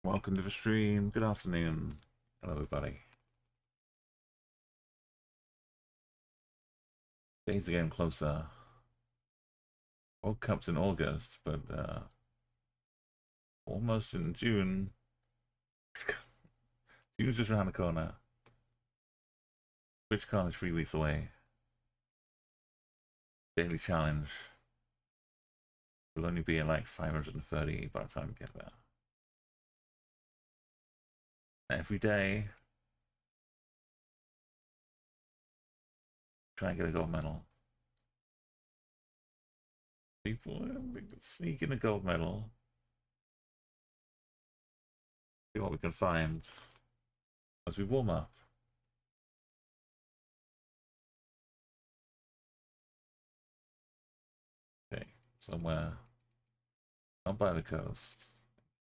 Welcome to the stream. Good afternoon. Hello, everybody. Days are getting closer. World Cup's in August, but almost in June. June's just around the corner. TwitchCon is 3 weeks away. Daily challenge will only be at like 530 by the time we get there. Every day, try and get a gold medal. People sneaking a gold medal. See what we can find as we warm up. Okay, somewhere not by the coast.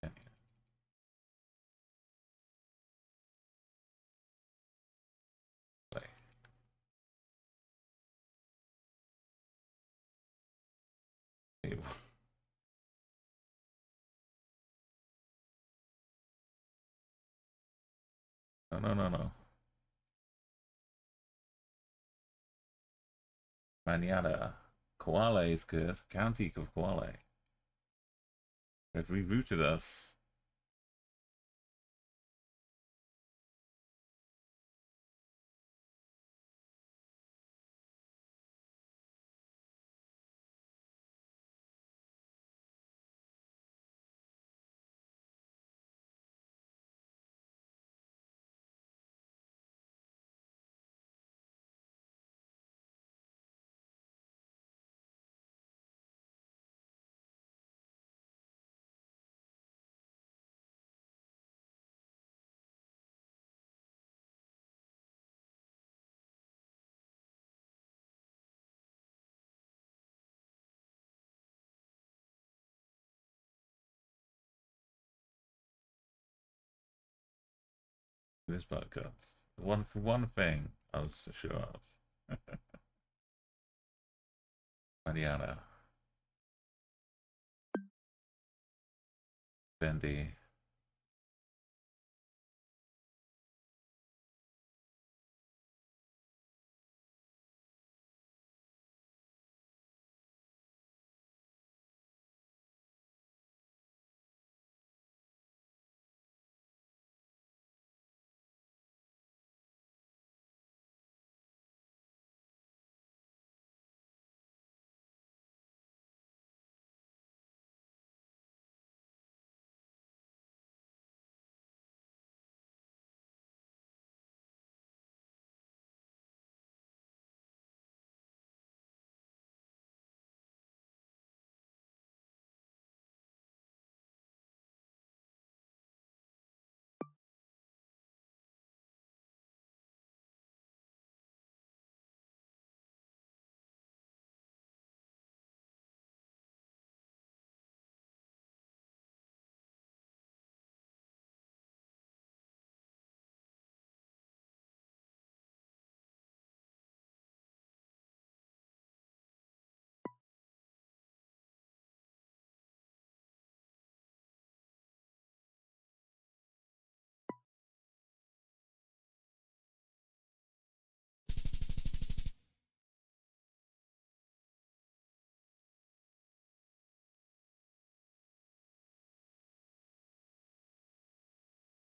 Okay. No. Manana. Koala is good. County of Koala. They've rerouted us. This podcast. One thing I was sure of. Mariana. Bendy.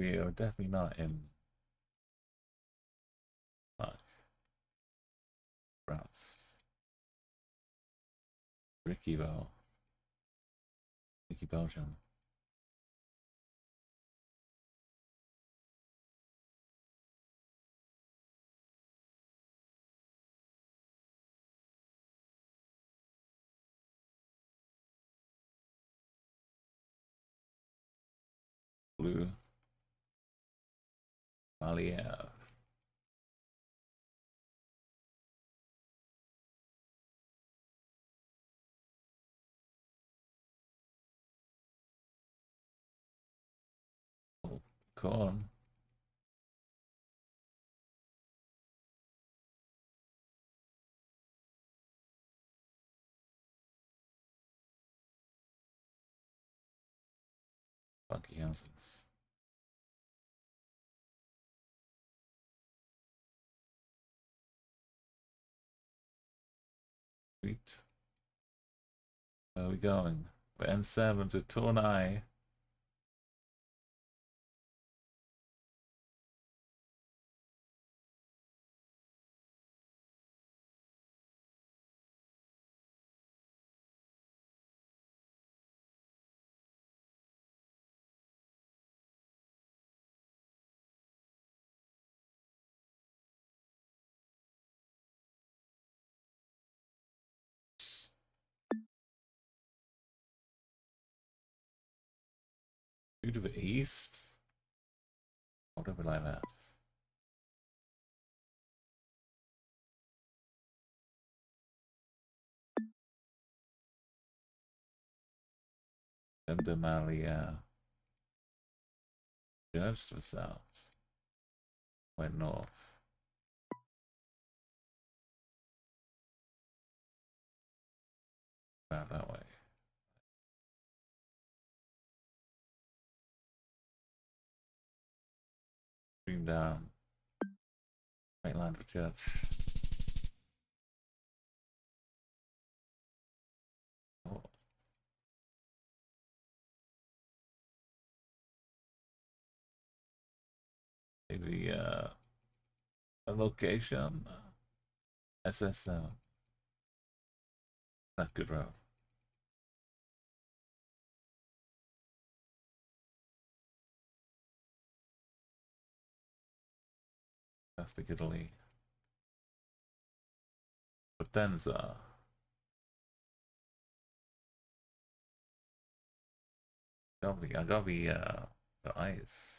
We are definitely not in France. Ricky Belgium. Blue. Malier. Oh, corn. Funky houses. Where are we going? We're N7 to Tournai. To the east? Whatever like that. Malia. Church to the south. Went north. Out that way. Stream down. Right line for church. Oh. Maybe a location. SS7. Not good road. Plastic Italy. Potenza. I gotta be the ice.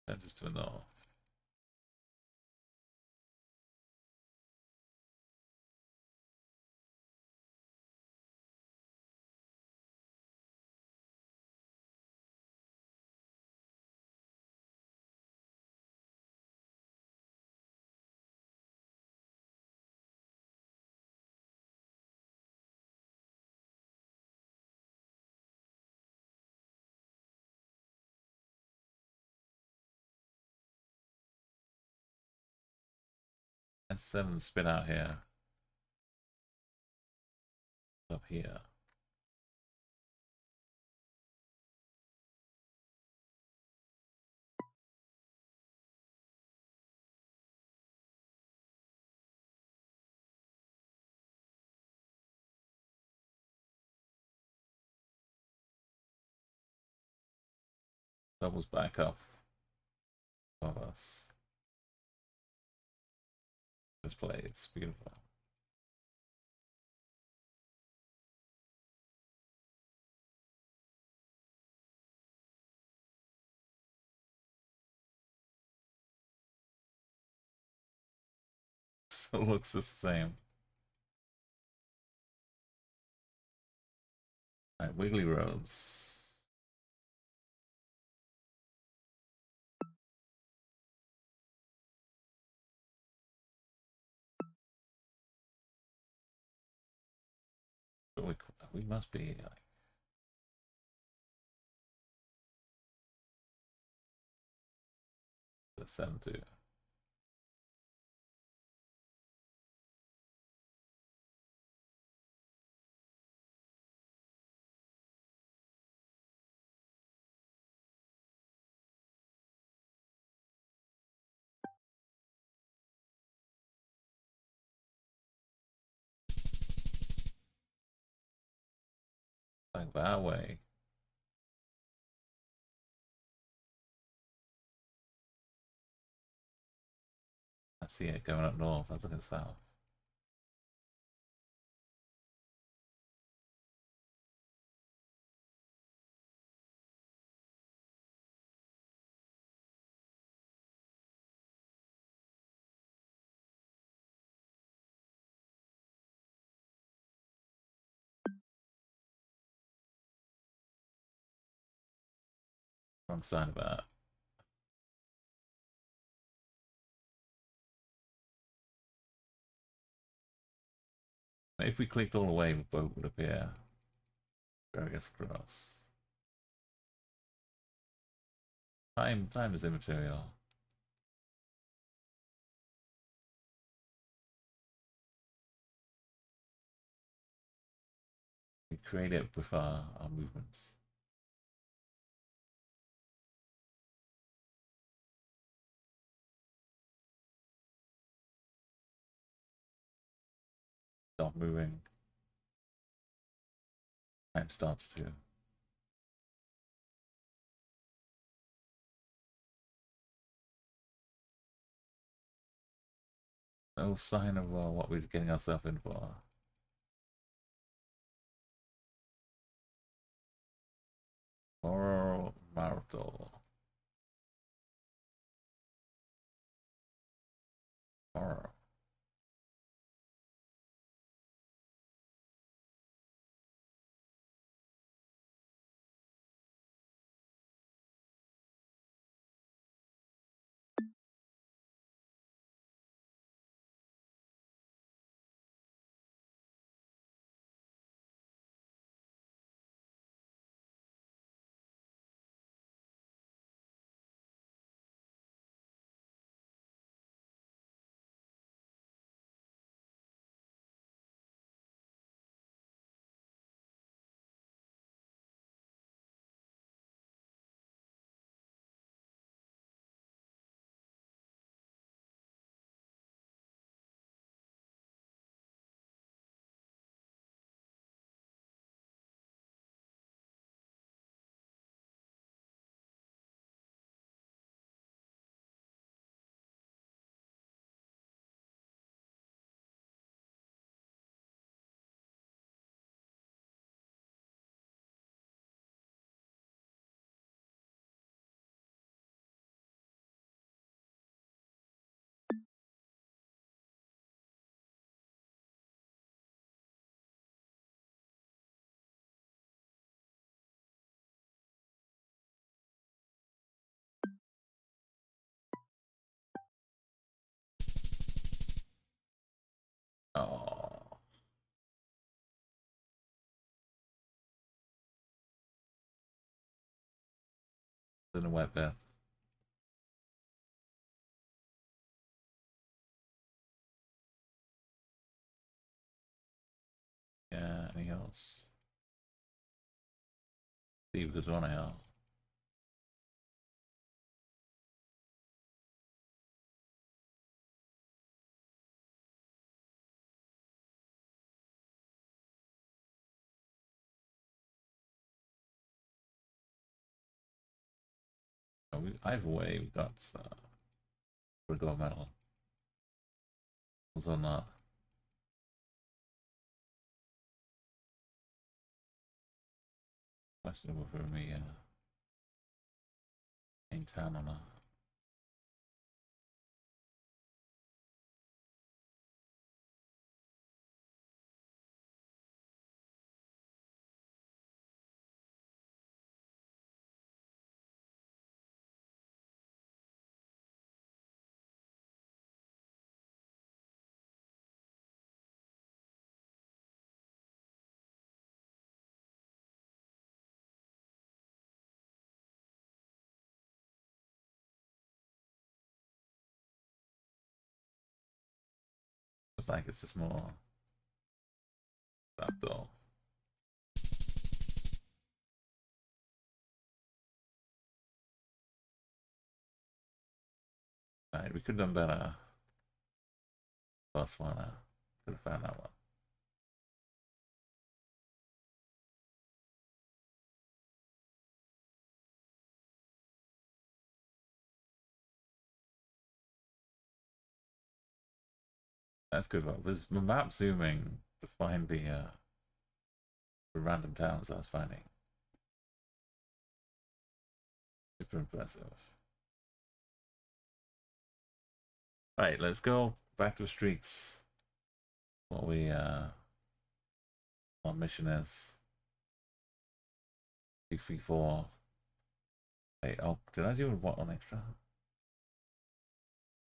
That just to the north. S7 spin out here. Up here. Doubles back up above us. This play, it's beautiful. It looks the same. Alright, Wiggly Roads. So we must be like the 7-2. Like that way. I see it going up north. I'm looking south. Wrong side of that. If we clicked all the way, the boat would appear. Various cross. Time is immaterial. We create it with our movements. Stop moving. Time starts to. No sign of what we're getting ourselves in for. Moral marital. Moral. Oh. In a wet bed. Yeah, anything else? Steve goes on out. Either way, we got the gold medal. Was on that. Questionable for me, in town or not. It's like it's just more that though. Right, we could have done better. Plus one, could have found that one. That's good one. There's the map zooming to find the random towns I was finding. Super impressive. Right, let's go back to the streets. What we what mission is. 234. Wait, oh, did I do what on extra?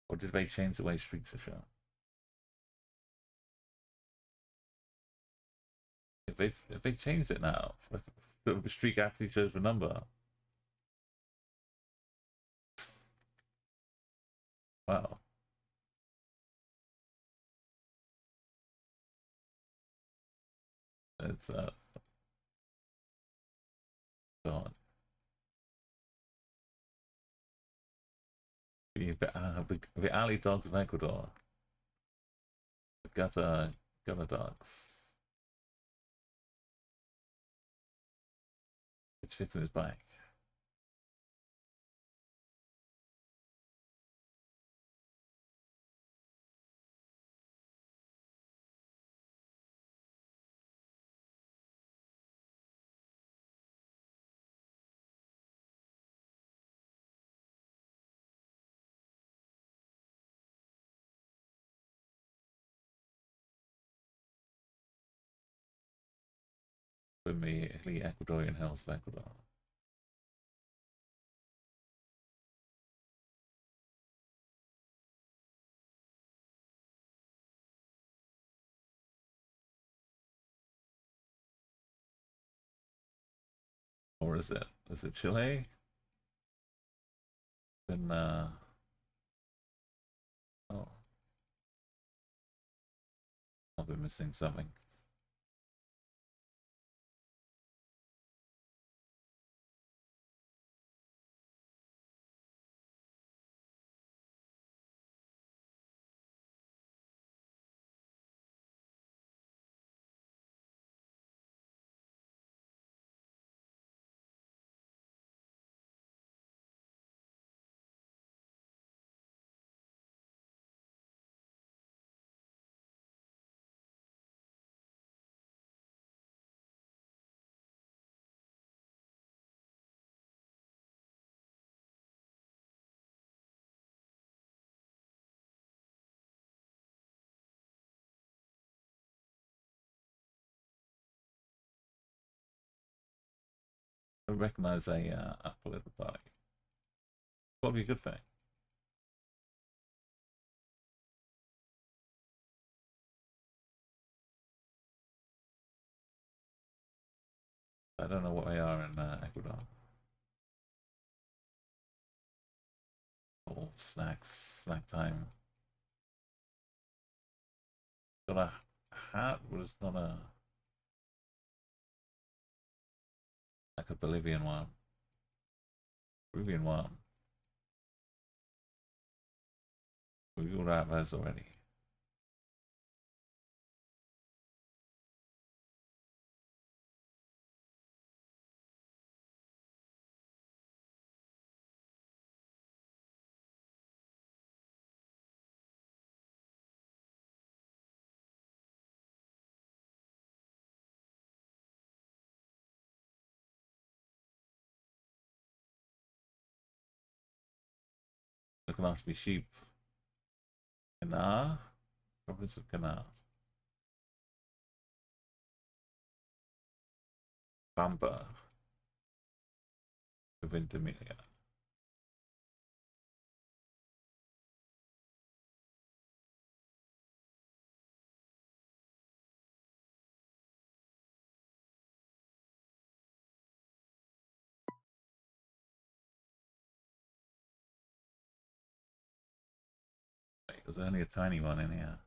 Or did they change the way streets are shown? If they changed it now, if the streak actually shows the number. Wow. It's gone. The alley dogs of Ecuador. The gutter dogs. Which fits in his bike. With me, the Ecuadorian hills of Ecuador. Or is it? Is it Chile? Then oh, I'll be missing something. I recognize a political party. Probably a good thing. I don't know what they are in Ecuador. Oh, snacks, snack time. Got a hat, but it's not a like a Bolivian one. Peruvian one. We all have those already. Looking after me sheep. Canard? Province of Canard. Bamba. Ventimiglia. There's only a tiny one in here.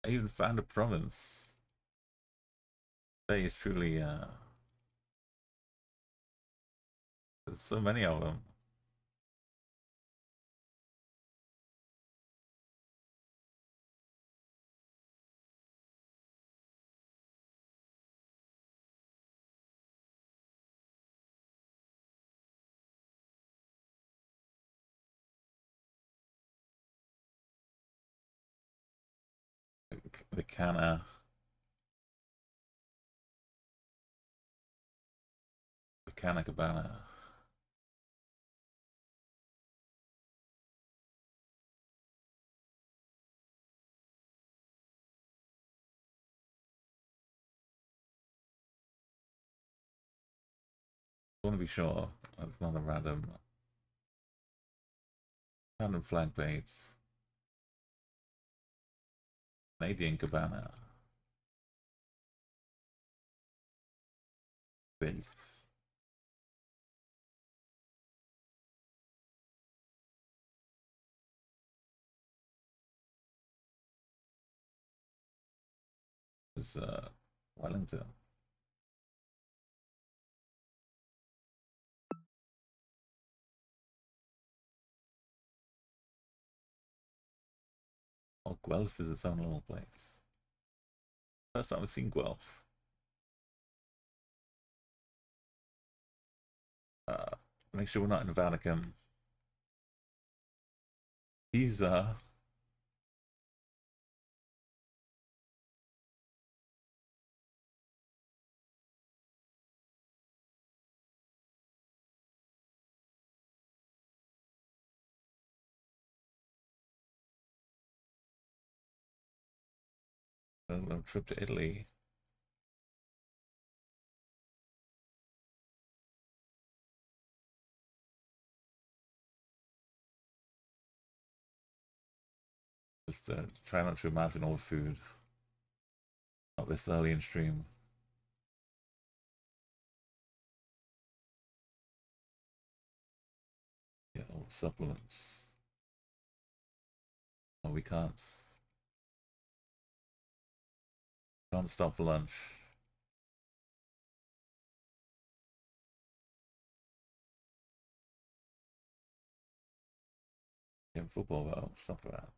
I even found a province. That is truly, there's so many of them. The Cana. The Cabana. want to be sure it's not a random flag bait. Canadian Cabana. Filth. It's Wellington. Oh, Guelph is its own little place. First time I've seen Guelph. Make sure we're not in the Vatican. Pisa. A trip to Italy. Just try not to imagine all the food. Not this early in stream. Yeah, all the supplements. Oh, we can't. Can't stop for lunch. Yeah, football though, stop that.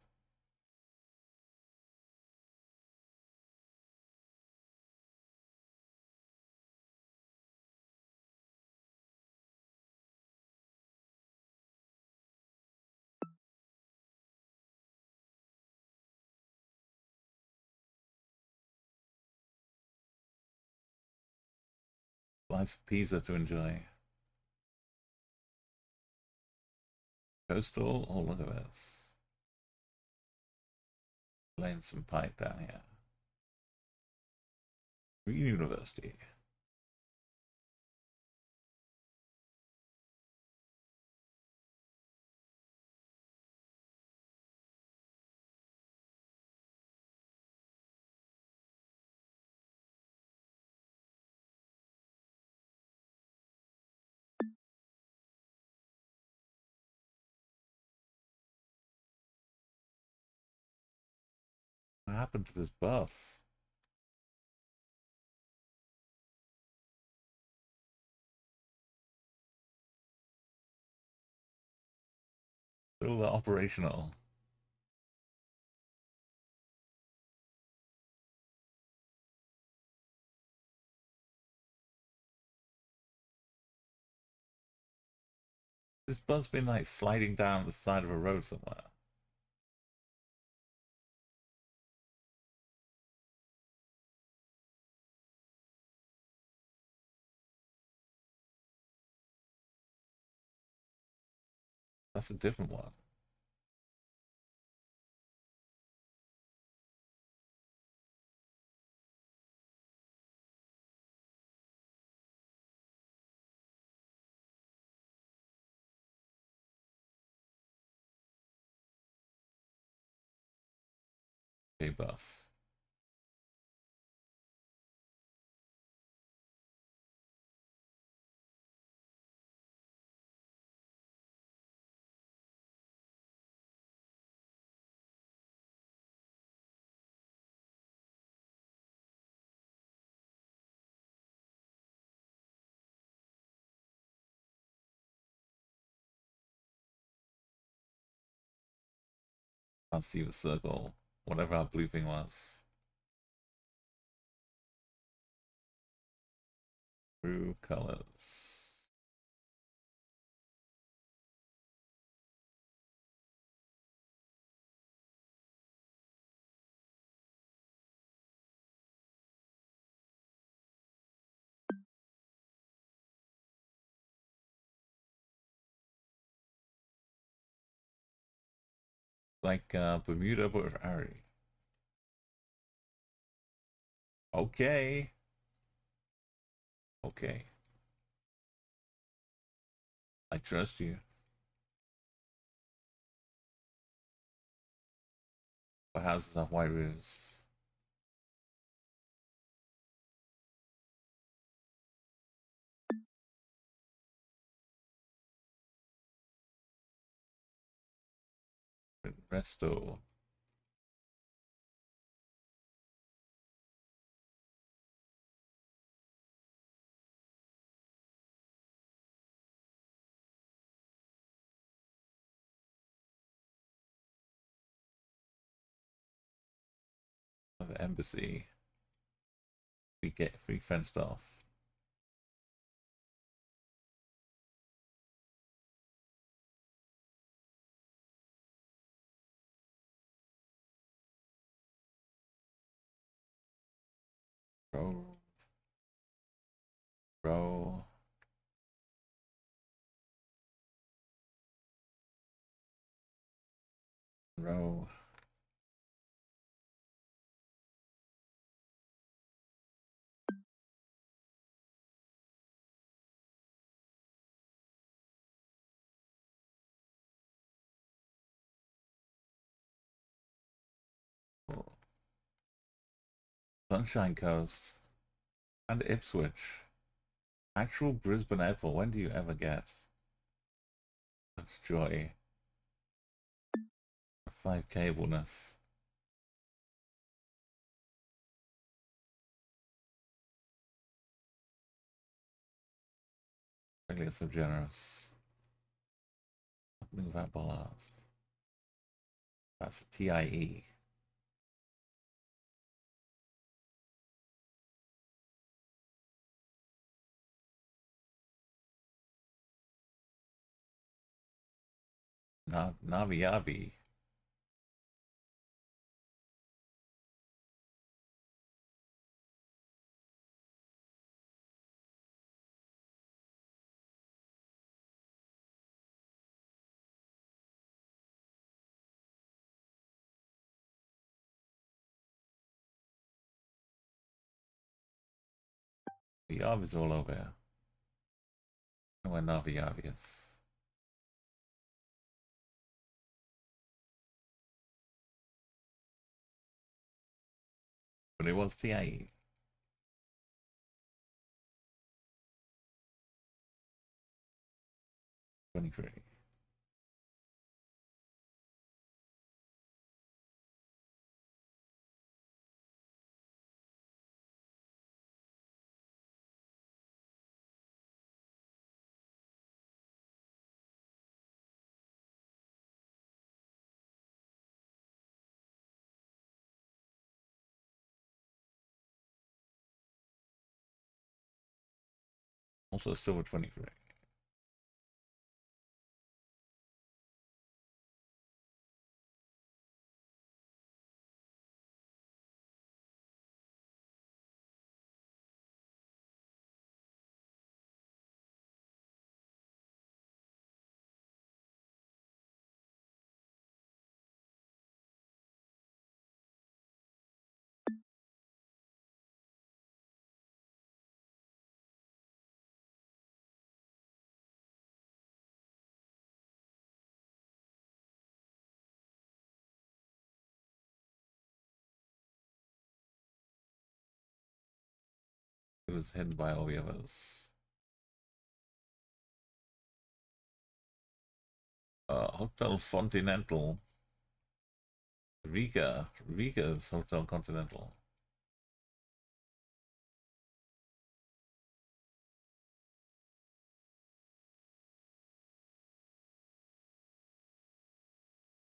Slice of pizza to enjoy. Coastal, oh look at this. Laying some pipe down here. Green University. What happened to this bus? Still operational. This bus been like sliding down the side of a road somewhere. That's a different one. Okay, bus. Can't see the circle. Whatever our blue thing was. True colors. Like Bermuda, but with Ari. Okay. Okay. I trust you. But houses have white roofs. Resto. The embassy. We get free fenced off. Bro. Bro. Bro. Sunshine Coast. And Ipswich. Actual Brisbane Airport. When do you ever get such joy? 5 cableness. Really so generous. Something about Ballard. That's TIE. Navi Yabi. The Yavi's all over here. I know where Navi Yabi is. But it was TIE. 23. Also still with 23. It was hidden by all the others. Hotel Continental. Riga's Hotel Continental.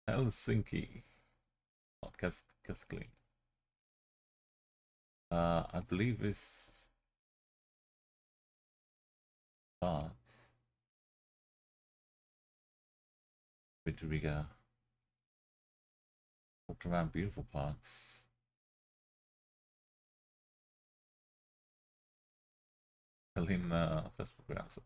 Helsinki. Oh, Keskli. I believe this with Riga. Walked around beautiful parks. Helena Festival Grounds.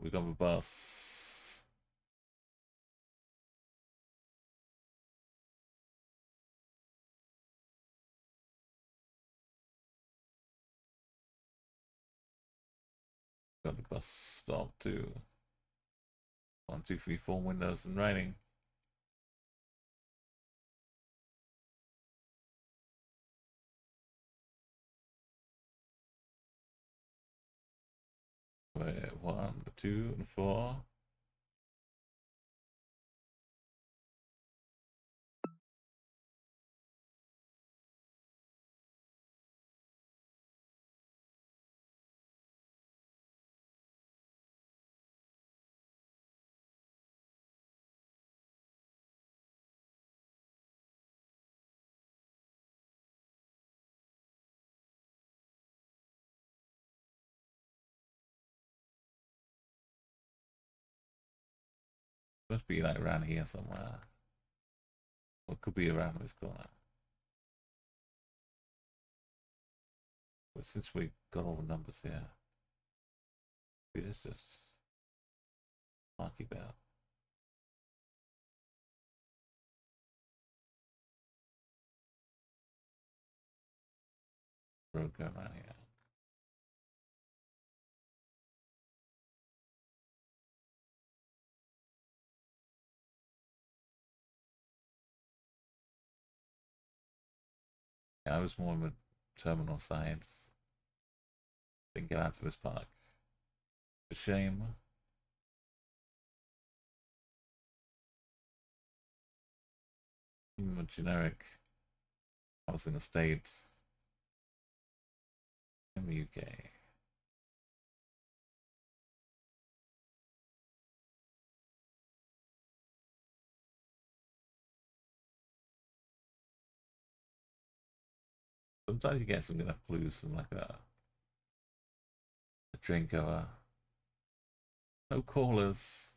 we got the bus. Got the bus stop too. 1, 2, 3, 4 windows and raining. Wait, 1, 2, and 4. Must be like around here somewhere. Or it could be around this corner. But since we got all the numbers here, it's just marky bell. Road going around here. Yeah, I was more on the terminal side. Didn't get out to this park. It's a shame. Generic house in the States. In the UK. Sometimes you get some enough clues and like a drink or no callers.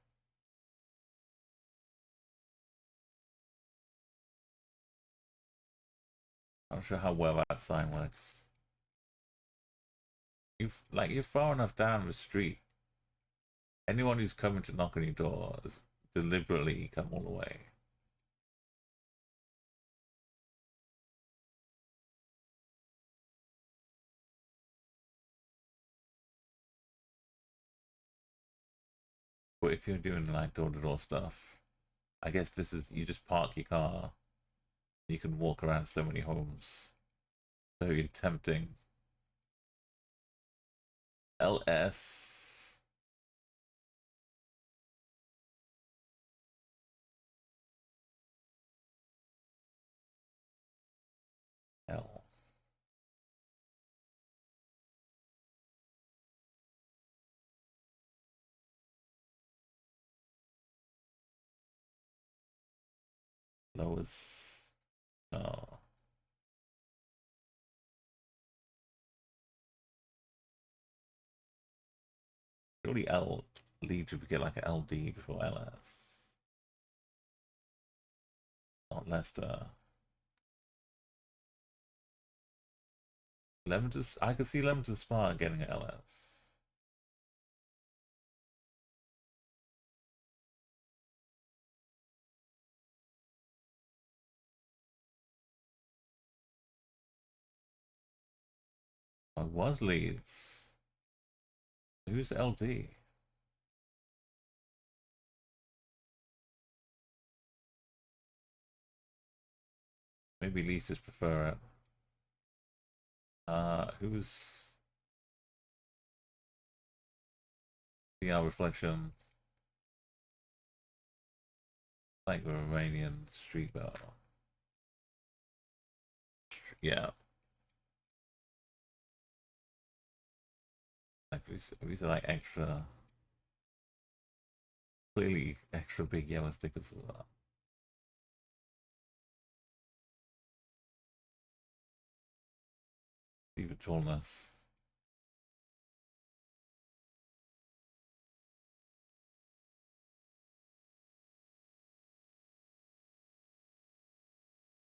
I'm not sure how well that sign works. You're far enough down the street. Anyone who's coming to knock on your door has deliberately come all the way. But if you're doing like door-to-door stuff, I guess this is you just park your car. You can walk around so many homes. Very tempting. LS. L. Lowest. No. Surely L leads you to get like an LD before LS. Not Leicester. I could see Lemon to Spa getting an LS. I was Leeds. Who's LD? Maybe Leeds just prefer it. Who's the reflection? Like the Romanian street bar. Yeah. Like these are like extra, clearly extra big yellow stickers as well. See the tallness.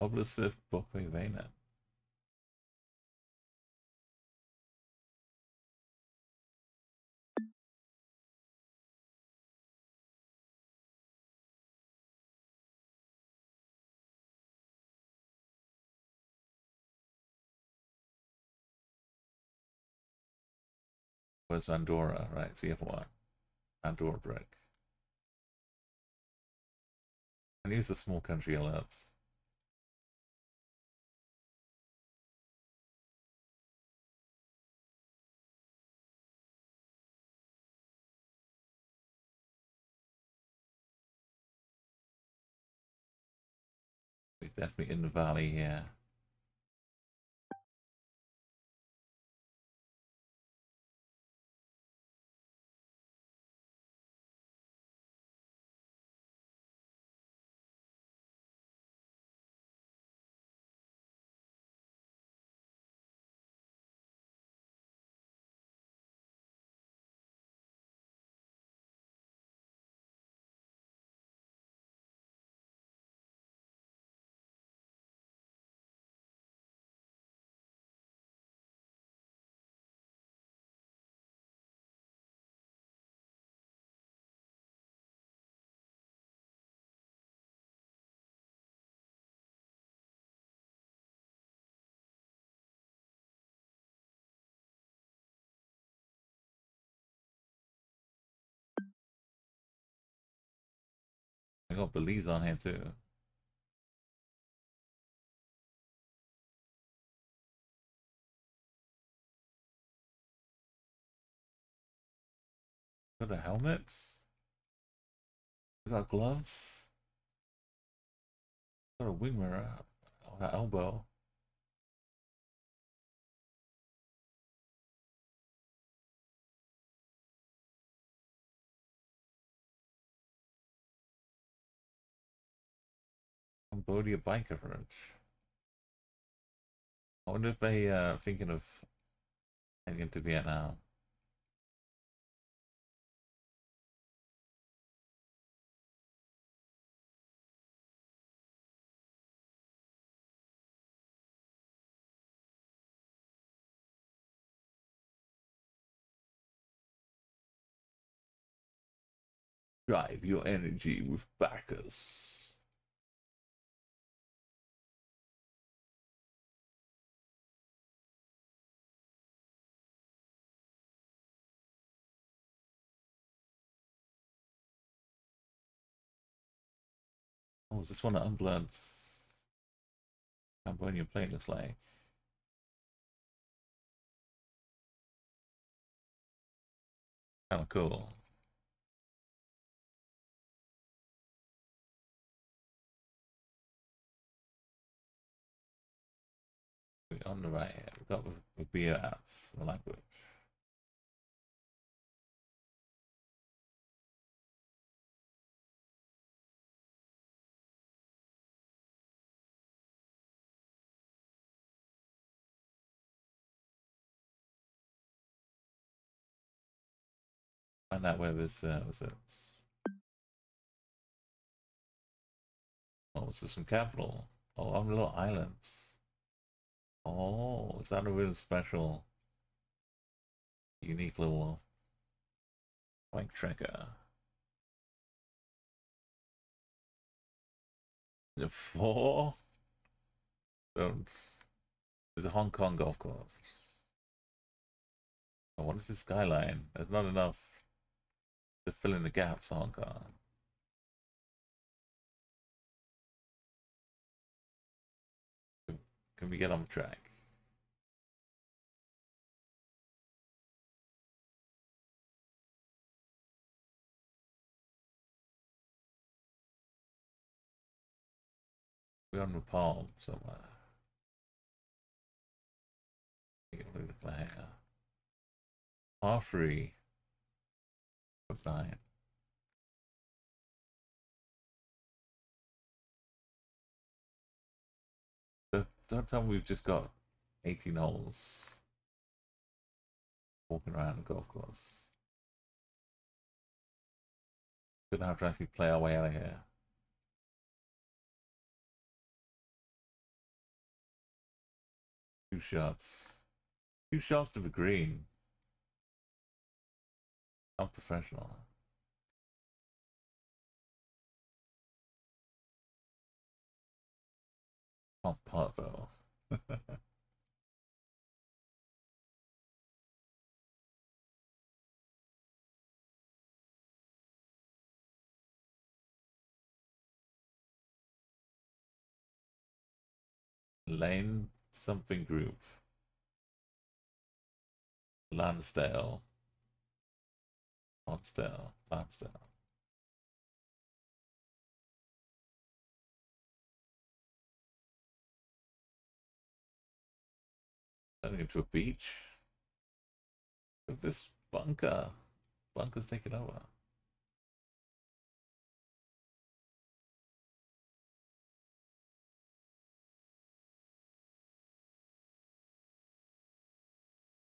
Oblicif Bokwe Vena. Where's Andorra? Right, CF1. Andorra brick. And use the small country alerts. We're definitely in the valley here. We got Belize on here too. Got the helmets. We got gloves. Got a wing mirror on her elbow. Cambodia bike coverage. I wonder if they thinking of heading into Vietnam. Drive your energy with backers. Oh, is this one that unblurred Cambodian plate looks like? Kind of cool. On the right here, we've got the beer ads, the language. Find out where this was it. Oh, this is some capital. Oh, on little islands. Oh, is that a really special, unique little bike tracker? The four? There's a Hong Kong golf course. Oh, what is the skyline? There's not enough to fill in the gaps, Hong Kong. Can we get on track? We're on the palm somewhere. Look at my hair. Par 3 of 9. That time we've just got 18 holes walking around the golf course. Gonna have to actually play our way out of here. Two shots. Two shots to the green. Unprofessional. Can't putt though. Lane something group. Lansdale. Lansdale. Lansdale. Turning into a beach. Look at this bunker. Bunker's taking over.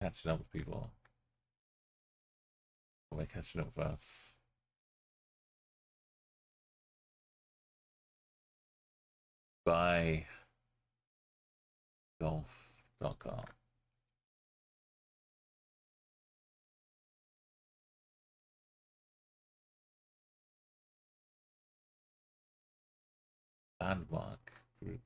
Catching up with people. Or they're catching up with us. Buy golf.com. Landmark group.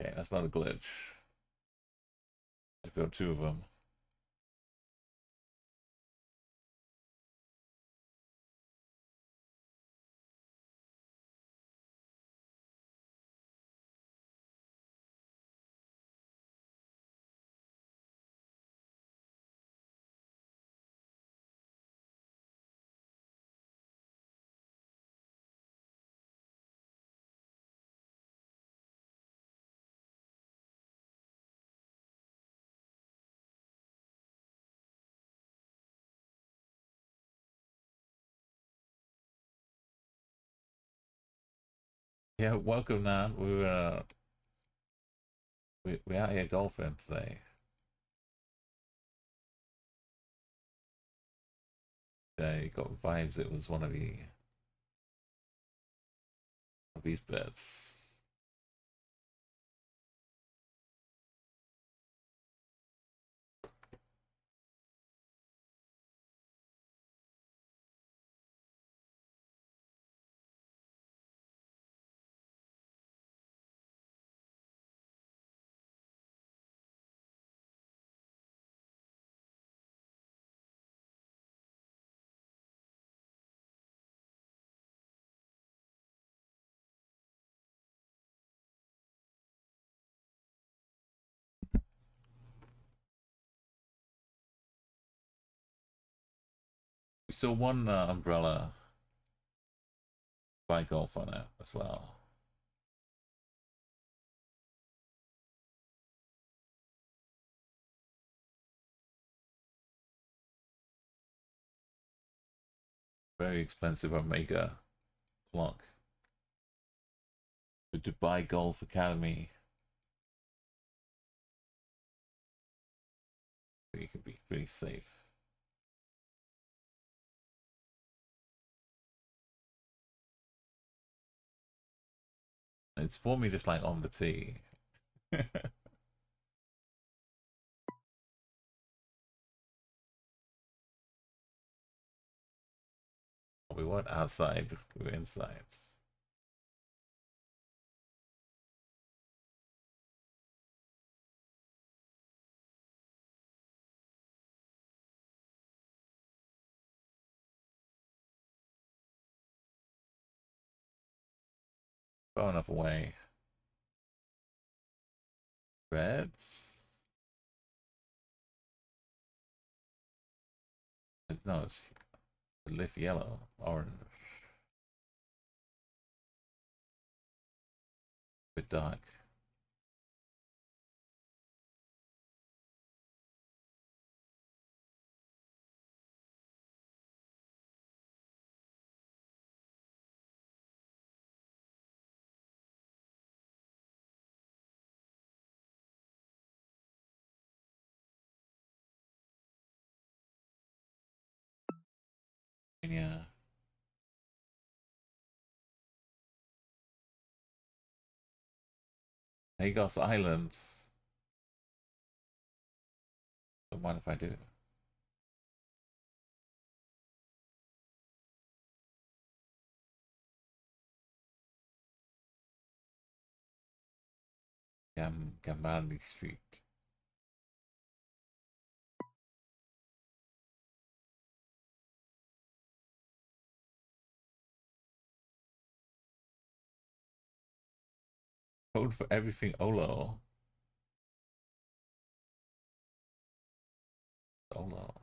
Okay, that's not a glitch. I built 2 of them. Yeah, welcome, man. We're out here golfing today. You got vibes. It was one of these bets. We saw one umbrella by golf on it as well. Very expensive Omega clock. The Dubai Golf Academy. You can be pretty safe. It's for me just like on the tee. We weren't outside, we were inside. Far enough away. Reds? No, it's leaf yellow, orange. Bit dark. Yeah. Hagos Islands. Don't mind if I do. Gamali Street. Code for everything Olo. Olo.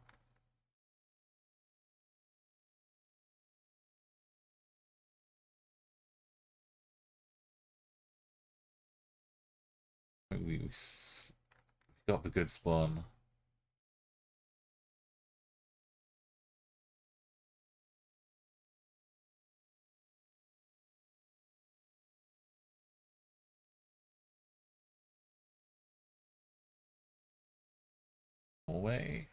We got the good spawn. Away.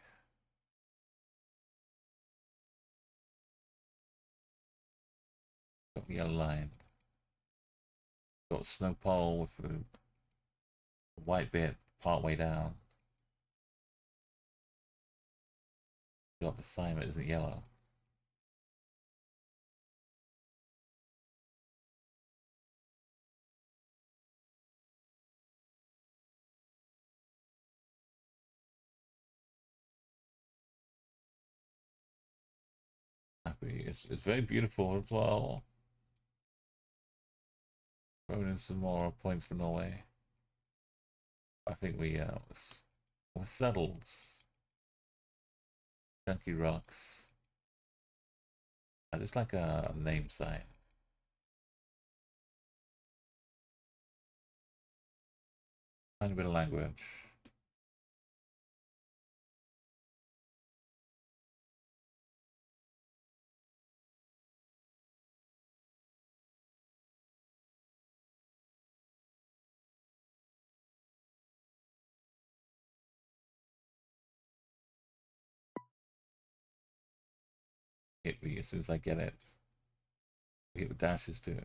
Got the yellow line. Got snow pole with the white bit part way down. Got the sign that isn't yellow. Happy. It's very beautiful as well. Throwing in some more points for Norway. I think we're settled. Chunky rocks. I just like a name sign. Tiny bit of language. Hit me as soon as I get it. Hit with dashes too.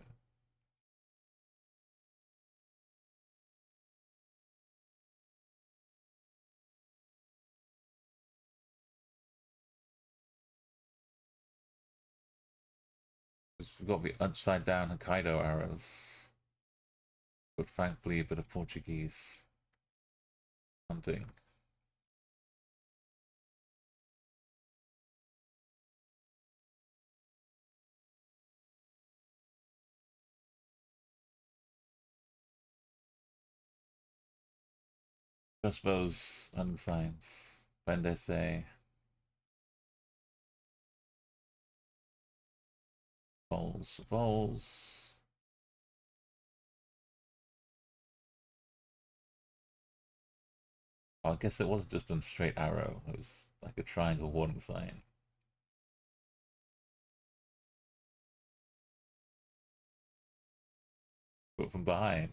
We've got the upside down Hokkaido arrows. But thankfully a bit of Portuguese hunting. Just those hunting signs. Bendese. Voles. Voles. Oh, I guess it wasn't just a straight arrow. It was like a triangle warning sign. But from behind.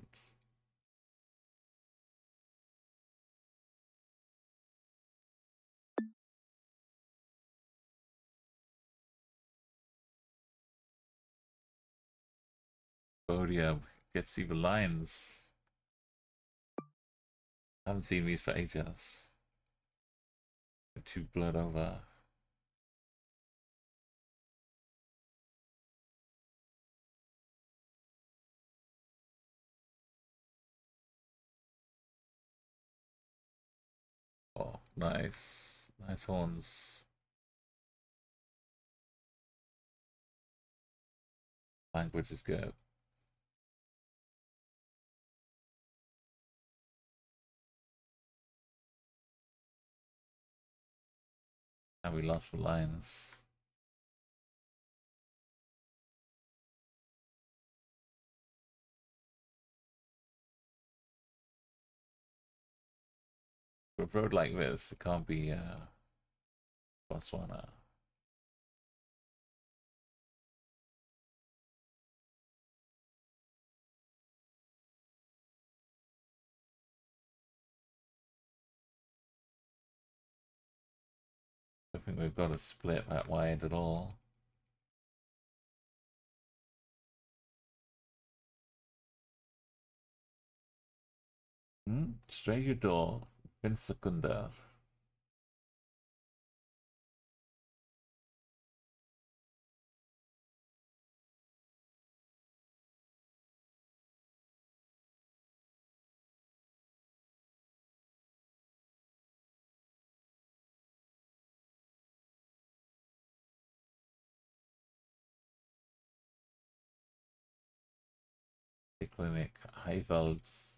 Bodia gets see the lines. I haven't seen these for ages. They're too blurred over. Oh, nice. Nice horns. Language is good. And we lost the lines. For a road like this, it can't be Botswana. I think we've got to split that wide at all. Straight your door. 20 sekunder. Clinic, high votes.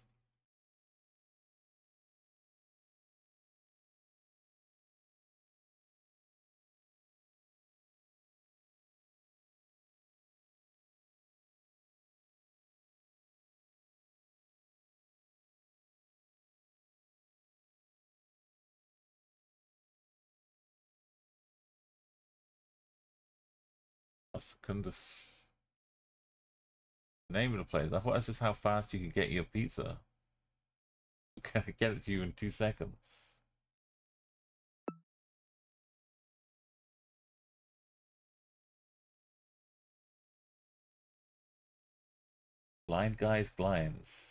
Couldn't just name of the place. I thought that's just how fast you could get your pizza. Get it to you in 2 seconds. Blind guys, blinds.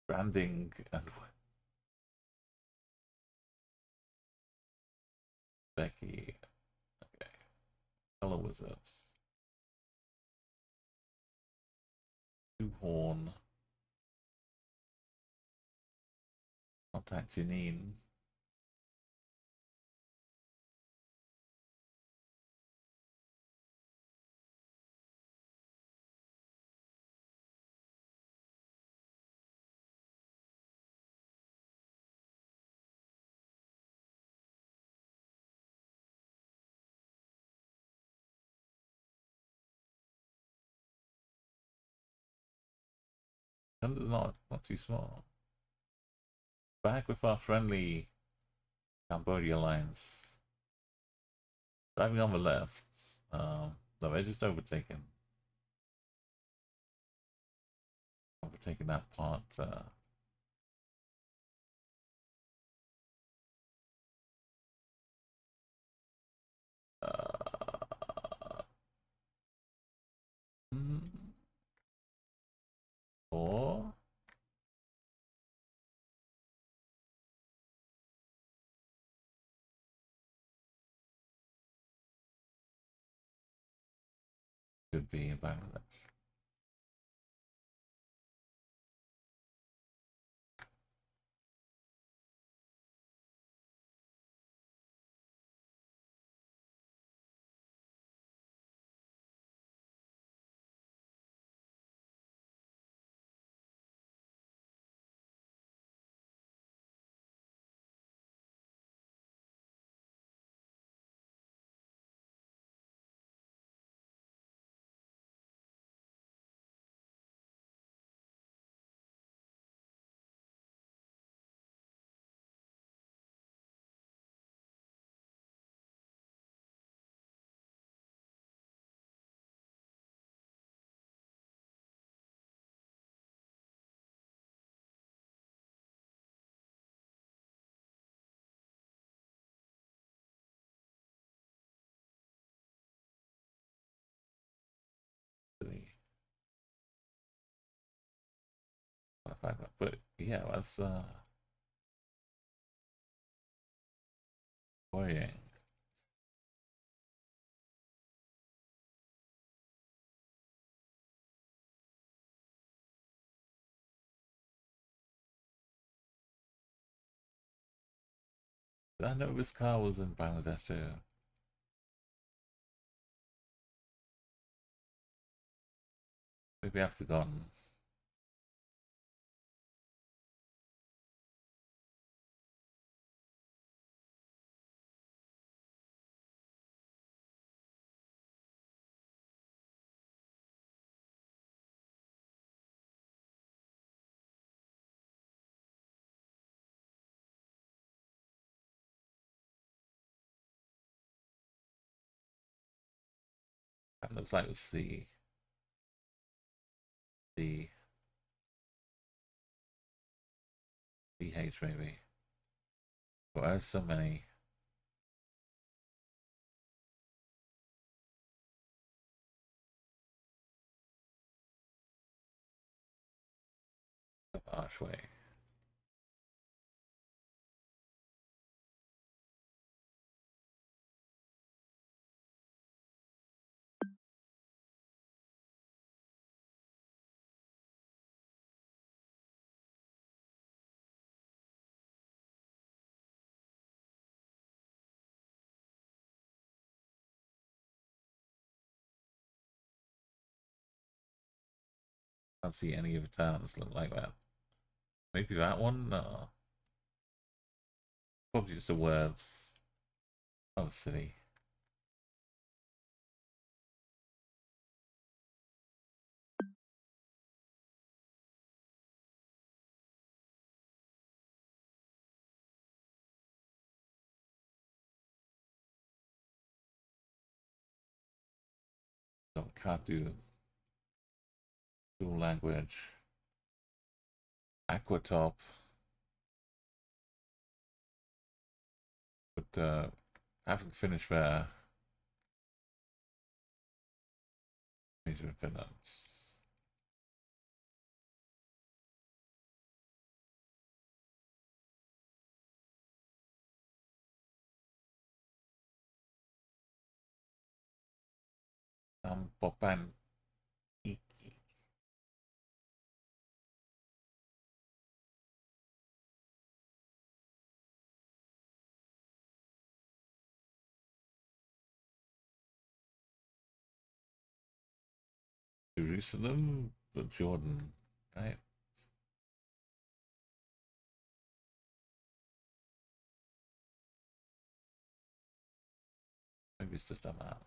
Branding and Becky. Okay. Color wizards. Two horn. Contact Janine. Not too small. Back with our friendly Cambodia lines. Driving on the left. No, they're just overtaking. Overtaking that part. Or could be in Bangladesh. But yeah, that's worrying. Did I know this car was in Bangladesh too? Maybe I've forgotten. That looks like the C. D. DH maybe. But there's so many. Archway. Can't see any of the towns look like that. Maybe that one? No. Probably just the words of the city. So can't do dual language. Aquatop. But having finished there, major in Finland. Popan Iki. Jerusalem, but Jordan, right? Maybe it's just a map.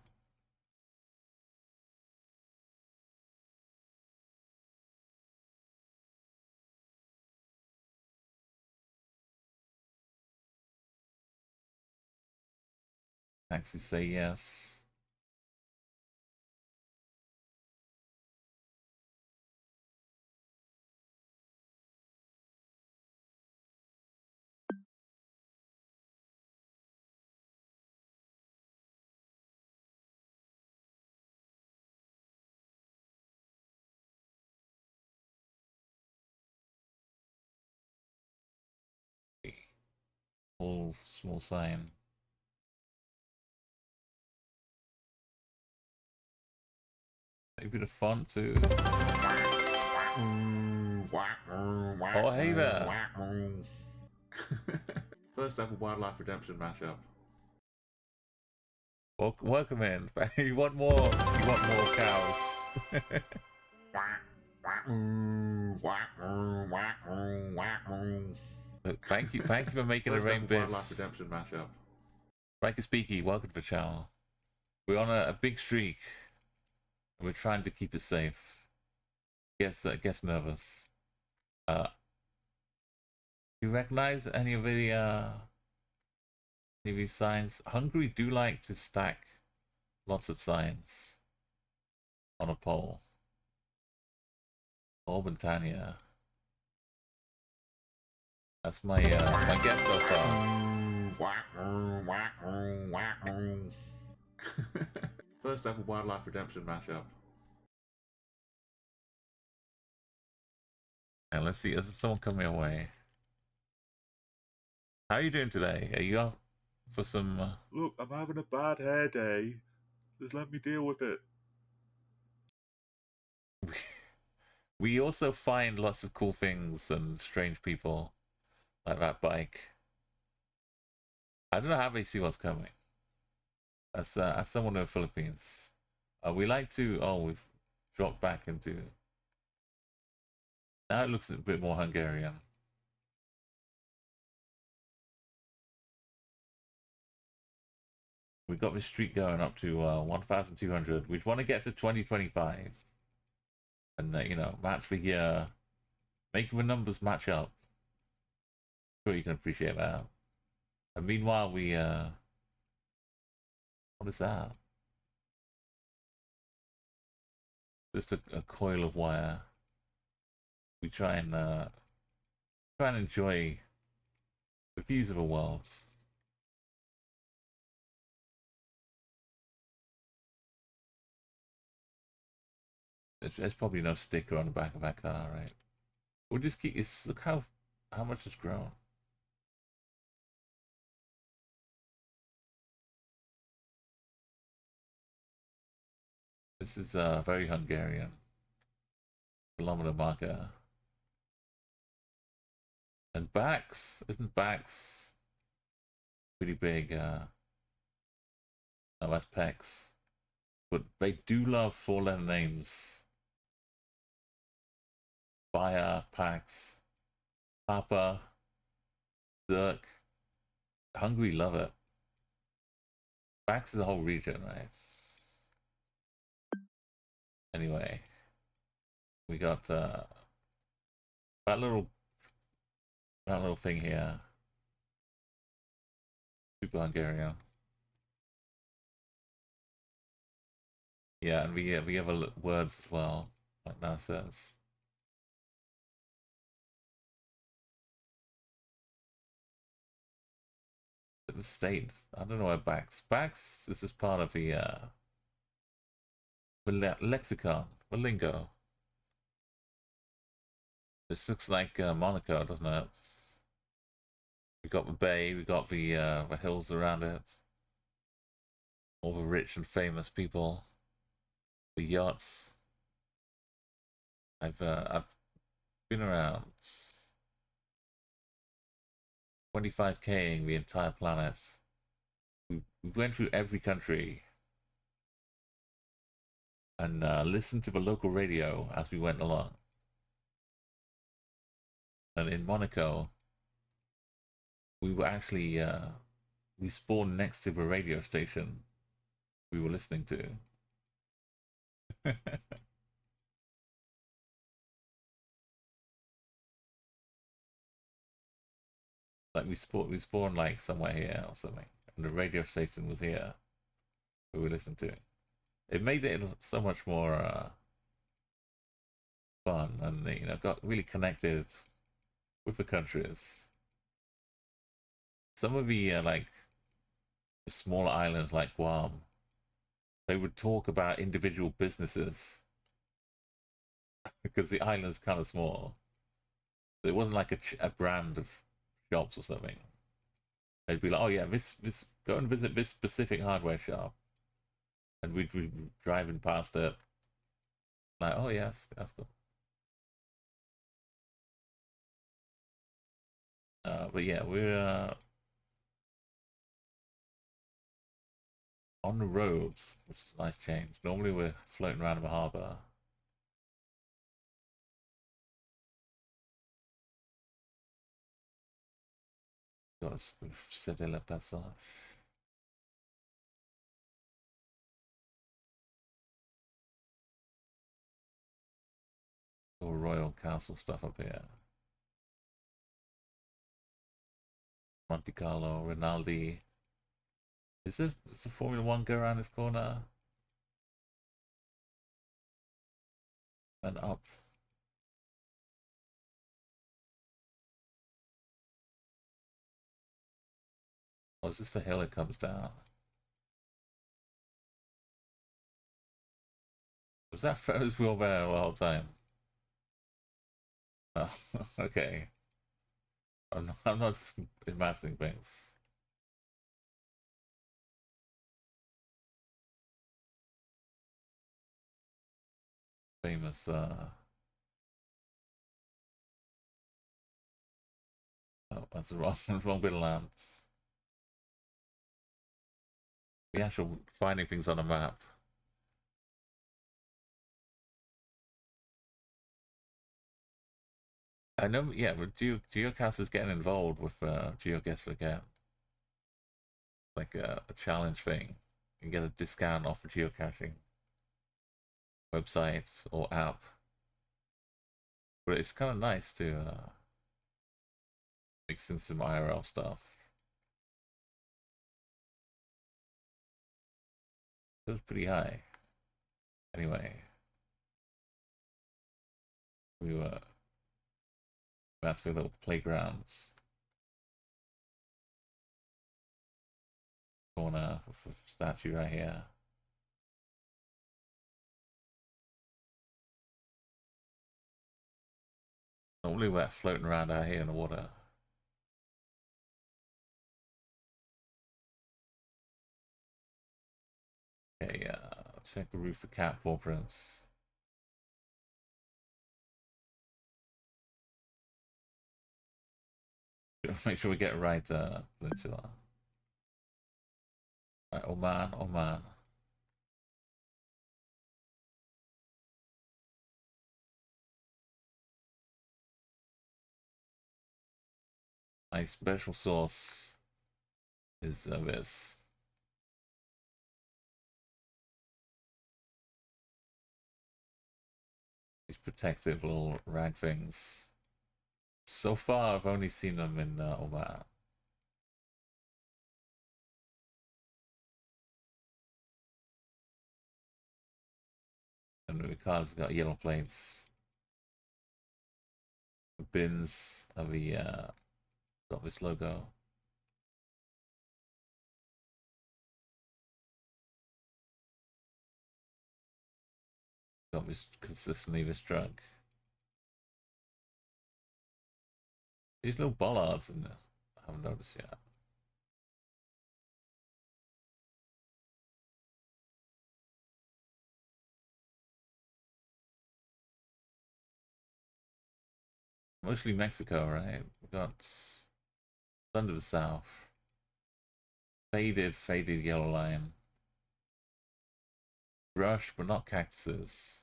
Actually say yes. Whole small sign. Maybe the font too. Oh, hey there. First ever Wildlife Redemption mashup. Welcome in. You want more? You want more cows? Look, thank you for making a rain biz. Wildlife Redemption mashup. Frankie Speaky, welcome to the channel. We're on a big streak. We're trying to keep it safe. Gets nervous. Do you recognize any of these signs? Hungary do like to stack lots of signs on a pole. Or Britannia. That's my my guess so far. First ever Wildlife Redemption mashup. And let's see, is someone coming away? How are you doing today? Are you up for some... Look, I'm having a bad hair day. Just let me deal with it. We also find lots of cool things and strange people, like that bike. I don't know how they see what's coming. As someone in the Philippines, we like to... Oh, we've dropped back into... Now it looks a bit more Hungarian. We've got this streak going up to 1,200. We want to get to 2025. And, you know, match the year. Make the numbers match up. Sure, you can appreciate that. And meanwhile, we... What is that? Just a coil of wire. We try and enjoy the views of the world. There's probably no sticker on the back of that car, right? We'll just keep... Look how much it's grown. This is very Hungarian. Kilometer marker. And backs, isn't backs pretty big? No, that's pecs. But they do love 4-letter names. Bayer, Pax, Papa, Zerk. Hungary love it. Pax is a whole region, right? Anyway, we got that little thing here. Super Hungarian. Yeah, and we have words as well, like that says. The state. I don't know why Bax is just part of the lexicon, the lingo. This looks like Monaco, doesn't it? We got the bay, we got the hills around it, all the rich and famous people, the yachts. I've been around 25K'ing the entire planet. We went through every country and listened to the local radio as we went along. And in Monaco, we were actually we spawned next to the radio station we were listening to. Like we spawned like somewhere here or something, and the radio station was here we were listening to. It made it so much more fun, and got really connected with the countries. Some of the like the smaller islands like Guam, they would talk about individual businesses because the island's kind of small. It wasn't like a brand of shops or something. They'd be like, "Oh yeah, this go and visit this specific hardware shop," and we'd be driving past it, like, "Oh yes, that's cool." But yeah, we're on the road, which is a nice change. Normally we're floating around the harbour. Got a Sevilla Passage. Or Royal Castle stuff up here. Monte Carlo, Rinaldi. Does the Formula One go around this corner? And up. Oh, is this the hill it comes down? Was that Ferris wheel there the whole time? Oh, okay. I'm not imagining things. Famous, oh, that's the wrong, wrong bit of land. The actual finding things on a map. I know, yeah, but Geocast is getting involved with GeoGuessr again. Like a challenge thing. You can get a discount off the geocaching website or app. But it's kind of nice to mix in some IRL stuff. It was pretty high. Anyway, we were that's the little playgrounds. Corner with a statue right here. Normally we're floating around out here in the water. Okay, check the roof for cat paw prints. Make sure we get it right, Peninsula. Right, oh man, oh man. My special sauce is this. These protective little rag things. So far, I've only seen them in Oman. And the car's got yellow plates. The bins of the got this logo. Got this consistently this truck. These little bollards in there. I haven't noticed yet. Mostly Mexico, right? We got Sun to the South. Faded yellow line. Brush, but not cactuses.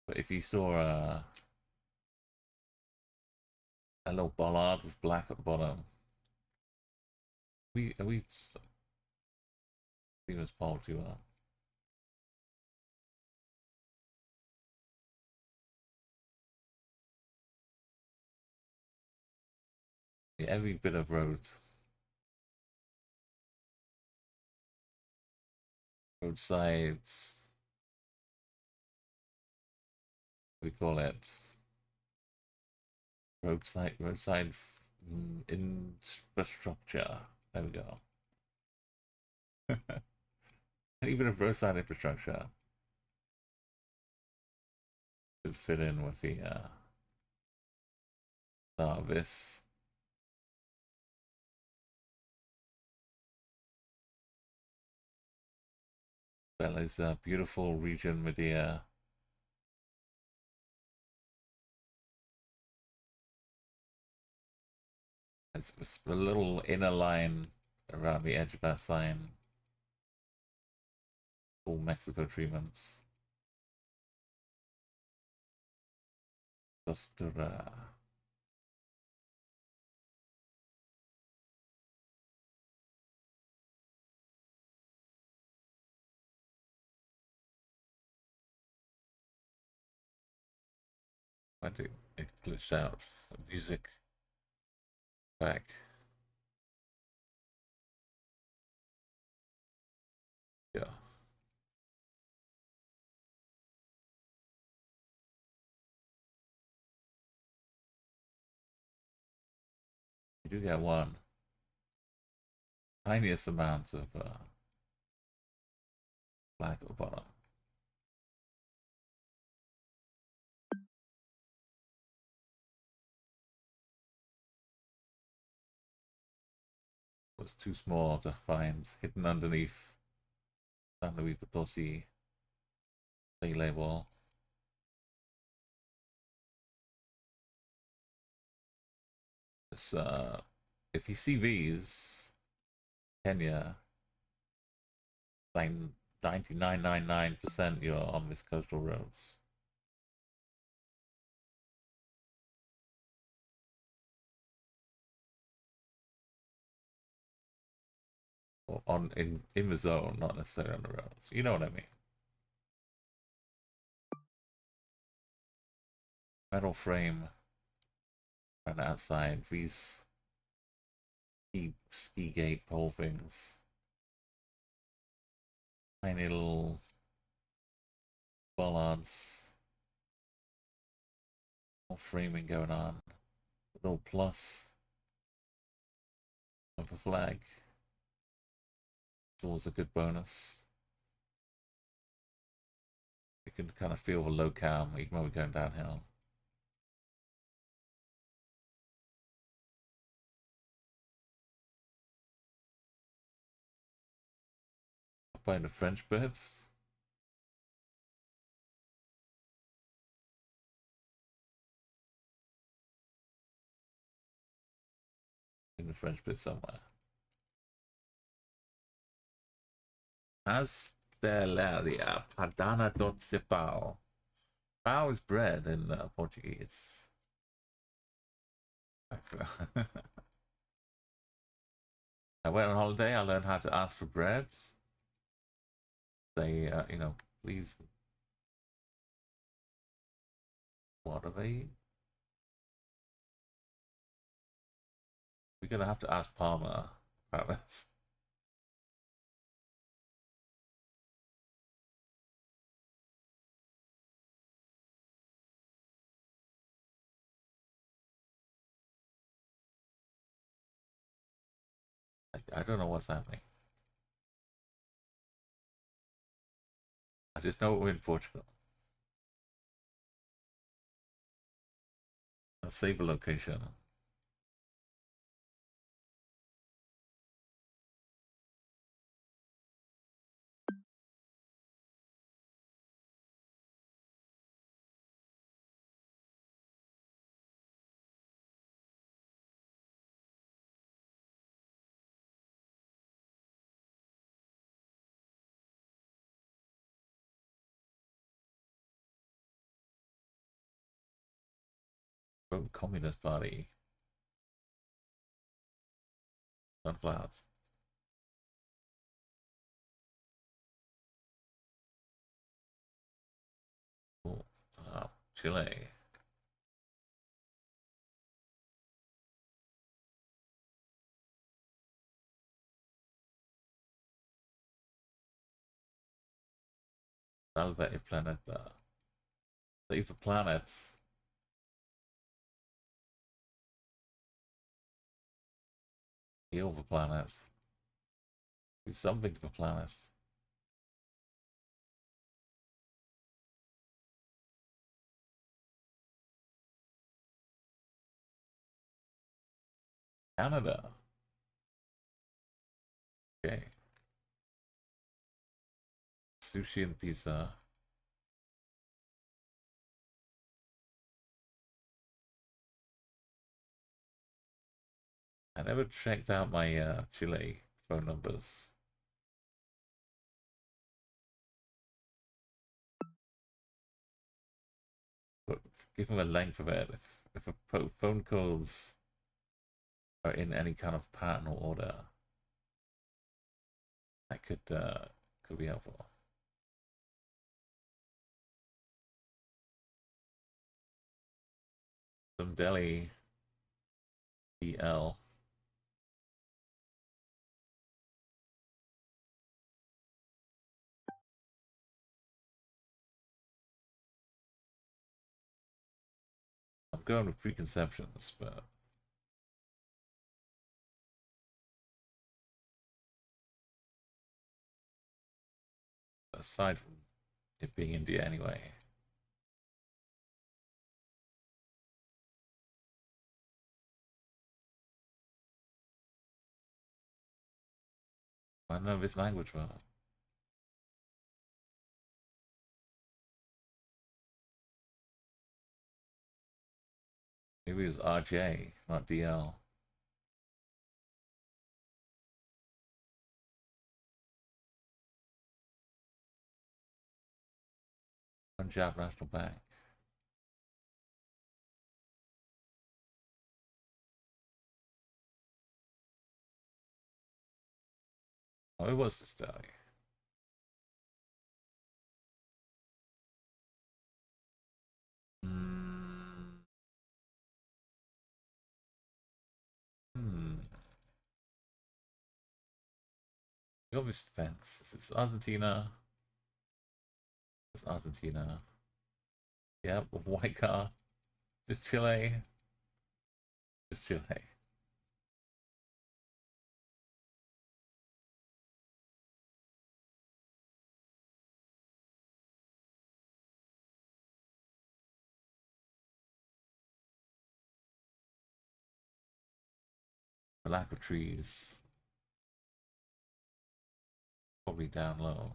But if you saw a little bollard with black at the bottom, are we see this pole too well? Yeah, every bit of road. Roadsides. We call it roadside infrastructure. There we go. Any bit of roadside infrastructure should fit in with the start of this. Bella's beautiful region, Medea. It's a little inner line around the edge of that sign. Full Mexico treatments. Costura. Why did it glitch out? The music back. Yeah. You do get one. Tiniest amount of black at the bottom. Was too small to find, hidden underneath San Luis Potosi play label. It's, if you see these, Kenya, like 99.99% you're on this coastal roads. Or in the zone, not necessarily on the roads. You know what I mean. Metal frame and outside these ski gate pole things. Tiny little bollards. More framing going on. Little plus of a flag. It's always a good bonus. You can kind of feel the low cam even when we're going downhill. Up by the French bits. In the French bit somewhere. Astelaria Padana Dotsipao. How is bread in Portuguese? I went on holiday. I learned how to ask for bread. Say, you know, please. What are they? We're gonna have to ask Palmer about this. I don't know what's happening. I just know we're in Portugal. I'll save a location. Vote Communist Party. Sunflowers. Cool. Chile. Salve Planeta. Save the planet. Heal the planet. Do something to the planet. Canada. Okay. Sushi and pizza. I never checked out my Chile phone numbers. But given the length of it, if a phone calls are in any kind of pattern or order, that could be helpful. Some Delhi EL. I'm going with preconceptions, but aside from it being India anyway. I know this language well. Maybe it was RJ, not DL. Punjab National Bank. Oh, it was this Delhi. Hmm. Hmm. You got this fence. This is Argentina. It's Argentina. Yeah, with white car. Just Chile. Just Chile. The lack of trees. Probably down low.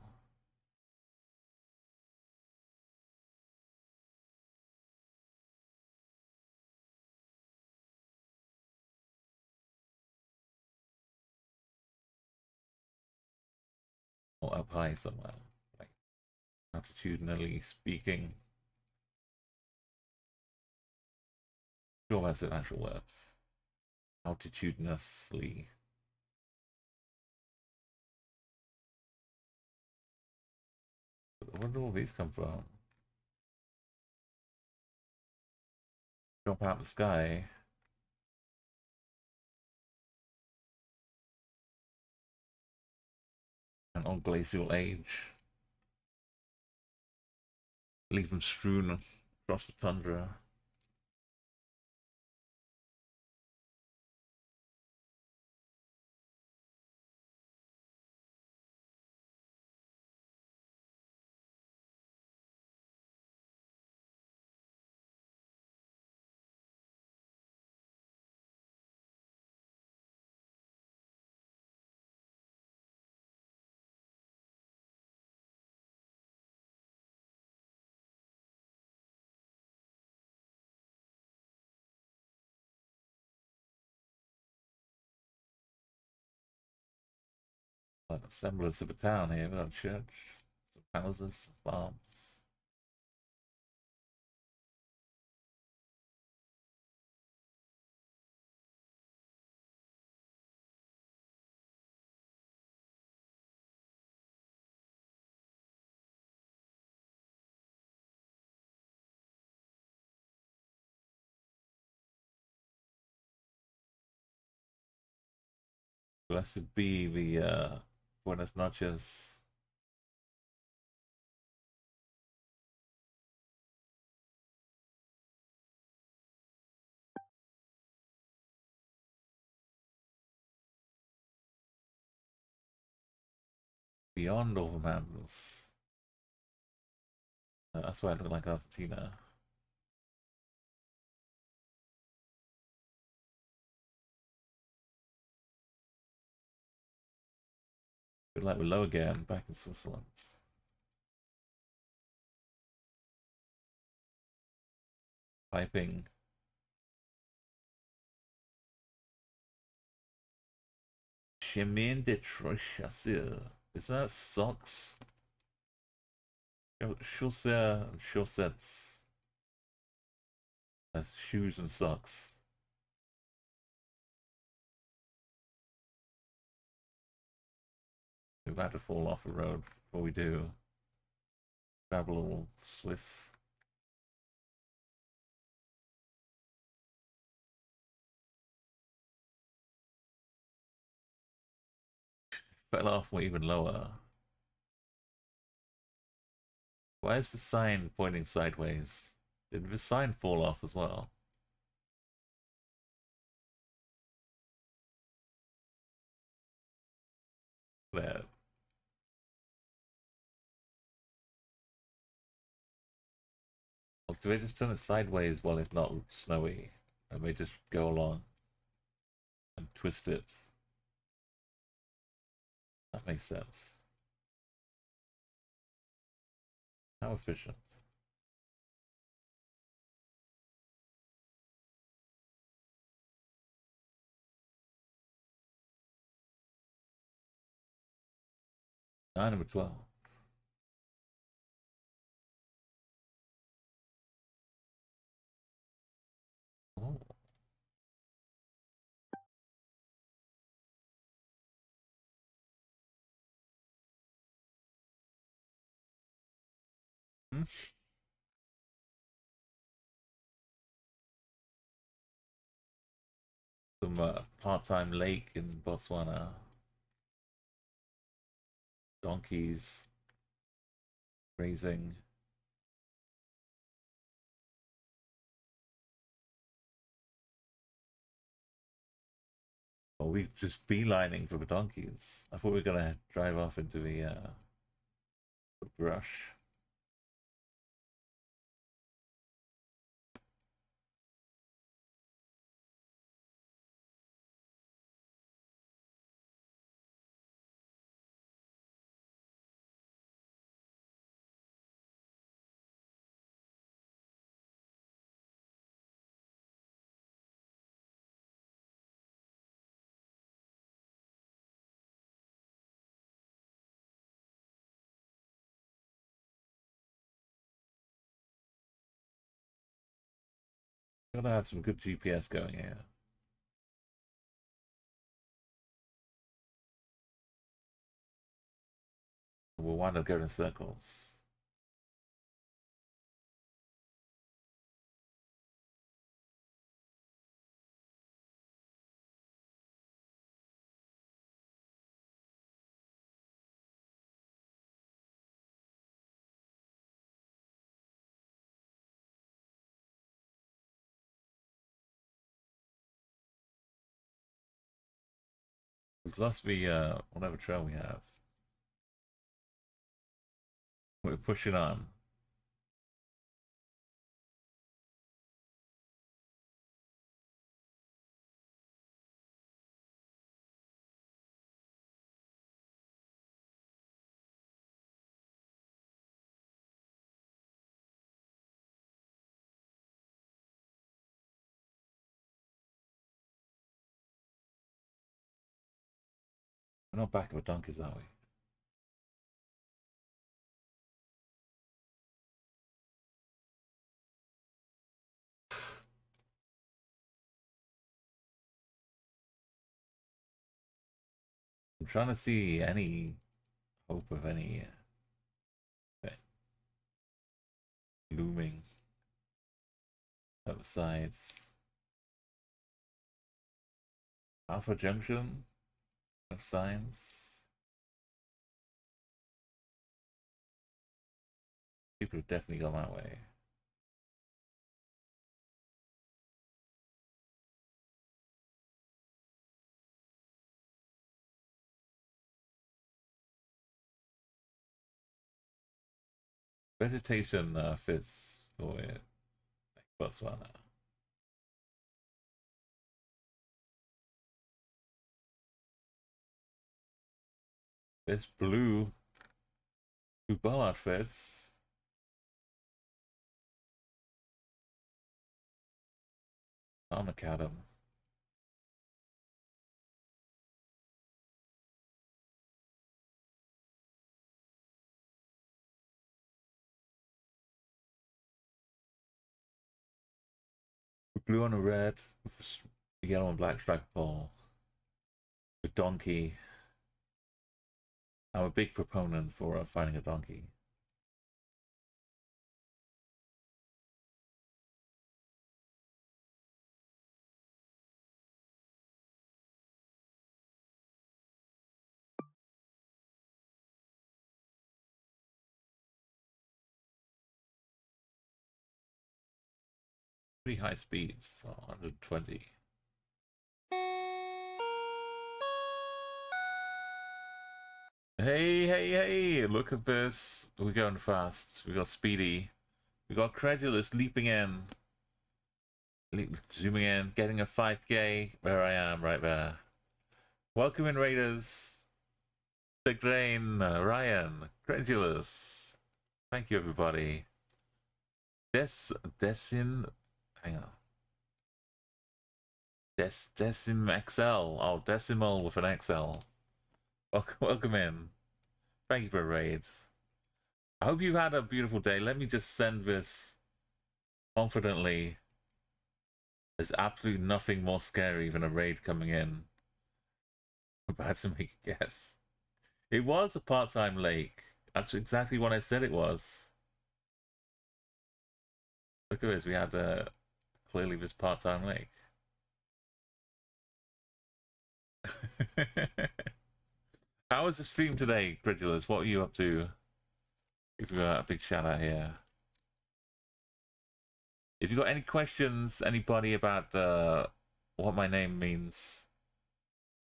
Or up high somewhere. Like altitudinally speaking. Sure, that's an actual word. Altitudinously. Where do all these come from? Drop out the sky. And on glacial age. Leave them strewn across the tundra. Like a semblance of a town here, without a church, some houses, some farms. Blessed be the Buenas noches. Beyond all the mountains. That's why I look like Argentina. Feel like we're low again, back in Switzerland. Piping. Chemin de Chvrches. Is that socks? Chaussure and chaussettes. That's shoes and socks. We're about to fall off the road before we do. Travel all Swiss. Fell off, we're even lower. Why is the sign pointing sideways? Did the sign fall off as well? There. Or do they just turn it sideways while it's not snowy? And they just go along and twist it? That makes sense. How efficient. Number 12. Oh. Hmm. Some part-time lake in Botswana. Donkeys grazing. Or we just beelining for the donkeys. I thought we were gonna drive off into the brush. Gotta have some good GPS going here. We'll wind up going in circles. We've lost the whatever trail we have. We're pushing on. We're not back with donkeys, are we? I'm trying to see any hope of any looming outsides. Alpha Junction of signs. People have definitely gone that way. Vegetation fits for it. Like Botswana. This blue bollard fits. Macadam. Blue on a red with yellow and black stripe pole. The donkey. I'm a big proponent for finding a donkey. Pretty high speeds, so 120. Hey, look at this. We're going fast. We got Speedy. We got Credulous leaping in. Zooming in, getting a 5K. Where I am, right there. Welcome in, Raiders. Big Rain, Ryan, Credulous. Thank you, everybody. Decim, hang on. Decim XL. Oh, Decimal with an XL. Welcome in. Thank you for a raid. I hope you've had a beautiful day. Let me just send this confidently. There's absolutely nothing more scary than a raid coming in. I'm about to make a guess. It was a part-time lake. That's exactly what I said it was. Look at this. We had clearly this part-time lake. How was the stream today, Credulous? What are you up to? Give you a big shout out here. If you got any questions, anybody about what my name means,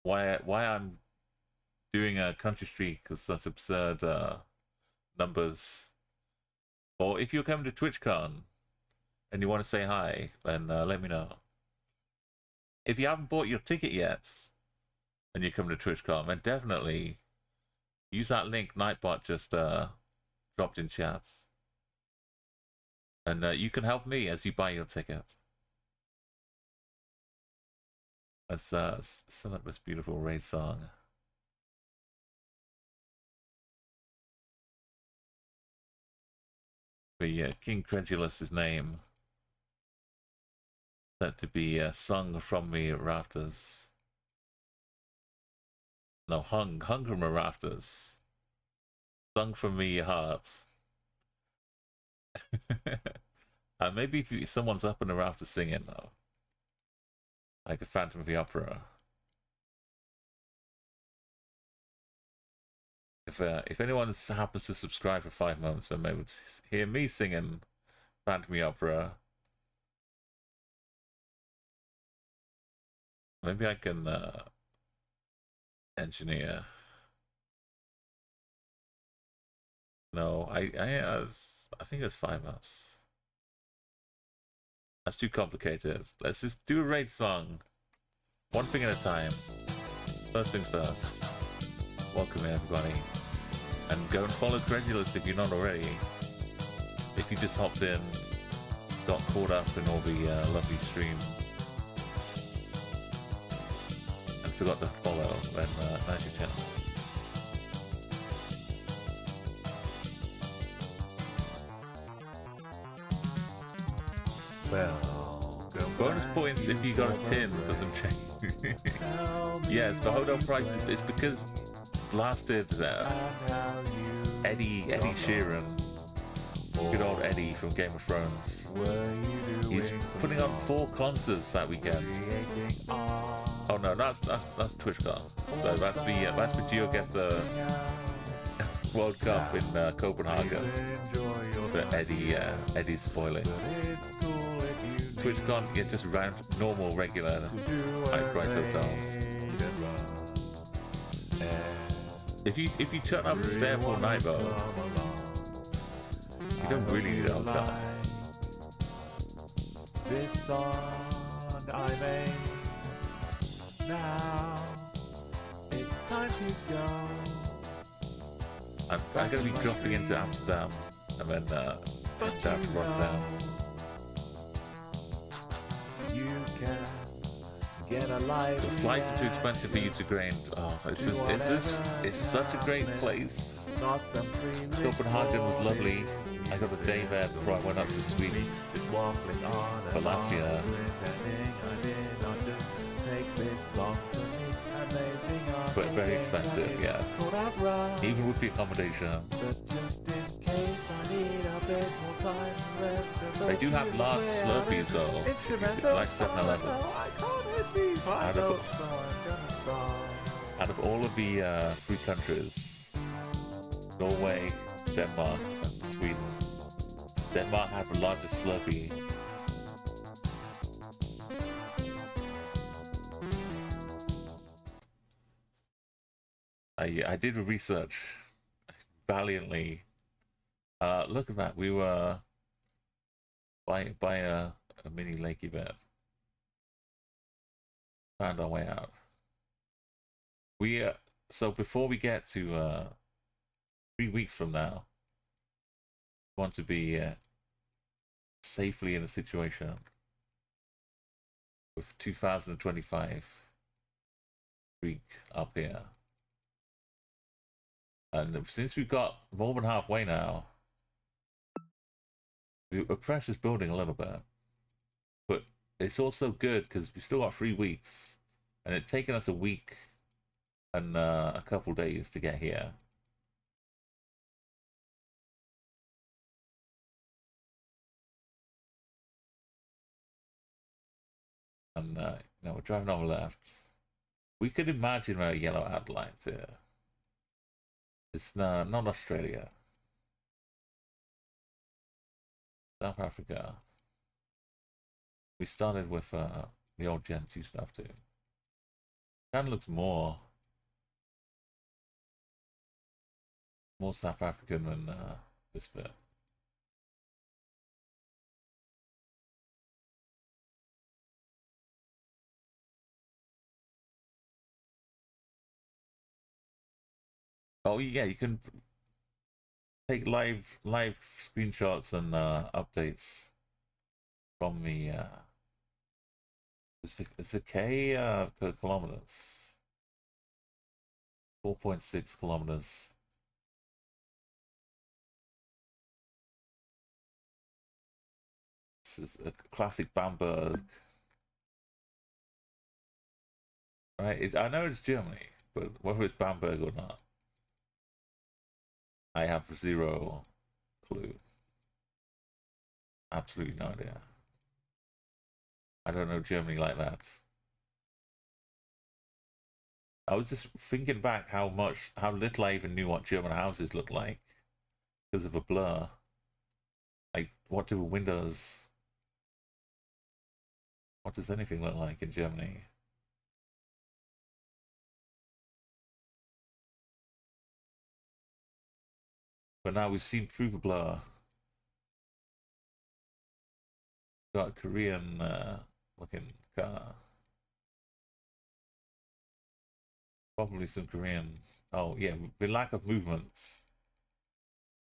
why I'm doing a country streak because such absurd numbers, or if you're coming to TwitchCon and you want to say hi, then let me know. If you haven't bought your ticket yet and you come to TwitchCon, then definitely use that link Nightbot just dropped in chats. And you can help me as you buy your ticket. Let's set up this beautiful raid song. The King Credulous's name. That to be sung from the rafters. No, hung from the rafters. Sung from the heart. And maybe if someone's up in the rafters singing though, like a Phantom of the Opera. If anyone happens to subscribe for 5 months, then they would hear me singing Phantom of the Opera. Maybe I can engineer. No, I think it's 5 months. That's too complicated. Let's just do a raid song. One thing at a time. First things first. Welcome in, everybody. And go and follow Credulous if you're not already. If you just hopped in, got caught up in all the lovely stream, and forgot to follow, then now's your chance. Well, bonus points if you got a tin for some change. Yes, the hold on prices. It's because blasted Eddie Sheeran, good old Eddie from Game of Thrones. He's putting on 4 concerts that weekend. Oh no, that's TwitchCon. So that's the GeoGuessr World Cup in Copenhagen. But Eddie's spoiling. TwitchCon, get just normal, regular, high-price hotels. If you turn up and stay up all night though, you don't really need a hotel. This song I made. Now it's time to go. I'm going to be dropping into Amsterdam and then down to Rotterdam. You can get a life. The flights are too expensive for you to grind. Oh, it's such a great place. Copenhagen was lovely. I got a day there before I went up to Sweden for last year. But very expensive, yes. Even with the accommodation. They do have large Slurpees though, like 7-Elevens. Out of all of the 3 countries, Norway, Denmark, and Sweden, Denmark have the largest Slurpee. I did research valiantly. Look at that, we were by a mini lake event. Found our way out. So before we get to 3 weeks from now, we want to be safely in a situation with 2025 week up here. And since we've got more than halfway now, we're Chvrches building a little bit. But it's also good because we still got 3 weeks. And it's taken us a week and a couple days to get here. And we're driving on the left. We could imagine our yellow outlines here. It's not Australia. South Africa. We started with the old Gen 2 stuff too. Kind of looks more South African than this bit. Oh yeah, you can take live screenshots and updates from the it's a K per kilometers. 4.6 kilometers. This is a classic Bamberg Right? I know it's Germany, but whether it's Bamberg or not, I have zero clue. Absolutely no idea. I don't know Germany like that. I was just thinking back how little I even knew what German houses looked like because of a blur. Like, what do windows? What does anything look like in Germany? But now we've seen through the blur. Got a Korean looking car. Probably some Korean. Oh yeah, the lack of movements.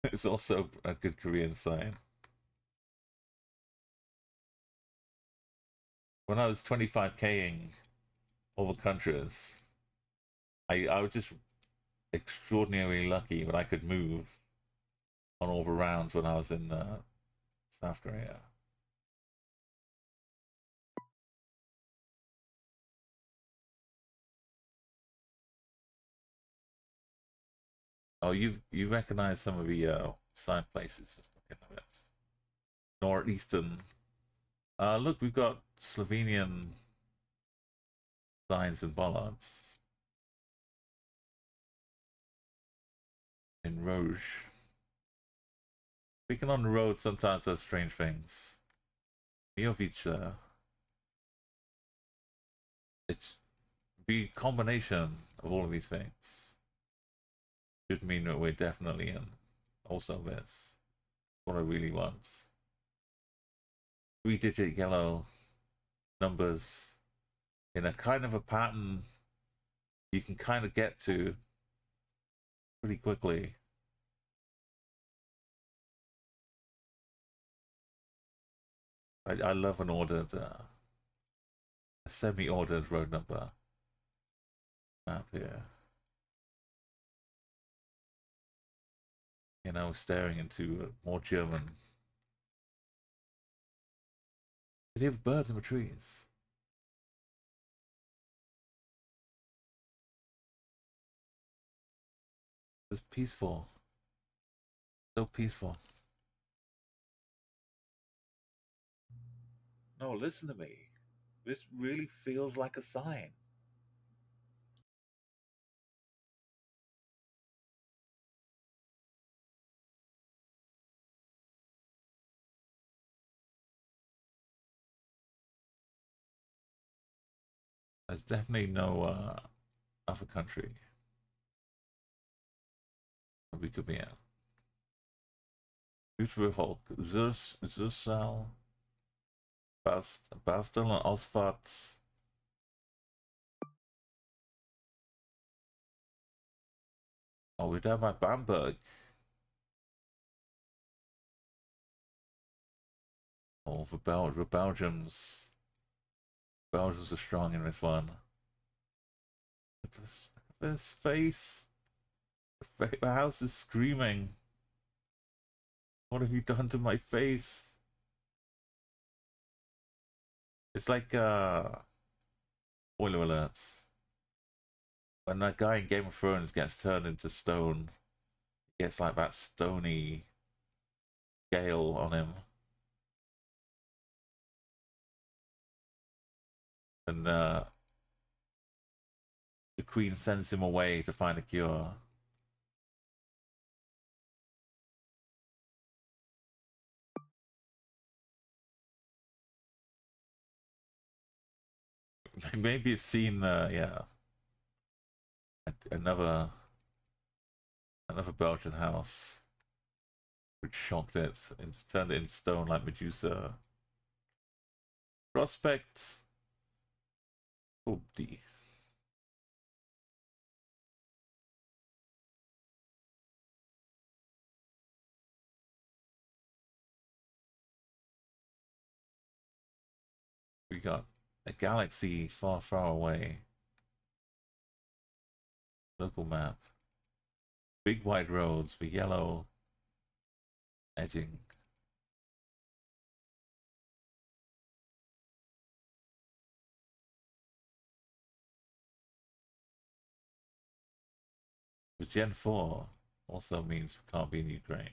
It's also a good Korean sign. When I was 25King over countries, I was just extraordinarily lucky that I could move on all the rounds when I was in South Korea. Oh, you recognize some of the sign places just looking at it. Northeastern. Look, we've got Slovenian signs and bollards in Rouge. Speaking on the road sometimes does strange things. Miovic, it's the combination of all of these things should mean that we're definitely in. Also this. What I really want. 3-digit yellow numbers in a kind of a pattern you can kind of get to pretty quickly. I love an ordered, a semi-ordered road number map here. You know, staring into more German. Did you have birds in the trees? It's peaceful. So peaceful. No, listen to me. This really feels like a sign. There's definitely no other country that we could be in. Utrecht, Zursal, Bastel and Osvat. Oh, we're down by Bamberg. Oh, the Belgians. Belgians are strong in this one. Look at this face. The house is screaming. What have you done to my face? It's like spoiler alerts. When that guy in Game of Thrones gets turned into stone, he gets like that stony gale on him. And the queen sends him away to find a cure. Maybe it's seen, yeah, another Belgian house, which shocked it and turned it into stone like Medusa. Prospect. Oh, D. We got a galaxy far, far away. Local map. Big wide roads for yellow edging. Gen 4 also means we can't be in Ukraine.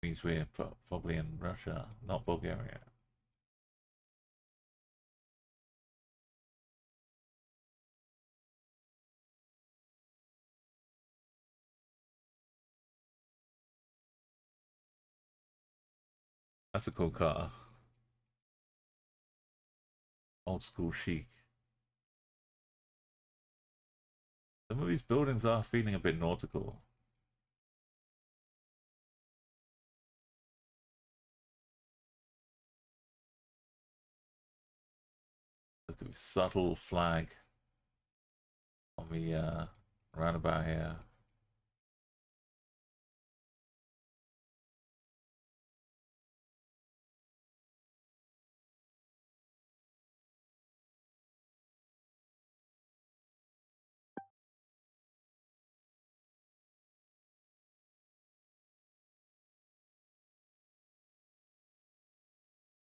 Means we're probably in Russia, not Bulgaria. That's a cool car. Old school chic. Some of these buildings are feeling a bit nautical. Look at the subtle flag on the roundabout here.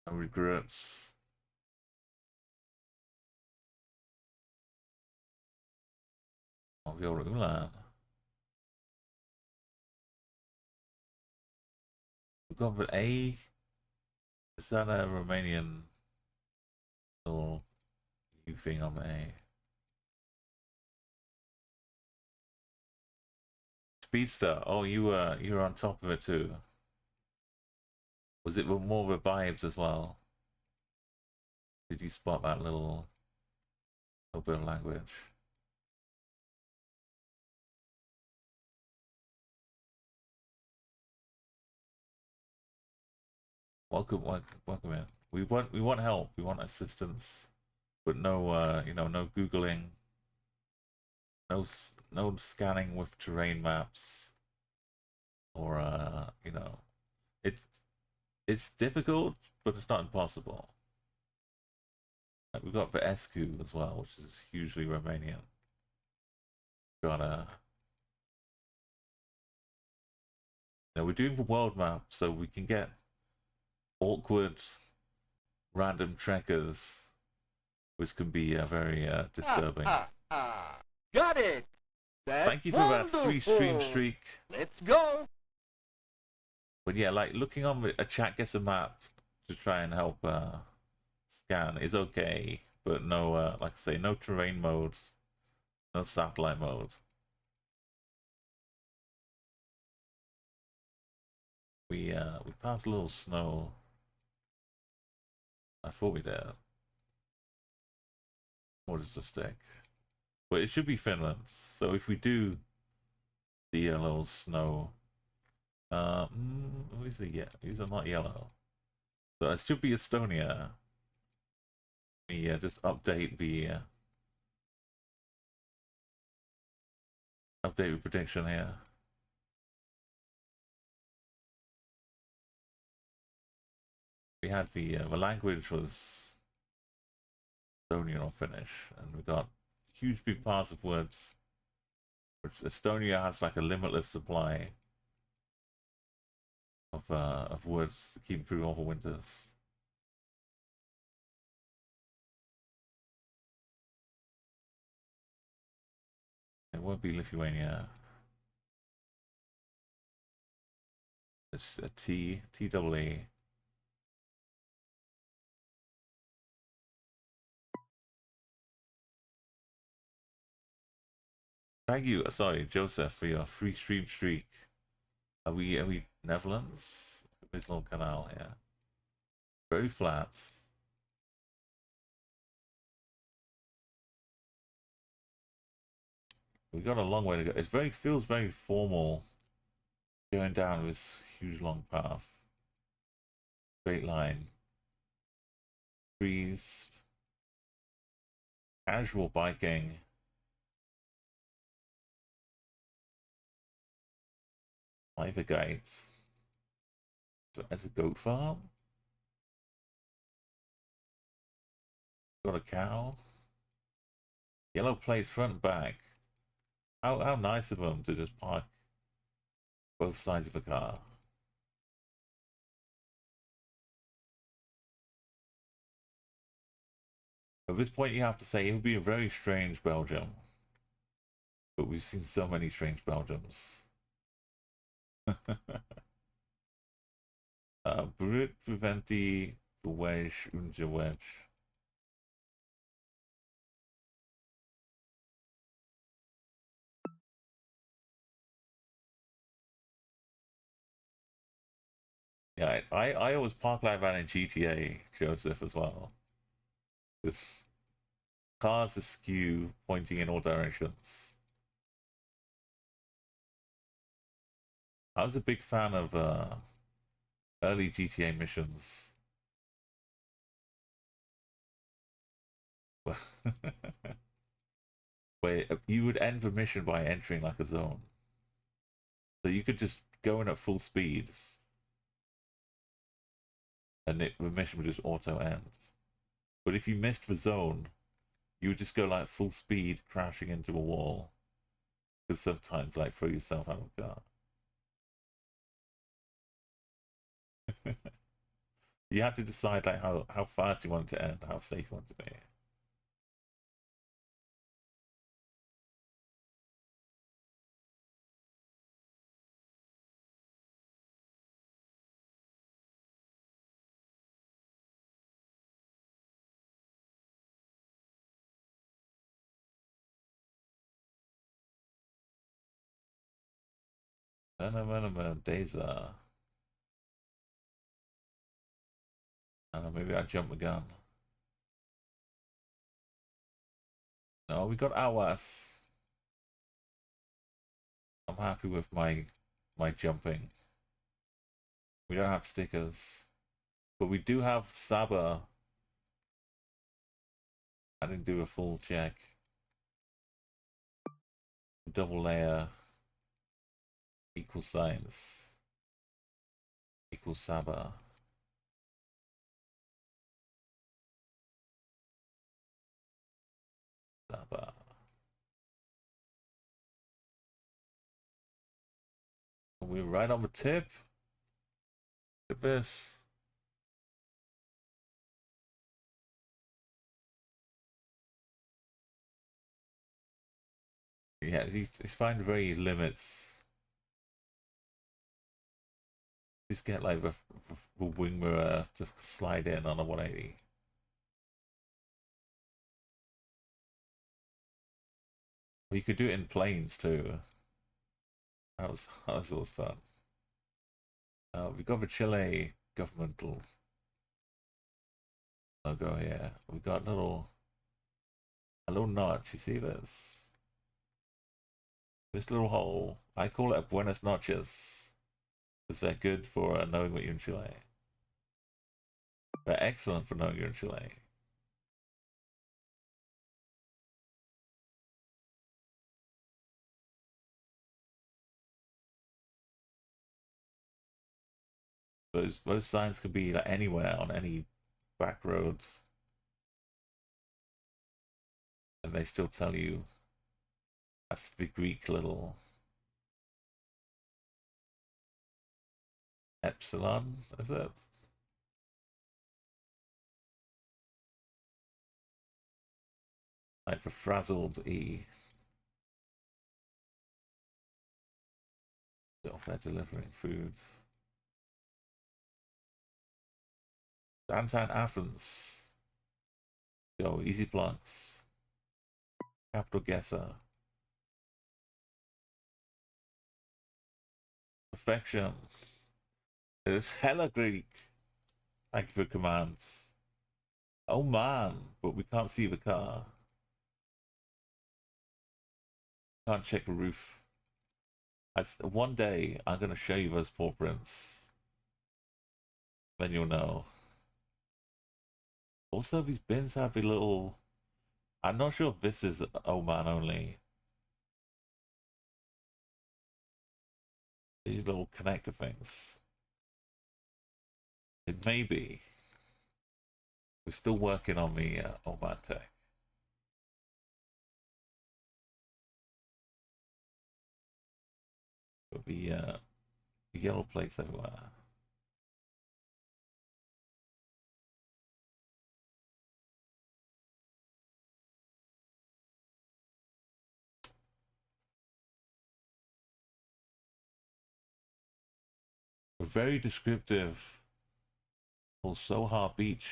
No regrets. Of your Ulan. We've got an A. Is that a Romanian little new thing on the A? Speedster. Oh, you were on top of it too. Was it with more of the vibes as well? Did you spot that little bit of language? Welcome in. We want help. We want assistance, but no no googling, no scanning with terrain maps, or it's difficult, but it's not impossible. Like we've got the Escu as well, which is hugely Romanian. We're doing the world map so we can get awkward, random trekkers, which can be very disturbing. Got it! That's Thank you for that 3-stream streak. Let's go! But yeah, like looking on a chat gets a map to try and help scan is okay, but no, like I say, no terrain modes, no satellite mode. We passed a little snow. I thought we did. Or just a stick. But it should be Finland. So if we do see a little snow, these are not yellow. So it should be Estonia. Yeah, just update the prediction here. We had the language was Estonian or Finnish, and we got huge big parts of words, which Estonia has like a limitless supply of words to keep through all the winters. It won't be Lithuania. It's a T-double-E. Thank you, sorry, Joseph, for your free stream streak. Are we Netherlands? This little canal here. Very flat. We got a long way to go. It feels very formal going down this huge long path. Straight line. Trees. Casual biking. Fiber gates. As a goat farm. Got a cow. Yellow plates front and back. How nice of them to just park both sides of a car. At this point, you have to say it would be a very strange Belgium. But we've seen so many strange Belgiums. Brut Viventi, the Wedge, Unja Wedge. Yeah, I always park like that in GTA, Joseph, as well. It's cars askew, pointing in all directions. I was a big fan of early GTA missions. Where you would end the mission by entering like a zone. So you could just go in at full speed and the mission would just auto end. But if you missed the zone, you would just go like full speed crashing into a wall. Because sometimes like throw yourself out of the car. You had to decide like how fast you wanted to end, how safe you wanted to be. Days are. I don't know, maybe I jumped the gun. No, we got Awas. I'm happy with my jumping. We don't have stickers. But we do have Saba. I didn't do a full check. Double layer. Equal signs. Equal Saba. Saba. We're right on the tip. Look at this. Yeah, he's finding very limits. Just get like the wing mirror to slide in on a 180. Well, you could do it in planes too. That was always fun. We got the Chile governmental logo here. We got a little notch. You see this? This little hole. I call it a buenas noches. Because they're good for knowing what you're in Chile. They're excellent for knowing you're in Chile. Those signs could be like anywhere on any back roads, and they still tell you that's the Greek little epsilon, is it? Like the frazzled E. So they're delivering food. Downtown Athens. Go, easy blocks. Capital guesser. Perfection. It's hella Greek. Thank you for commands. Oh man, but we can't see the car. Can't check the roof. One day I'm gonna show you those paw prints. Then you'll know. Also, these bins have a little. I'm not sure if this is oh man only. These little connector things. It may be. We're still working on the oh man tech. But the yellow plates everywhere. Very descriptive. Oh, Soha Beach.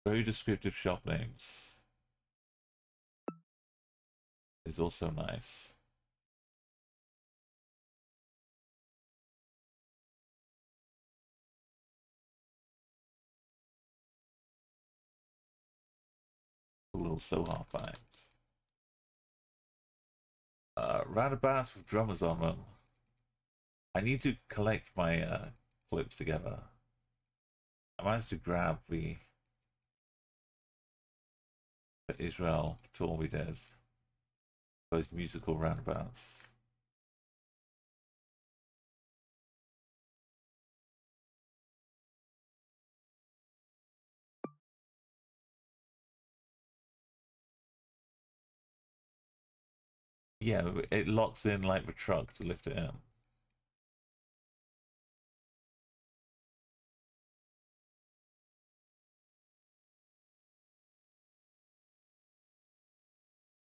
Very descriptive shop names. Is also nice. A little Soha finds. Roundabouts with drummers on them. I need to collect my clips together. I managed to grab the Israel tour we did. Those musical roundabouts. Yeah, it locks in like the truck to lift it in.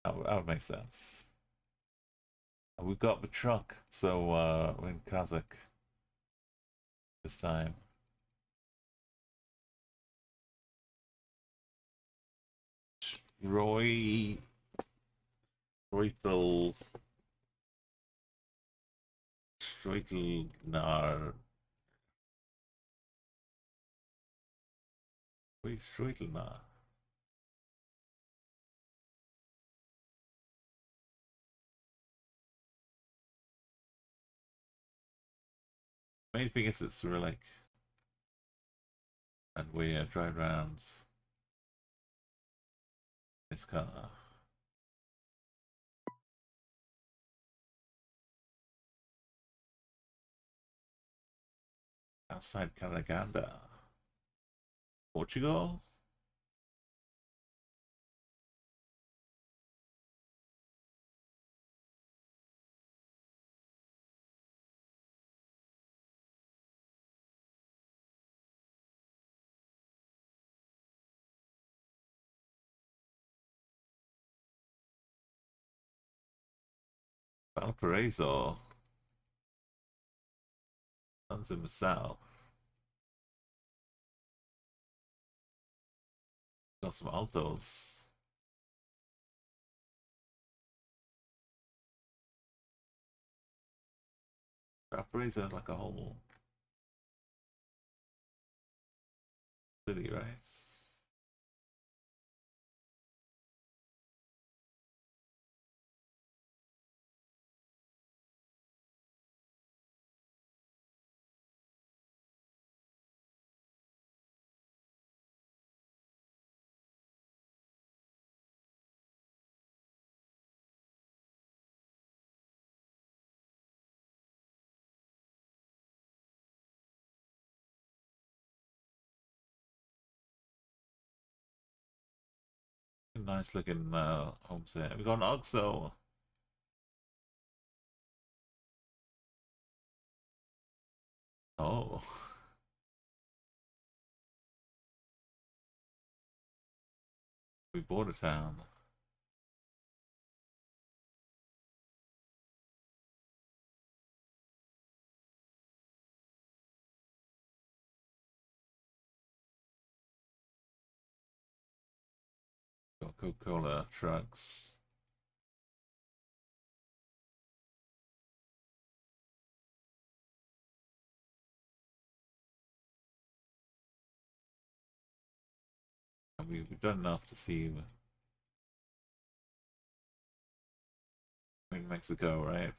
That would make sense. And we've got the truck, so we're in Kazakh this time. Roy Streutel Streutelnar Streutelnar. Main thing is it's Cyrillic. And we drive around this car. Outside Caraganda. Portugal? Valparaiso. Sons in the south. Got some altos. Valparaiso is like a whole city, right? Nice looking homes there. We got an Oxo. Oh. We bought a town. Got Coca-Cola trucks. And we've done enough to see in Mexico, right?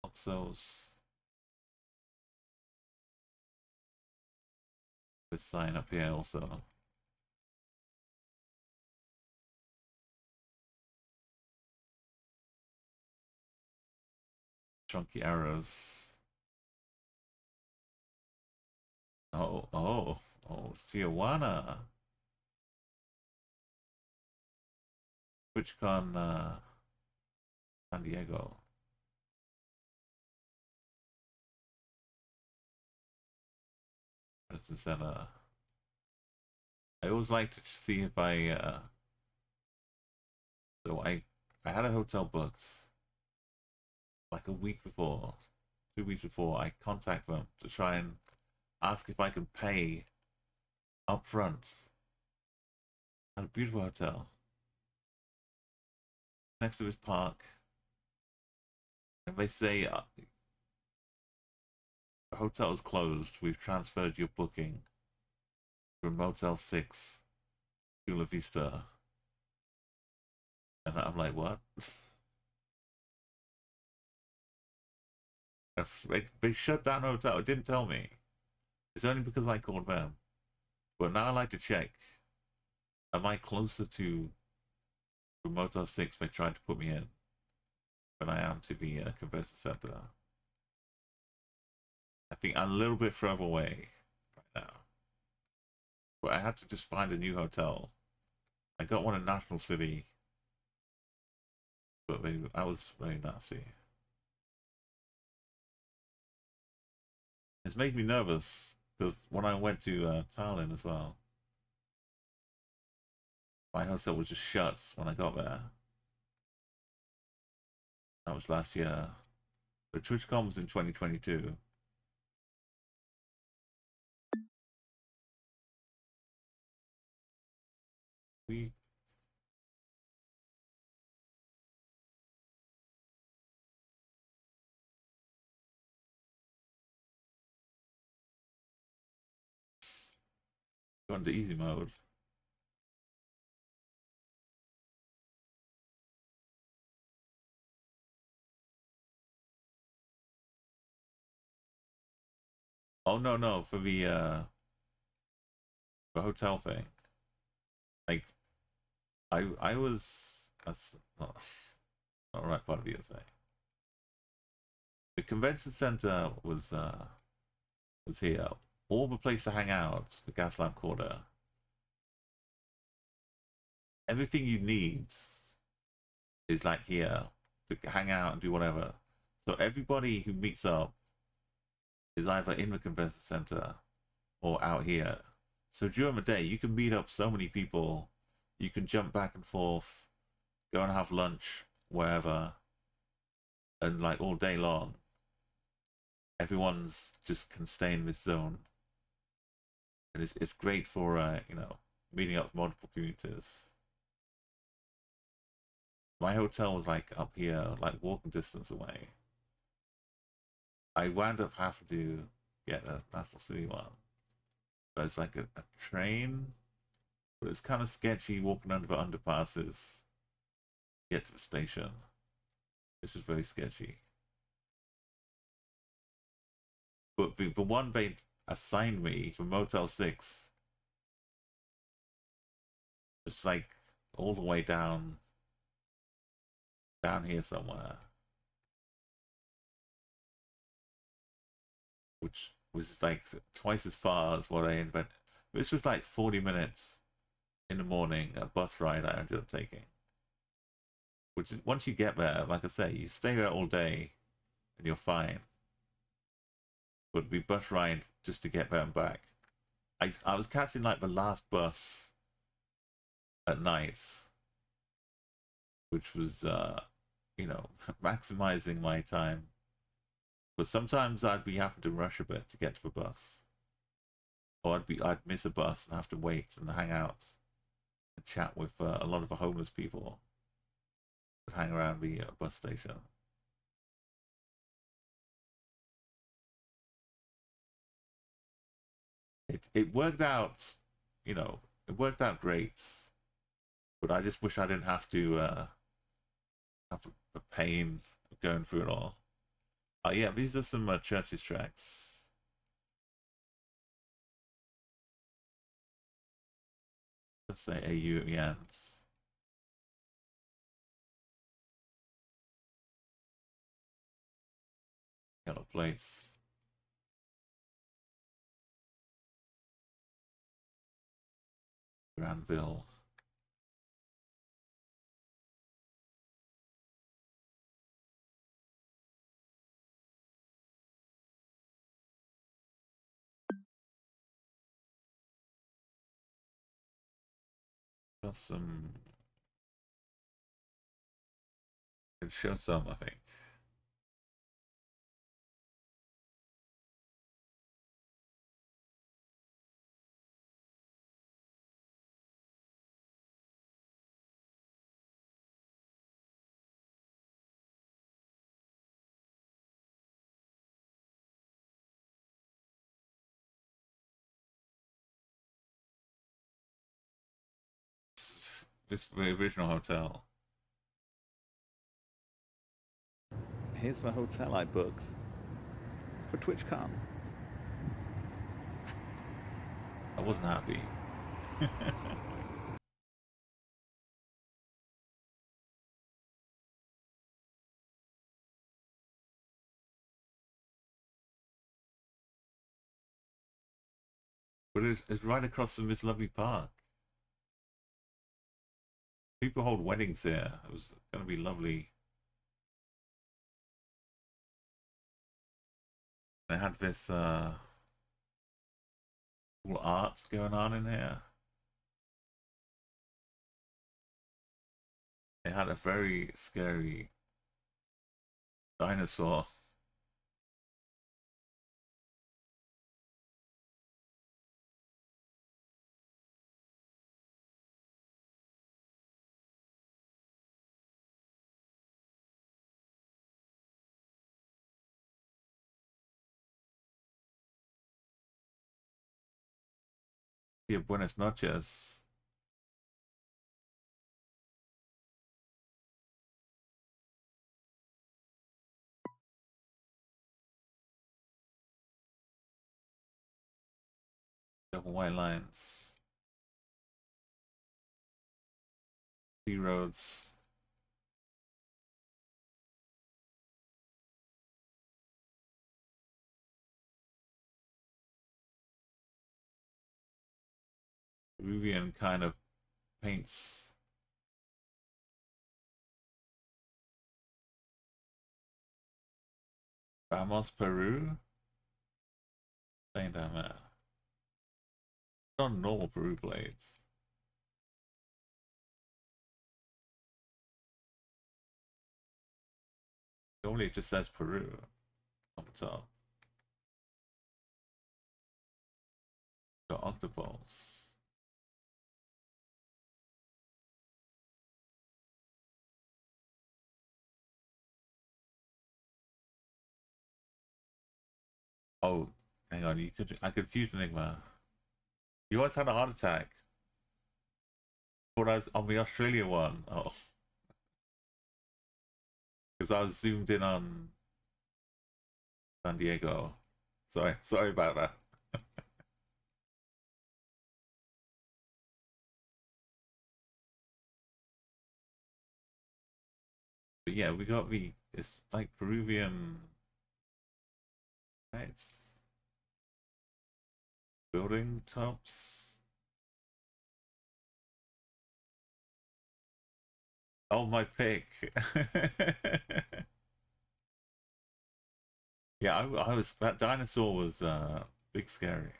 Oxos. This sign up here also. Chunky arrows. Oh, it's Tijuana. TwitchCon San Diego. Medicine Center. I always like to see if I I had a hotel booked like a week before, 2 weeks before. I contact them to try and ask if I can pay up front at a beautiful hotel next to this park. And they say the hotel is closed. We've transferred your booking from Motel 6 to La Vista. And I'm like, what? They shut down the hotel. It didn't tell me. It's only because I called them. But now I like to check. Am I closer to the Motel 6 they tried to put me in than I am to the convention center? I think I'm a little bit further away right now. But I had to just find a new hotel. I got one in National City. But I was very nasty. It's made me nervous because when I went to Thailand as well, my hotel was just shut when I got there. That was last year. The TwitchCon was in 2022. We got into easy mode. Oh no, for the hotel thing. Like I was that's not the right part of the say. The convention center was here. All the place to hang out, the Gaslamp Quarter. Everything you need is like here to hang out and do whatever. So everybody who meets up is either in the convention center or out here. So during the day, you can meet up so many people. You can jump back and forth, go and have lunch wherever, and like all day long, everyone's just can stay in this zone, and it's great for meeting up with multiple communities. My hotel was like up here, like walking distance away. I wound up having to get a National City one, but it's like a train, but it's kind of sketchy walking under the underpasses to get to the station. It's just very sketchy. But the one they assigned me for Motel 6, it's like all the way down here somewhere. Which was like twice as far as what I invented. This was like 40 minutes in the morning, a bus ride I ended up taking. Which is, once you get there, like I say, you stay there all day and you're fine. But the bus ride just to get there and back. I was catching like the last bus at night, which was maximizing my time. But sometimes I'd be having to rush a bit to get to the bus, or I'd miss a bus and have to wait and hang out and chat with a lot of the homeless people that hang around the bus station. It worked out, it worked out great. But I just wish I didn't have to have the pain of going through it all. Yeah, these are some Chvrches tracks. Let's say AU at the end. Yellow plates. Granville. Got some Could show some, I think. This the original hotel. Here's the hotel I booked for TwitchCon. I wasn't happy. But it's right across from this lovely park. People hold weddings here. It was going to be lovely. They had this cool arts going on in here. They had a very scary dinosaur. Yeah, buenas noches. Double white lines. Sea roads. Peruvian kind of paints. Vamos, Peru. Saying down there. Not normal Peru blades. Normally it just says Peru on the top. Got octopoles. Oh, hang on, I confused Enigma. You always had a heart attack. Thought I was on the Australia one. Oh. Because I was zoomed in on San Diego. Sorry about that. But yeah, we got it's like Peruvian, right? Building tops. Oh, my pick. Yeah, I was, that dinosaur was big scary.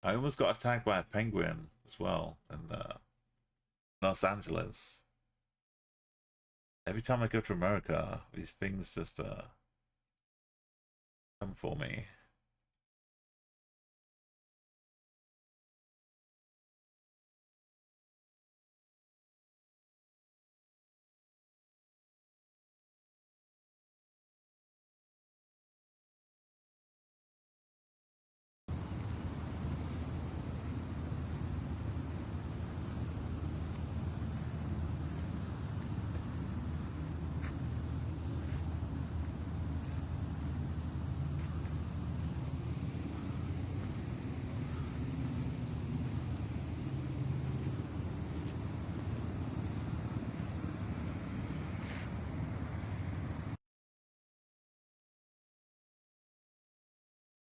I almost got attacked by a penguin as well in Los Angeles. Every time I go to America, these things just come for me.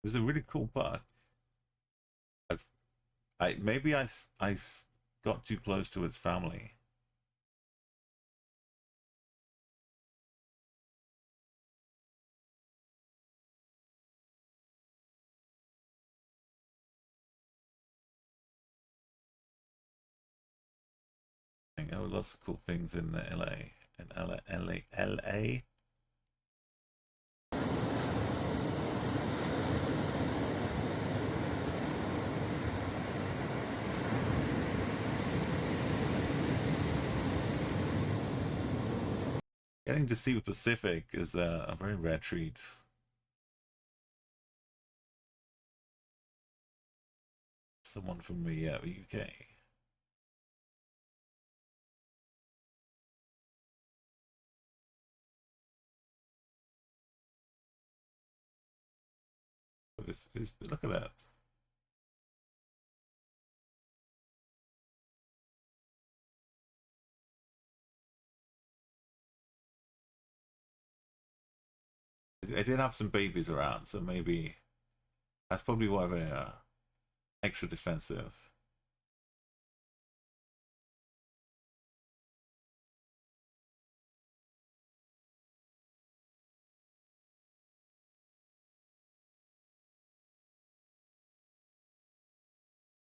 It was a really cool park. Maybe I got too close to its family. going? Oh, lots of cool things in LA. In LA. Getting to see the Pacific is a very rare treat. Someone from the UK. Look at that. I did have some babies around, so maybe that's probably why they're extra defensive.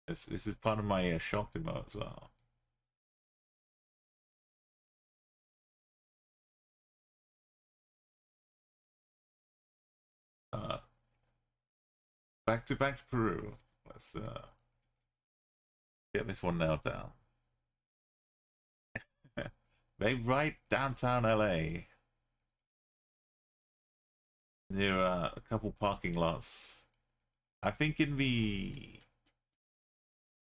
This is part of my shock demo as well. Back to Peru. Let's get this one nailed down. They right downtown LA, near a couple parking lots. I think in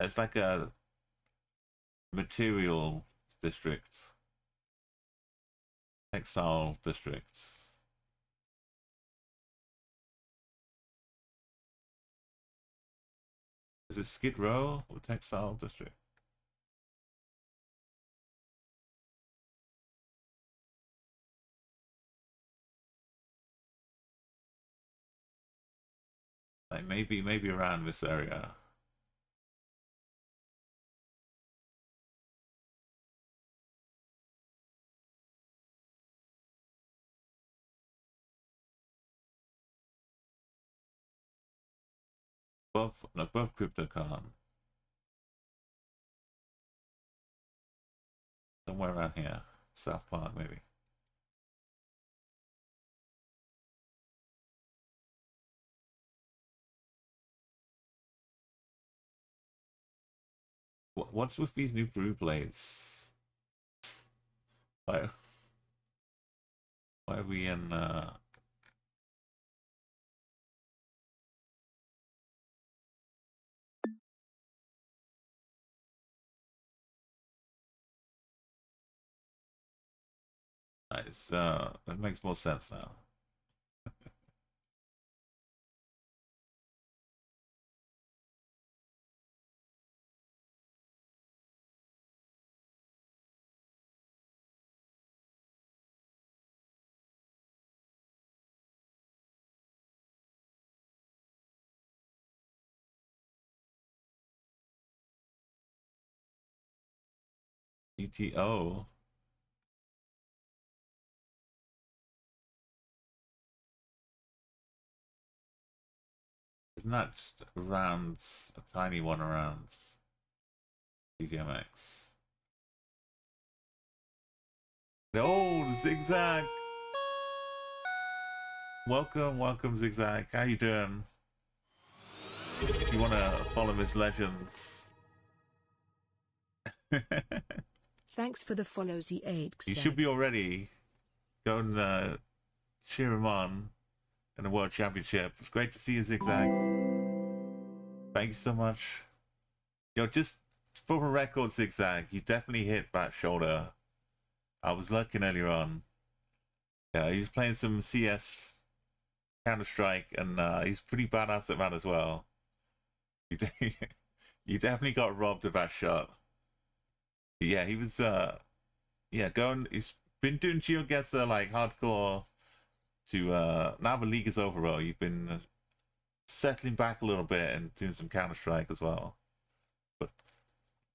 it's like a material district, textile district. Is it Skid Row or textile district? Like maybe around this area. Above CryptoCon. Somewhere around here. South Park, maybe. What's with these new brew blades? Why are we in it makes more sense now. GTO. Isn't that just around a tiny one around CDMX? Oh, Zigzag! Welcome, Zigzag. How you doing? If you want to follow this legend. Thanks for the follow, Z8. You should be already. Go and cheer him on in the World Championship. It's great to see you, Zigzag. Thanks so much. Yo, just for the record, Zigzag, you definitely hit that shoulder. I was looking earlier on. Yeah, he was playing some CS Counter-Strike, and he's pretty badass at that as well. You definitely got robbed of that shot. Yeah, he was he's been doing GeoGuessr like hardcore to now the league is over, bro. You've been settling back a little bit and doing some Counter-Strike as well. But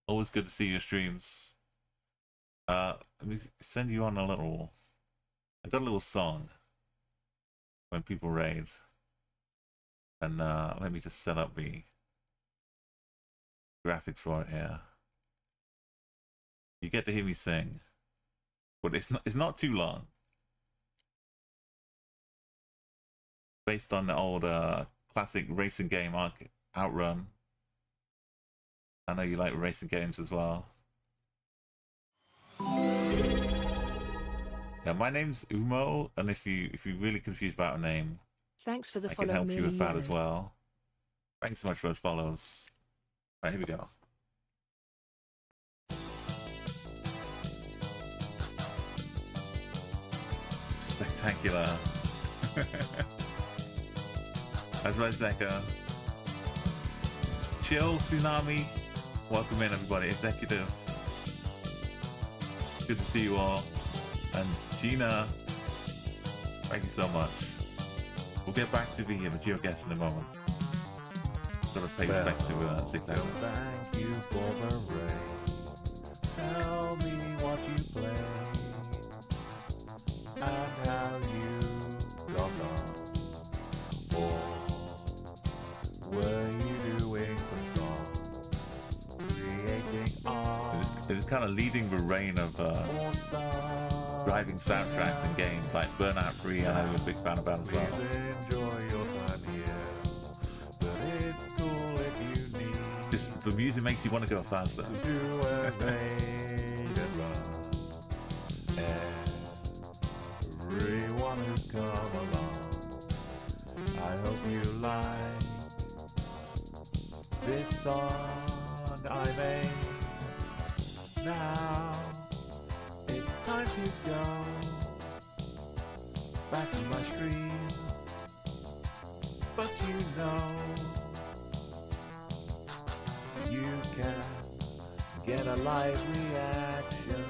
always good to see your streams. Let me send you on a little I got a little song when people raid. And let me just set up the graphics for it here. You get to hear me sing, but it's not too long. Based on the old classic racing game Outrun. I know you like racing games as well. Yeah, my name's Umo, and if you're really confused about a name, Thanks for the I follow, can help you with that Yellow. as well. Thanks so much for those follows. All right, here we go. Spectacular. That's right, Zeka. Chill, Tsunami. Welcome in, everybody. Executive. Good to see you all. And Gina, thank you so much. We'll get back to the material guest in a moment. Sort of pay respect to 6 hours. Thank you for the rain. Tell me what you played and how you got on. Or were you doing some songs, creating art? It was kind of leading the reign of driving soundtracks and games like Burnout 3. I know you're a big fan of that as well. Please enjoy your time here, but it's cool if you need. Just the music makes you want to go faster. To do a raid and run. Everyone who's come along, I hope you like this song I made. Now it's time to go back to my stream, but you know you can get a live reaction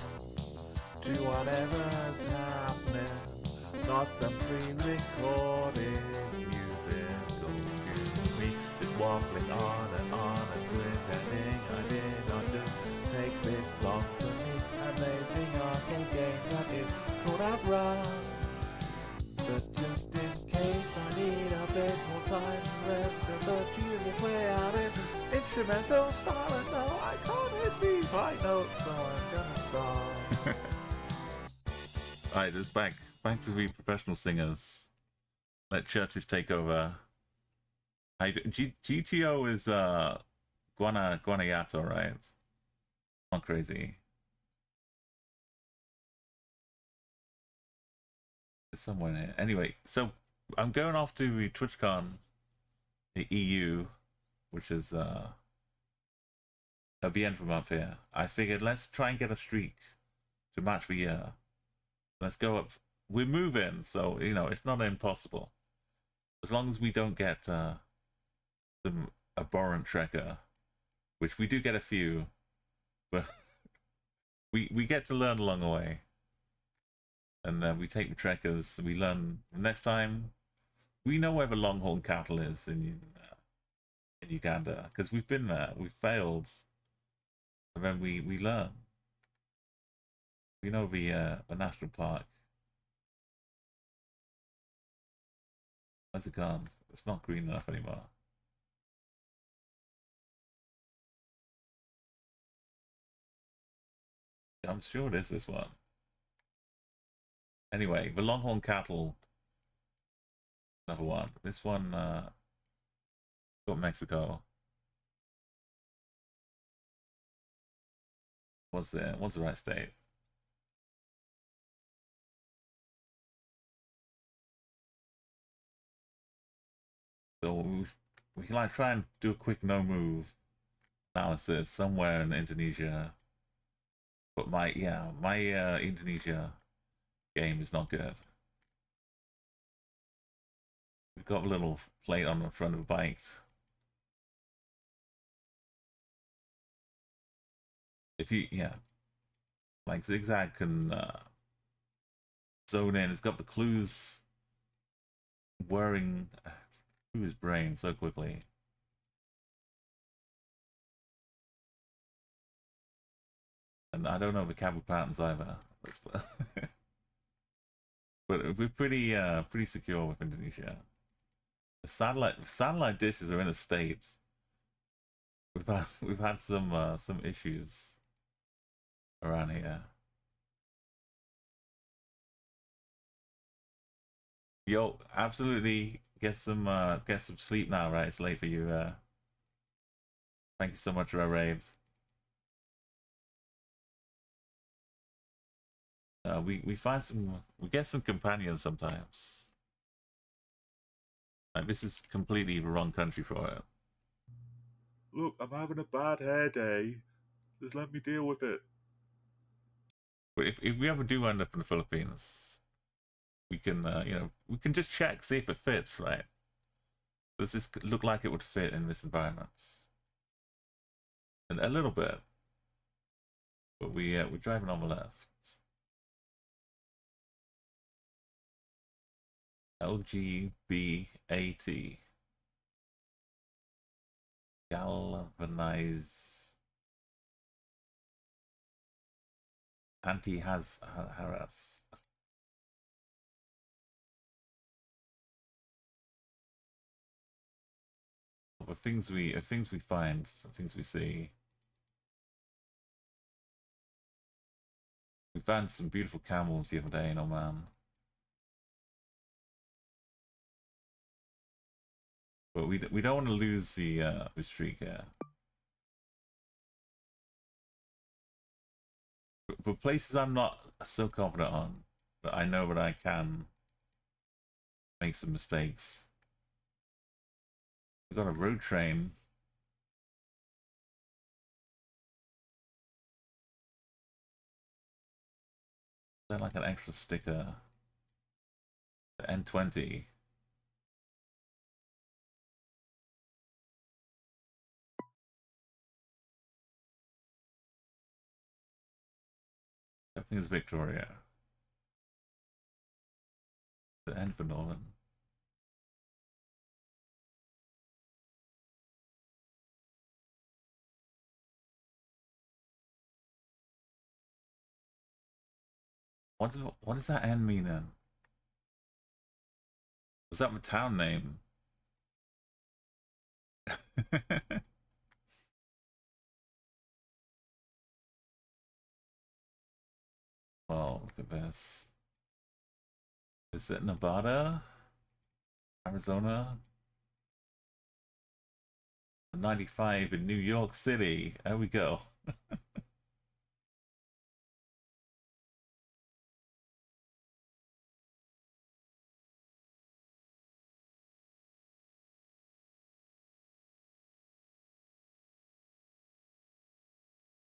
to whatever's happening, not some pre-recorded musical cue. Me just waffling on and pretending I did not just take this song from me. Amazing arcade game that is called Outrun. But just in case I need a bit more time to rest, and the tune is way out in instrumental style, and no, I can't hit these high notes, so I'm gonna start. Alright, just back to the professional singers. Let Chvrches take over. GTO is Guanayato, right? Not crazy. It's somewhere in here. Anyway, so I'm going off to the TwitchCon, the EU, which is at the end of the month here. I figured let's try and get a streak to match the year. Let's go up. We're moving, so you know it's not impossible. As long as we don't get some abhorrent trekker, which we do get a few, but we get to learn along the way. And we take the trekkers. We learn next time. We know where the longhorn cattle is in Uganda because we've been there. We failed, and then we learn. We know the national park. Where's it gone? It's not green enough anymore. I'm sure it is this one. Anyway, the longhorn cattle. Another one. This one got Mexico. What's the right state? So we can like try and do a quick no move analysis somewhere in Indonesia. But my Indonesia game is not good. We've got a little plate on the front of the bike. If you, like Zigzag can zone in. It's got the clues whirring through his brain so quickly. And I don't know the capital patterns either. But we're pretty secure with Indonesia. The satellite dishes are in the States. We've had some issues around here. Yo, absolutely get some sleep now, right? It's late for you. Thank you so much for our raid. We get some companions sometimes. Like, this is completely the wrong country for it. Look, I'm having a bad hair day. Just let me deal with it. But if we ever do end up in the Philippines, we can we can just check, see if it fits, right? Does this look like it would fit in this environment? And a little bit, but we're driving on the left. LGBT galvanize anti-harass. The things we find, the things we see. We found some beautiful camels the other day in Oman. But we don't want to lose the streak here. For places I'm not so confident on, but I know that I can make some mistakes. We've got a road train. Is that like an extra sticker? The N20. I think it's Victoria. The N for Northern. What does that N mean then? Was that my town name? Oh, look at this. Is it Nevada? Arizona? 95 in New York City. There we go.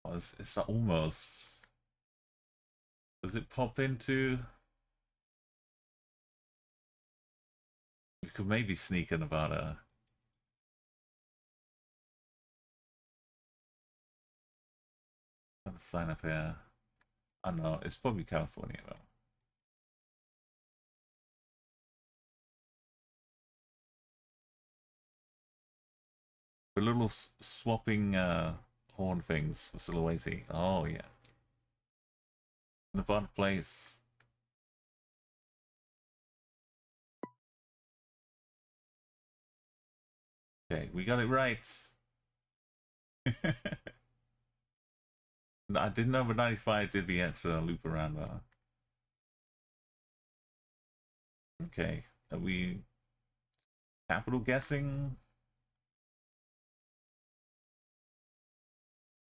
Oh, it's almost. Does it pop into? We could maybe sneak in Nevada. Let's sign up here. I don't know. It's probably California though. The little swapping horn things for Sulawesi. Oh yeah. Nevada place. Okay, we got it right. I didn't know the 95 did the extra loop around that. Okay, are we capital guessing?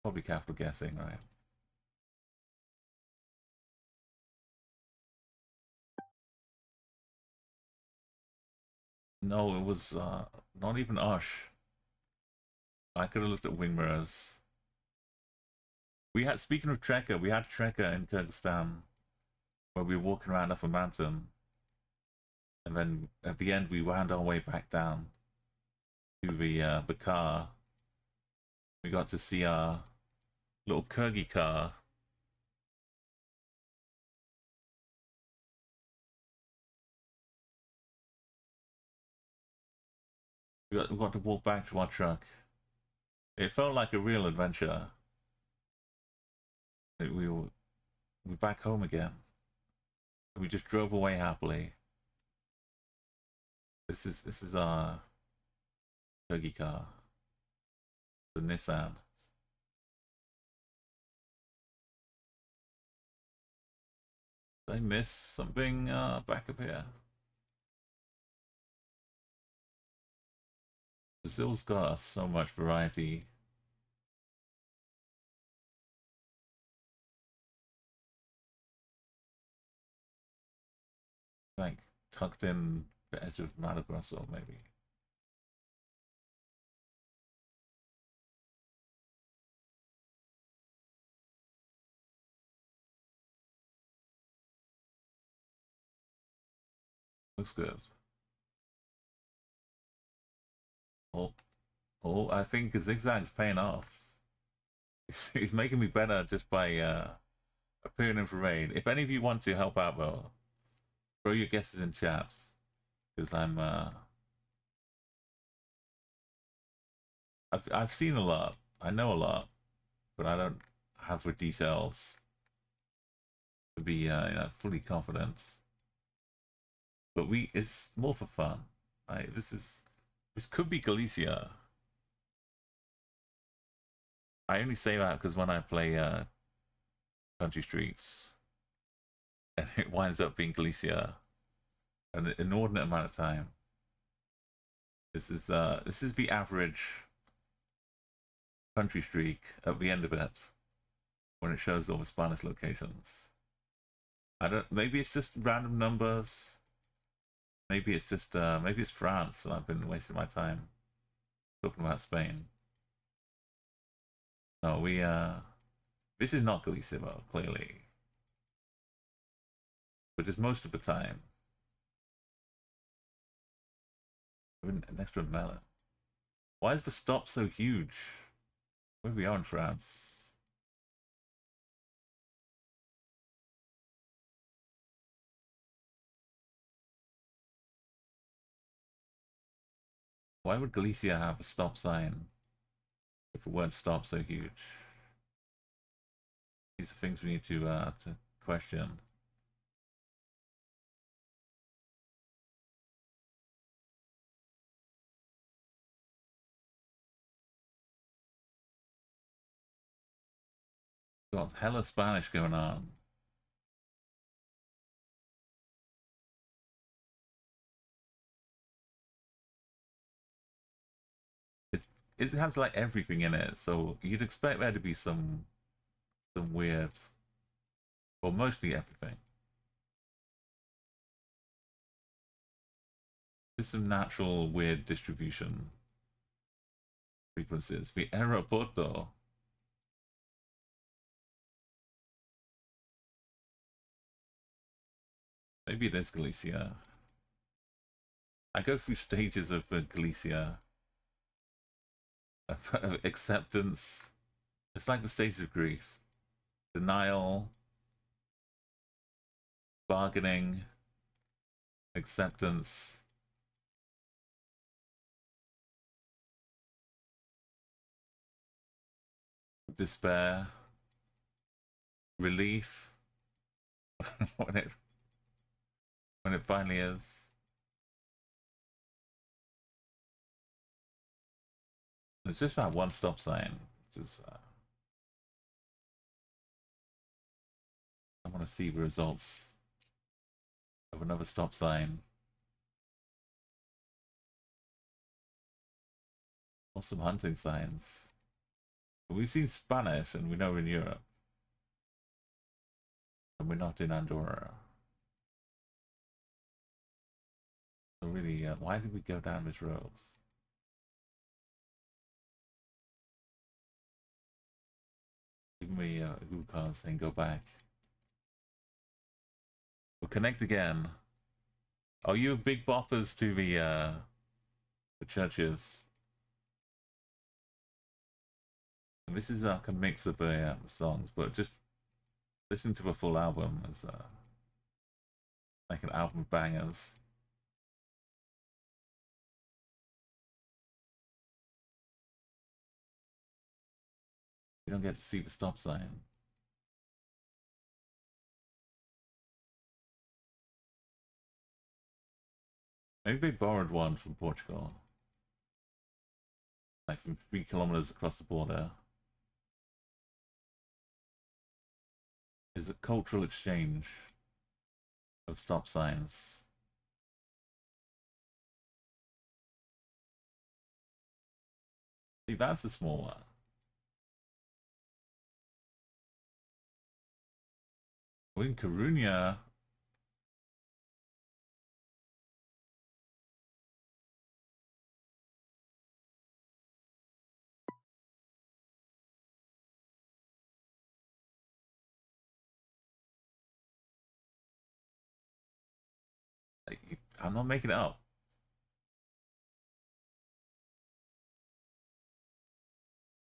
Probably capital guessing, right? No, it was not even Ush. I could have looked at wing mirrors. We had, speaking of Trekker, we had Trekker in Kyrgyzstan where we were walking around up a mountain. And then at the end, we wound our way back down to the car. We got to see our little Kyrgyz car. We got to walk back to our truck. It felt like a real adventure. We're back home again. We just drove away happily. This is our Kyrgyz car. The Nissan. Did I miss something back up here? Brazil's got so much variety. Like tucked in the edge of Mato Grosso, maybe. Looks good. Oh, I think Zigzag's paying off. He's making me better just by appearing in raid. If any of you want to help out, though, throw your guesses in chat, because I've seen a lot, I know a lot, but I don't have the details to be fully confident. But it's more for fun. Right? This could be Galicia. I only say that because when I play Country Streets, and it winds up being Galicia, an inordinate amount of time. This is the average country streak at the end of it when it shows all the Spanish locations. Maybe it's just random numbers. Maybe it's just maybe it's France and I've been wasting my time talking about Spain. No, this is not Galicia, clearly. But just most of the time. An extra melon. Why is the stop so huge? Where we are in France? Why would Galicia have a stop sign if it weren't stop so huge? These are things we need to question. Got hella Spanish going on. It has like everything in it, so you'd expect there to be some weird, or mostly everything. Just some natural weird distribution frequencies. The aeroporto. Maybe it is Galicia. I go through stages of Galicia. Of acceptance. It's like the stages of grief. Denial. Bargaining. Acceptance. Despair. Relief. when it finally is. It's just that one stop sign. Just I want to see the results of another stop sign. Or some hunting signs. We've seen Spanish and we know we're in Europe. And we're not in Andorra. So really, why did we go down this road? Give me a Google card saying go back. We'll connect again. Are you big boppers to the Chvrches? And this is like a mix of the songs, but just listening to the full album is like an album of bangers. You don't get to see the stop sign. Maybe they borrowed one from Portugal. Like from 3 kilometers across the border. Is a cultural exchange. of stop signs. See, that's a small one. In Coruña, I'm not making it up.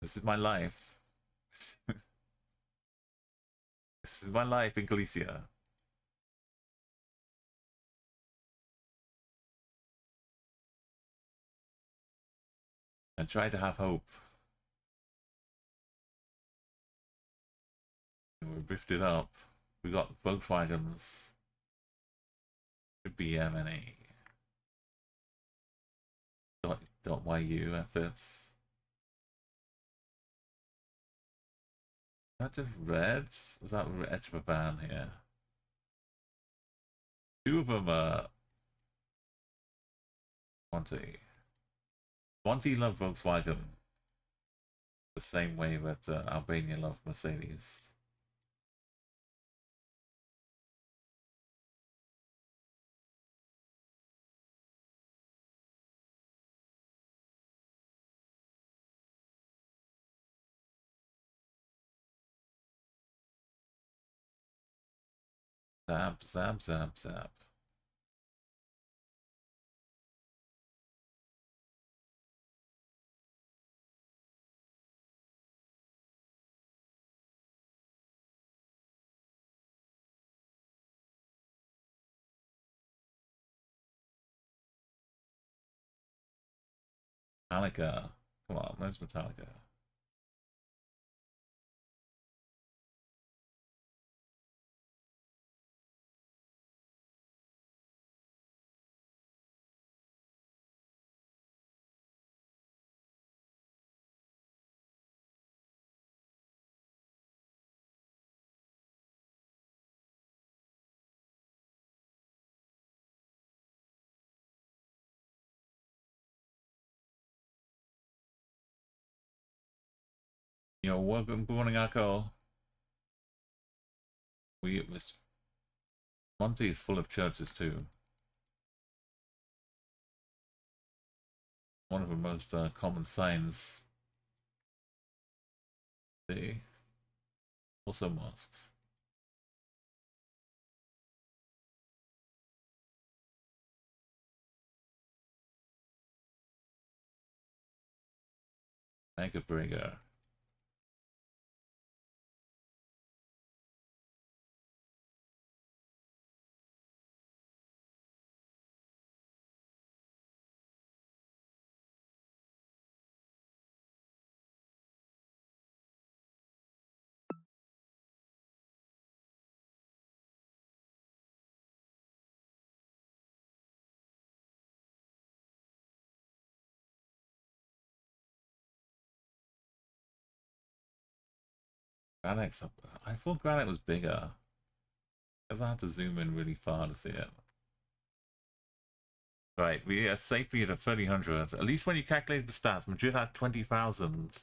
This is my life. This is my life in Galicia. I try to have hope. And we biffed it up. We got Volkswagens. Could be M&A. .yu efforts. Is that just Reds? Is that Echmaban here? Two of them are Monty. Monty loved Volkswagen the same way that Albania loved Mercedes. Zap, zap, zap, zap. Metallica. Come on, where's Metallica? Yo, welcome, good morning, Akko. Monty is full of churches too. One of the most common signs. See? Also mosques. Mega Brigger. Granite's up. I thought Granite was bigger. Because I had to zoom in really far to see it. Right, we are safely at a 3000. At least when you calculate the stats, Madrid had 20,000.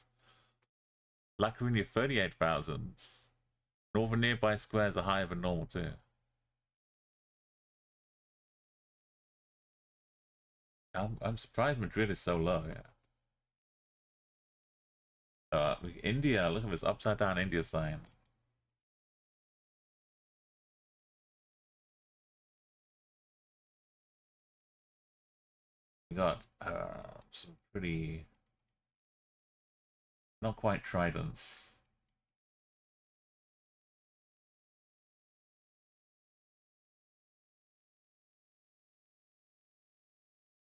La Coruña 38,000. All the nearby squares are higher than normal too. I'm surprised Madrid is so low, yeah. India, look at this upside down India sign. We got some pretty, not quite tridents.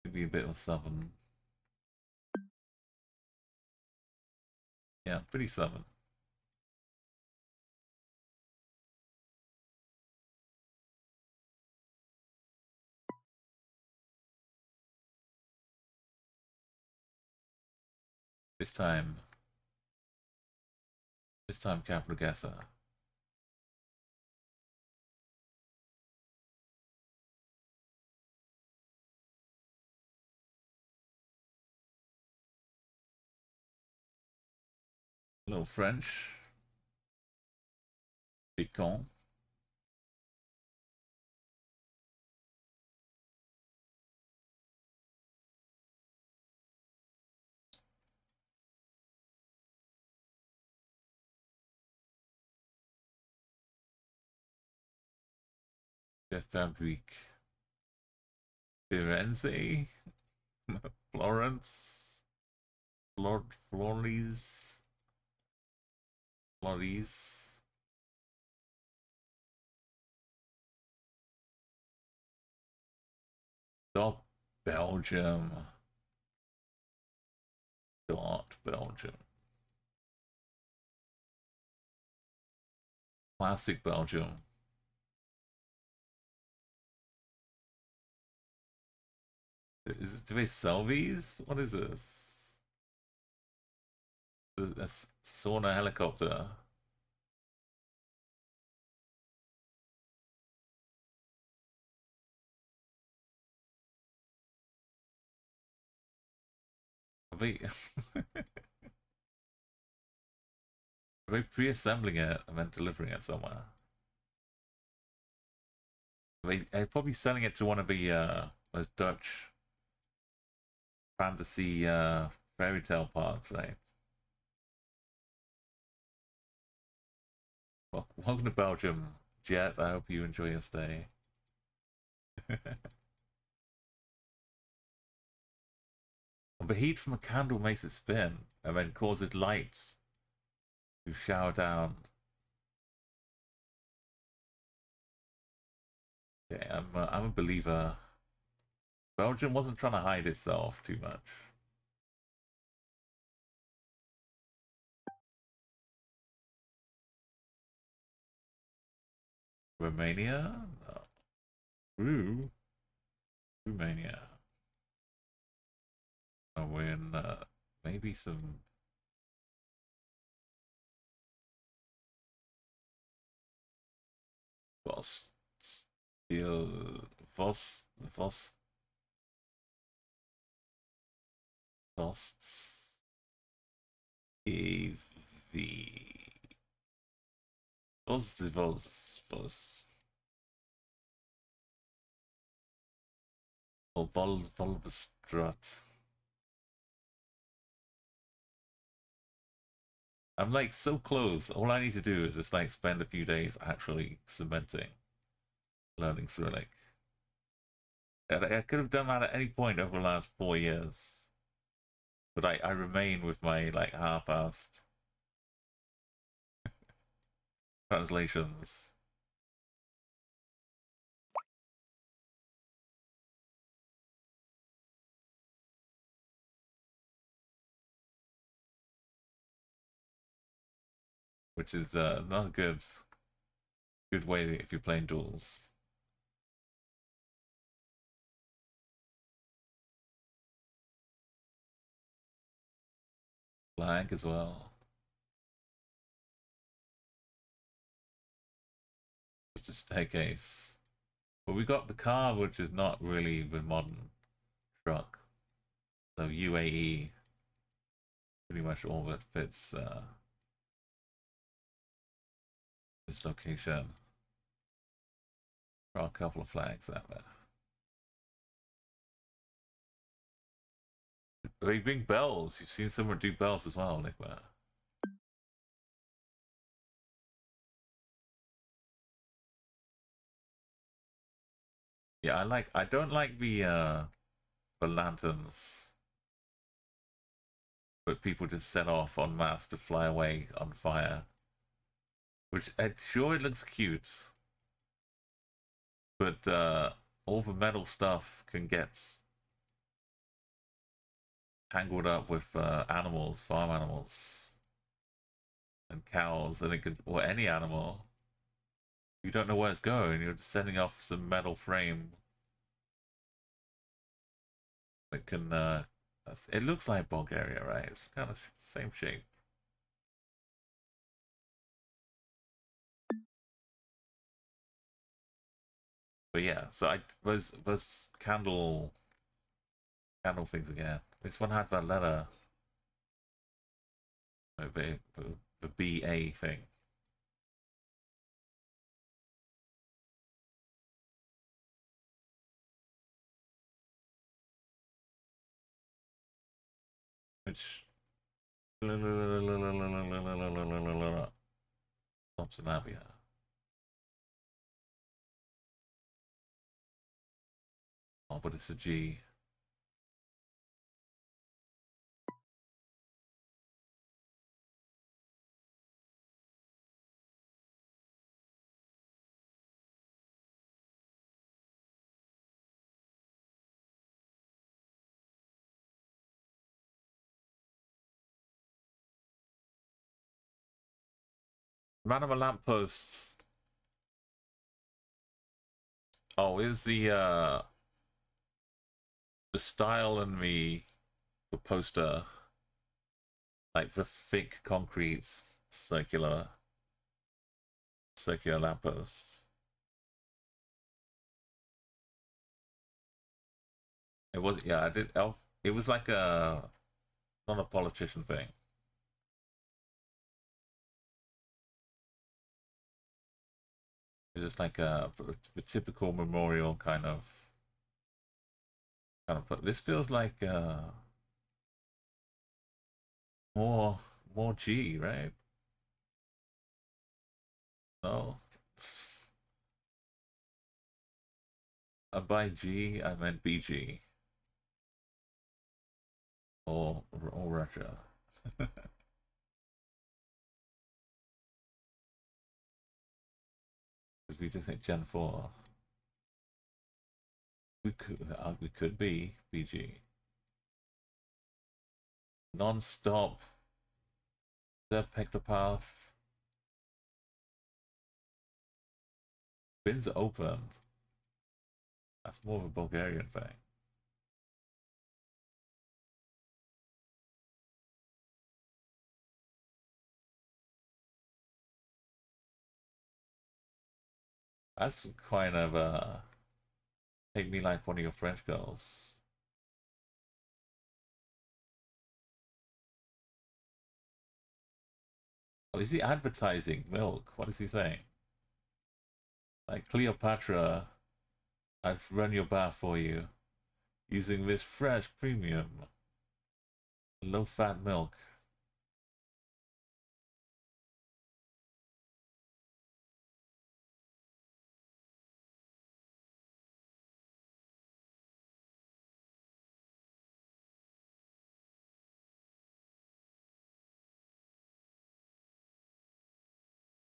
Could be a bit of southern. Yeah, pretty southern. This time capital Gessa. little French. Piquant. Fabrique. Firenze. Florence. Flores. Stop Belgium. Belgium. Classic Belgium. Do they sell these? What is this? A sauna helicopter. Are they, are they pre-assembling it and then delivering it somewhere? They're probably selling it to one of the those Dutch fantasy fairy tale parks, right? Well, welcome to Belgium, Jet. I hope you enjoy your stay. The heat from the candle makes it spin and then causes lights to shower down. Okay, I'm a believer. Belgium wasn't trying to hide itself too much. Romania? No. Romania. Oh, we're in maybe some Voss EV Voss or Volvestrut. I'm like so close. All I need to do is just like spend a few days actually cementing, learning Cyrillic. I could have done that at any point over the last 4 years, but I remain with my like half-assed translations. Which is not a good way if you're playing duels. Flag as well. It's a staircase. But we got the car, which is not really the modern truck. So UAE, pretty much all that fits this location. There are a couple of flags out there. They ring bells. You've seen someone do bells as well, like that. Yeah, I don't like the lanterns, but people just set off en masse to fly away on fire. Which, sure, it looks cute, but all the metal stuff can get tangled up with animals, farm animals, and cows, and it could, or any animal. You don't know where it's going. You're just sending off some metal frame. It can. It looks like Bulgaria, right? It's kind of the same shape. But yeah, so those candle things again. This one had that letter. The BA thing. Which Thompson Abbey. Oh, but it's a G. Man of a lamppost. Oh, is the style in the poster like the thick concrete circular lamppost? It was, yeah, I did. It was like a not a politician thing. It's just like the typical memorial kind of. But this feels like more G, right? No. By G, I meant BG. Or Russia. Because we just hit Gen 4. We could be BG. Non-stop. The Pectopath. Bins open. That's more of a Bulgarian thing. That's kind of make me like one of your French girls. Oh, is he advertising milk? What is he saying? Like Cleopatra, I've run your bath for you using this fresh premium low-fat milk.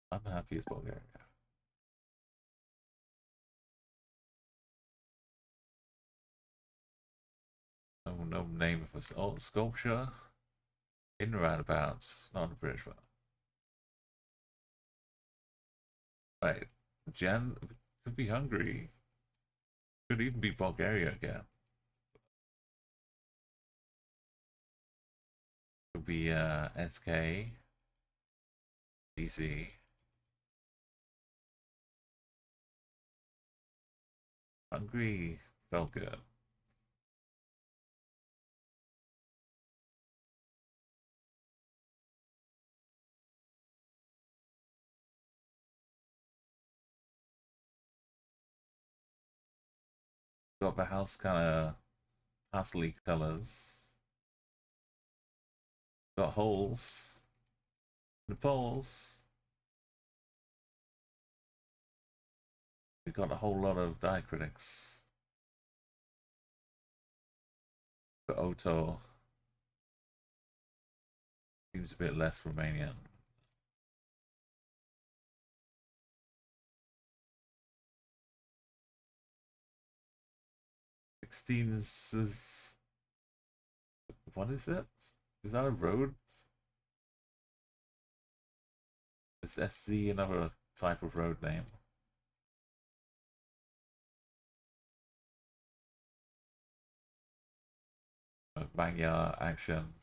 I'm happy as Bulgaria. No name of a sculpture in roundabouts, not a British one. Right, Jen could be Hungary. Could even be Bulgaria again. Could be SK, DC. Hungary felt good. Got the house kind of pastel colors. Got holes. The poles. We got a whole lot of diacritics. The Oto seems a bit less Romanian. Is what is it? Is that a road? Is SC another type of road name? Bangya action.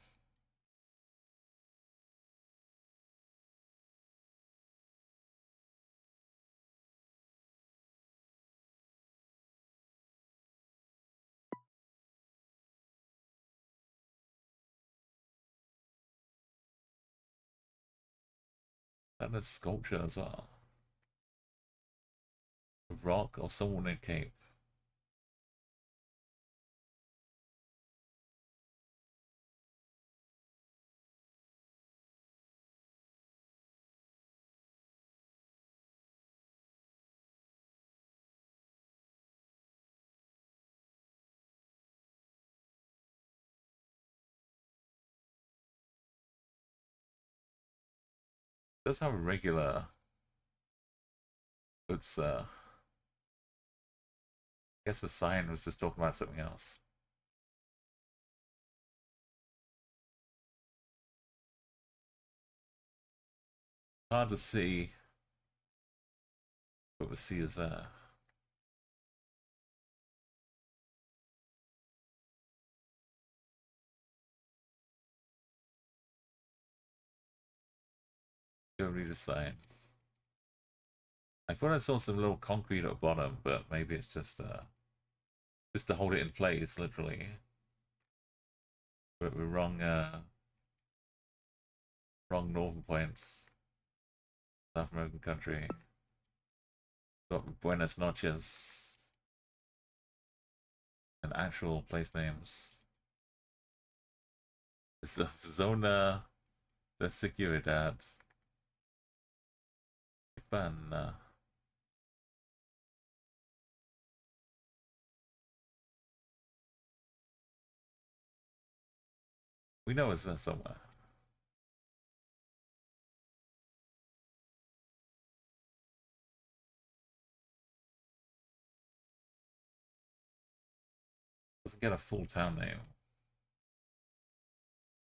And a sculpture as well. A rock or someone in cape. It does have a regular. It's I guess the sign was just talking about something else. Hard to see, but the sea is there. Go read the sign. I thought I saw some little concrete at the bottom, but maybe it's just to hold it in place, literally. But we're wrong northern points. South American country. Got Buenos Noches. And actual place names. It's a Zona de Seguridad. Fun. We know it's there somewhere. Doesn't get a full town name.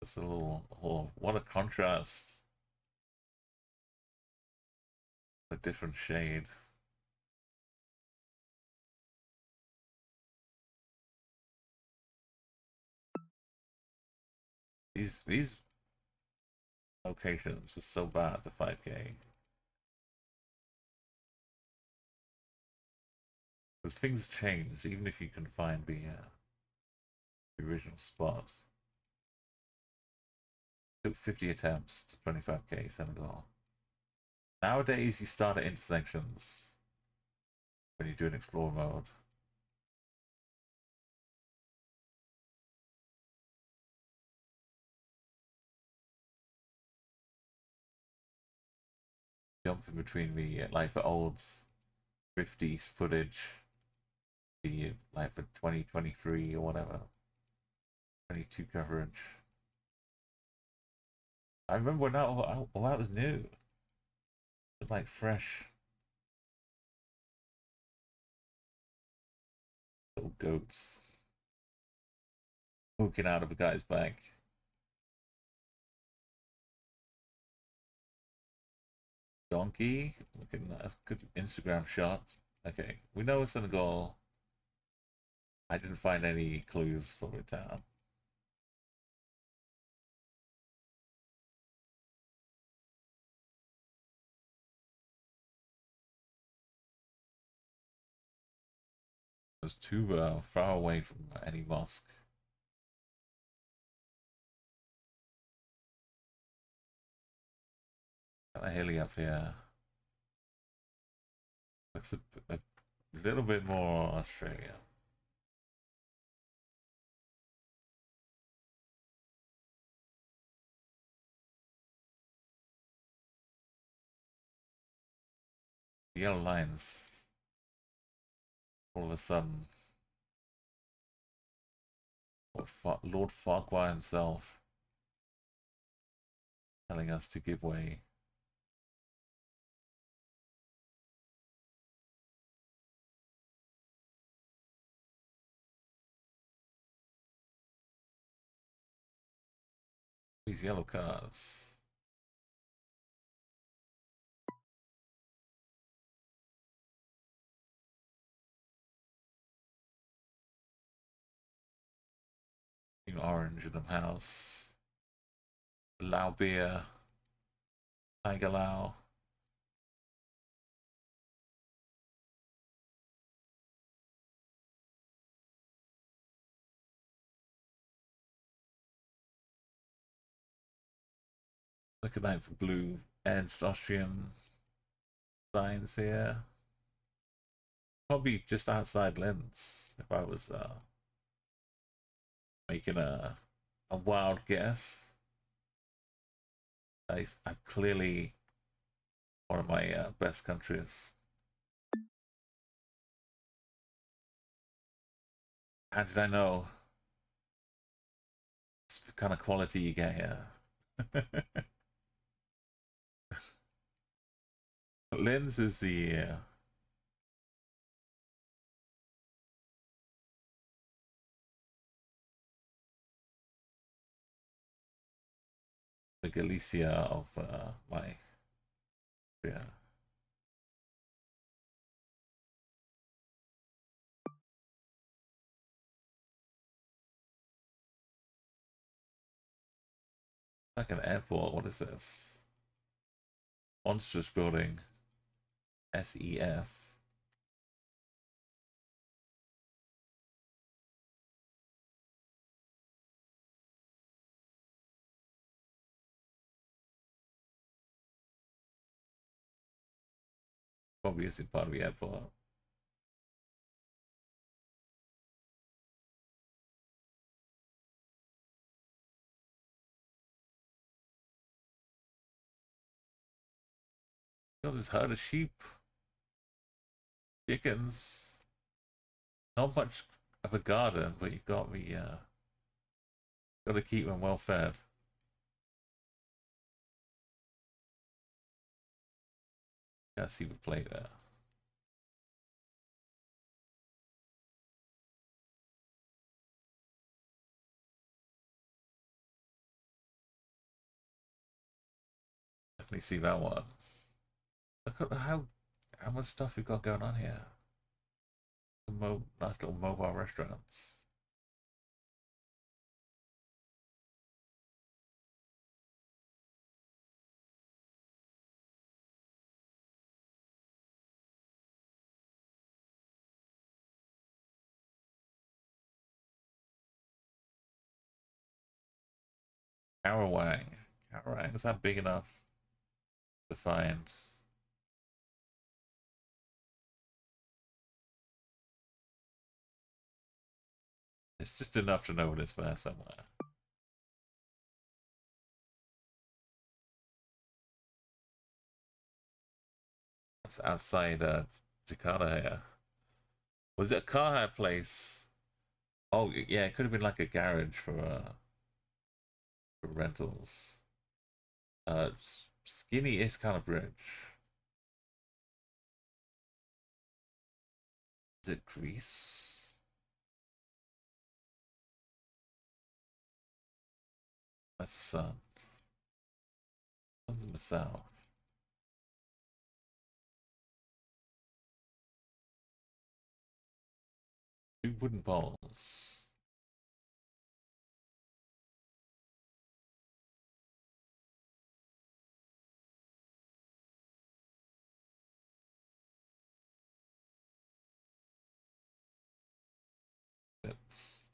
It's a little, oh, what a contrast. A different shade. These locations were so bad to 5K. Because things change, even if you can find the original spot. Took 50 attempts to 25K Senegal. Nowadays, you start at intersections when you do an explore mode. Jumping between the like the old 50s footage, the like for 2023 or whatever, 22 coverage. I remember when that was new. It's like fresh. Little goats poking out of a guy's back. Donkey, looking at a good Instagram shot. Okay, we know it's Senegal. I didn't find any clues for the town. It was too far away from any mosque. Kind of hilly up here. Looks a little bit more Australia. The yellow lines. All of a sudden, Lord Farquhar himself telling us to give way. These yellow cars. Orange in the house. Lao beer. Tiger Lao. Look at that for blue edged Austrian signs here. Probably just outside Linz, if I was making a wild guess. I've clearly one of my best countries. How did I know? It's the kind of quality you get here. Linz is the Galicia of my yeah. Like an airport. What is this? Monstrous building. SEF. Probably isn't part of the airport. You got this herd of sheep, chickens. Not much of a garden, but you've got to keep them well fed. Can't see the plate there. Definitely see that one. Look at how much stuff we've got going on here. Nice little mobile restaurants. Carawang. Carawang, is that big enough to find? It's just enough to know it's there somewhere. That's outside Jakarta here. Was it a car hire place? Oh yeah, it could have been like a garage for rentals. Skinny-ish kind of bridge. Is it Greece? That's the sun. Sun's in the south. Two wooden poles. It's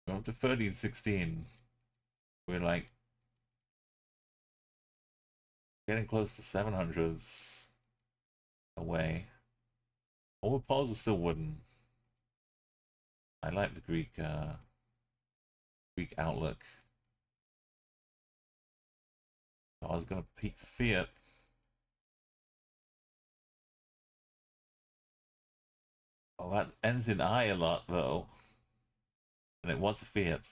up to 1316. We're like getting close to 700s away. All the poles are still wooden. I like the Greek outlook. I was gonna peek for Fiat. Oh, that ends in I a lot though. And it was a Fiat.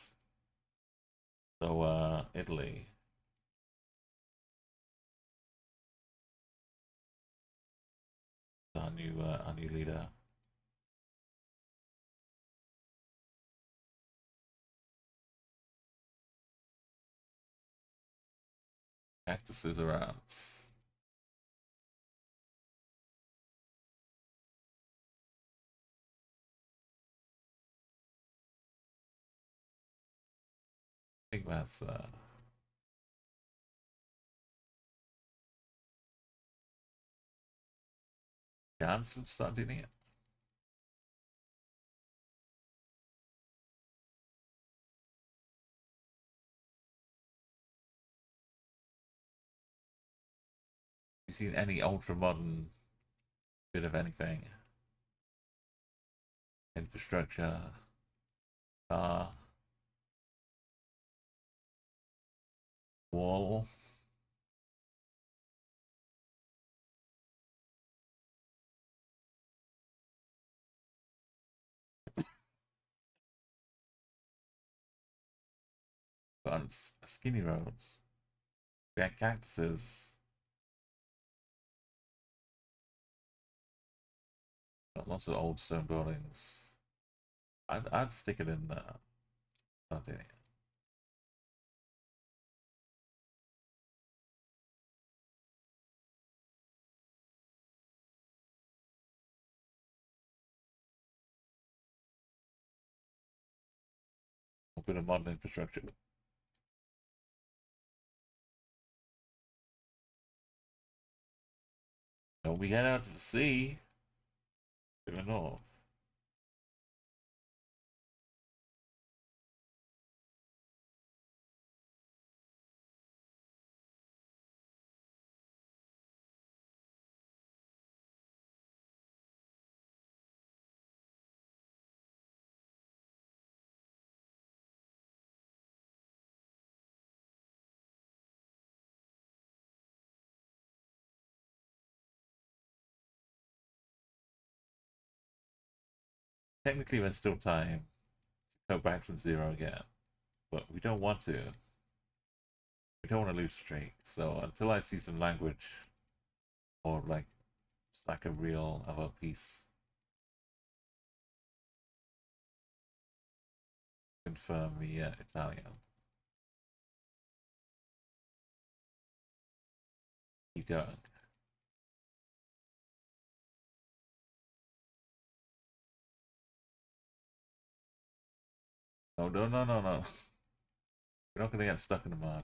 So Italy. Our new leader. Cactuses around. I think that's chance of Sardinia. You seen any ultra modern bit of anything? Infrastructure, wall. Got skinny roads. We had cactuses. Got lots of old stone buildings. I'd stick it in Sardinia. A bit of modern infrastructure. And we head out to the sea to the north. Technically, there's still time to go back from zero again, but we don't want to. We don't want to lose streak. So until I see some language, or like a real of a piece, confirm the Italian. Keep going. No, no, no, no, no. We're not gonna get stuck in the mud.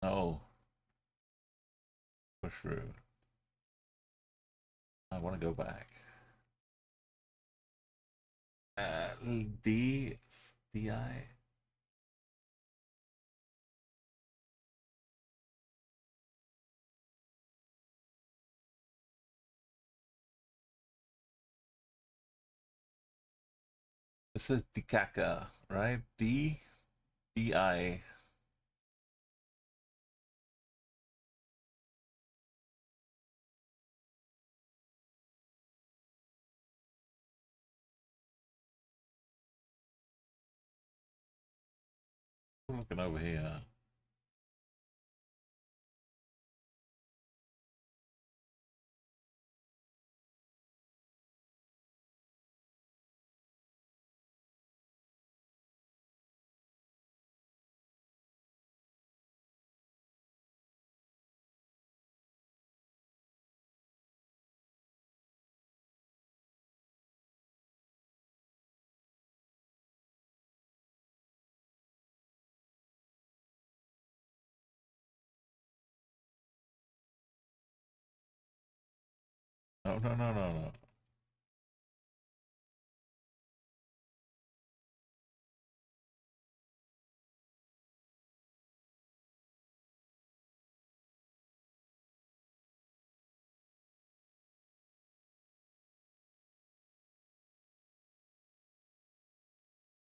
No. Push through. I want to go back. DI. This is Dikaka, right? DI. I'm looking over here. No, no, no, no, no.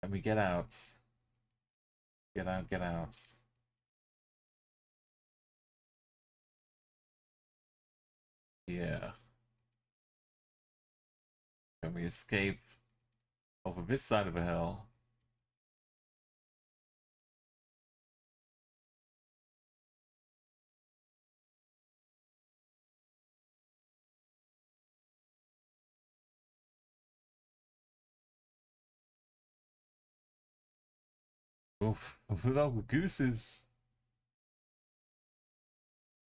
Let me get out. Get out, get out. Yeah. Can we escape over this side of the hill? Oof, little gooses.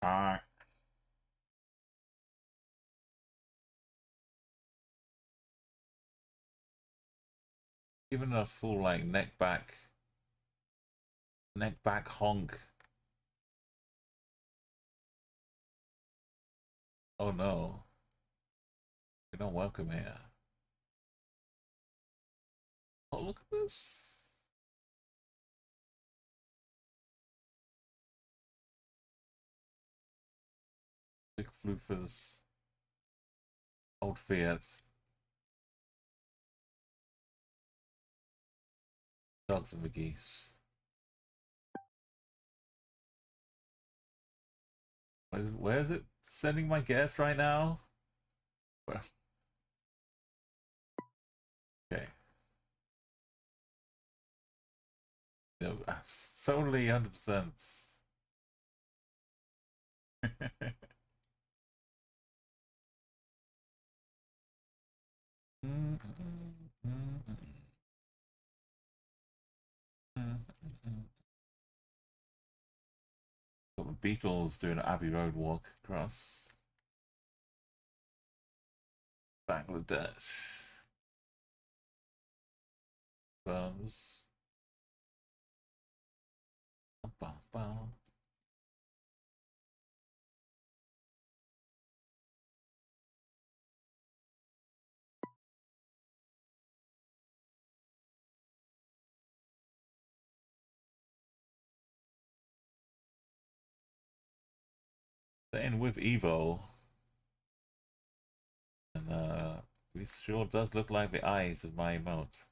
Ah. Even a full like neck back honk. Oh no. You're not welcome here. Oh, look at this. Floofer's old Fiat. Dogs and the geese. Where is it sending my guess right now? Okay. No, solely 100%. Got the Beatles doing an Abbey Road walk across Bangladesh. Drums. Bum, bum. Staying with Evo, and it sure does look like the eyes of my emote.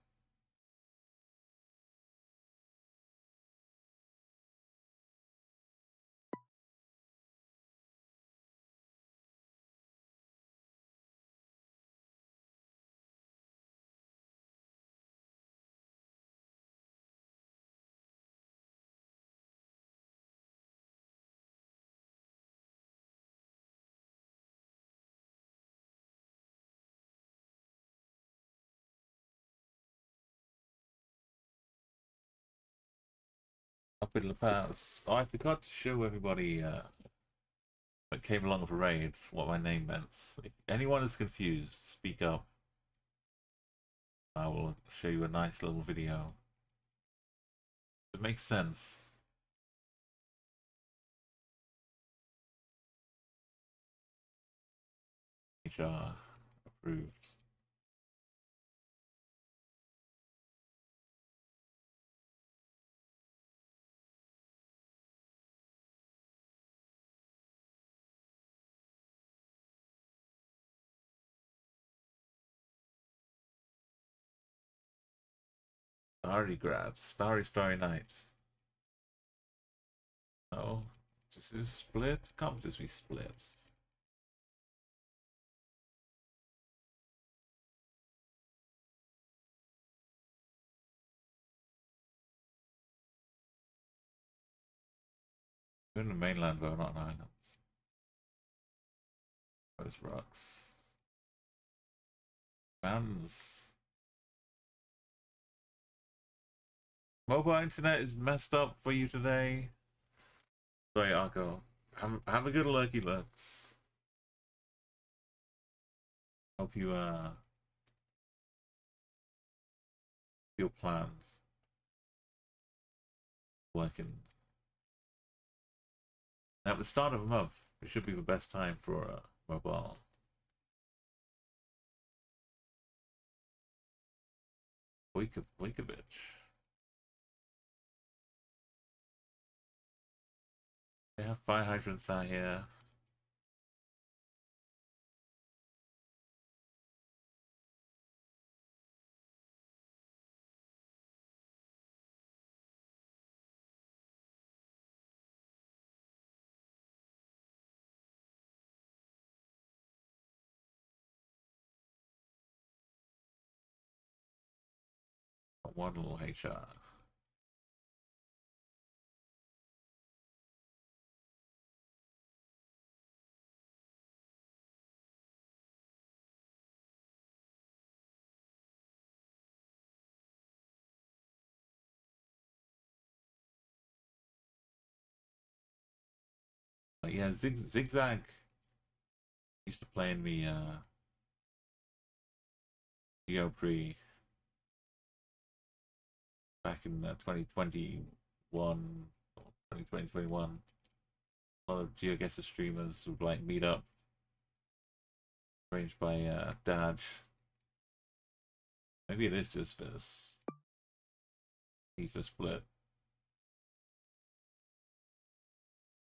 Up in La Paz. Oh, I forgot to show everybody that came along for raid what my name meant. If anyone is confused, speak up. I will show you a nice little video. It makes sense. HR approved. Starry Grad, Starry Night. No, this is split. Can't just be split. We're in the mainland, though, not an island. Those rocks. Mountains. Mobile internet is messed up for you today. Sorry, Arco. Have a good lurky looks. Hope you your plans working. At the start of the month, it should be the best time for mobile. Vojkovic. They have fire hydrants out here. One little HR. But yeah, Zigzag used to play in the Geopre back in 2021 or 2021. A lot of GeoGuessr streamers would like meet up, arranged by Dad. Maybe it is just this. He's a split.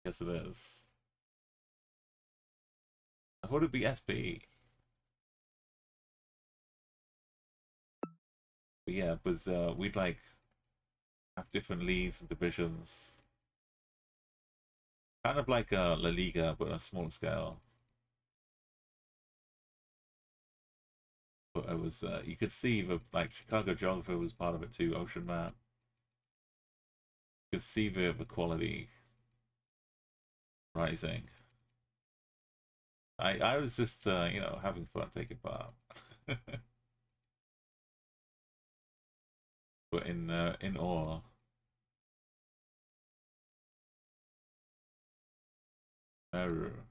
Yes, it is. I thought it'd be SP. But yeah, because we'd like have different leagues and divisions. Kind of like La Liga, but on a smaller scale. But it was, you could see the, like, Chicago Geographer was part of it too, Ocean Map. You could see the quality rising. I was just, you know, having fun taking part. But in awe. Error.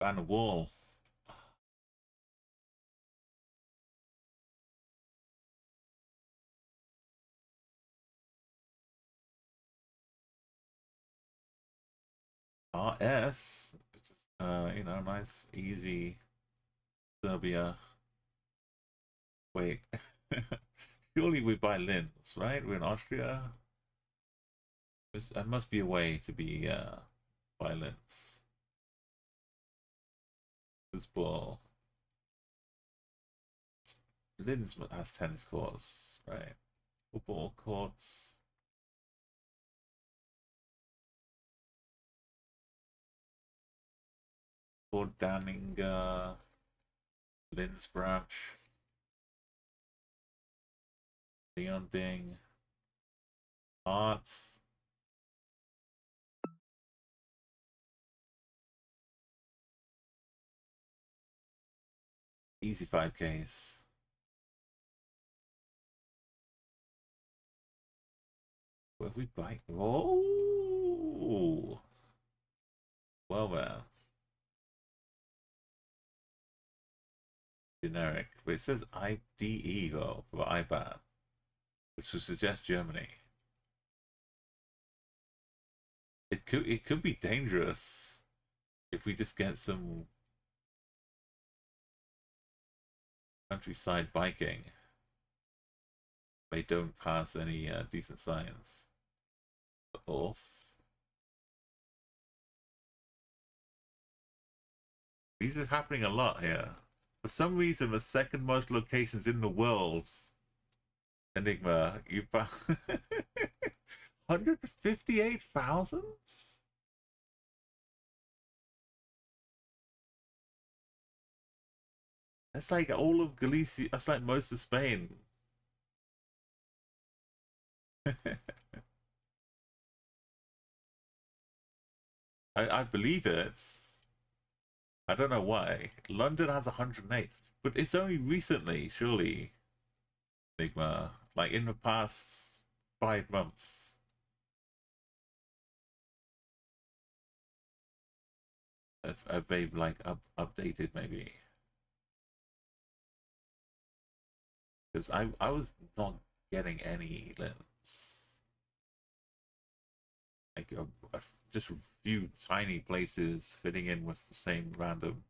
Ban wall. RS. It's just, you know, nice, easy Serbia. Wait. Surely we buy Linz, right? We're in Austria. There must be a way to be buy Linz. Football. Linz has tennis courts, right? Football courts. Fort Danninger. Linz branch. Leon Ding. Arts. Easy 5Ks. Where we bike? Oh, well, man. Generic, but it says IDE though for IBAN, which would suggest Germany. It could be dangerous if we just get some countryside biking. They don't pass any decent science. Off. These are happening a lot here. For some reason, the second most locations in the world, Enigma, you found 158,000? That's like all of Galicia. That's like most of Spain. I believe it. I don't know why. London has 108, but it's only recently, surely, Enigma. Like in the past 5 months. Have they like updated maybe? Because I was not getting any links. Like just a few tiny places fitting in with the same random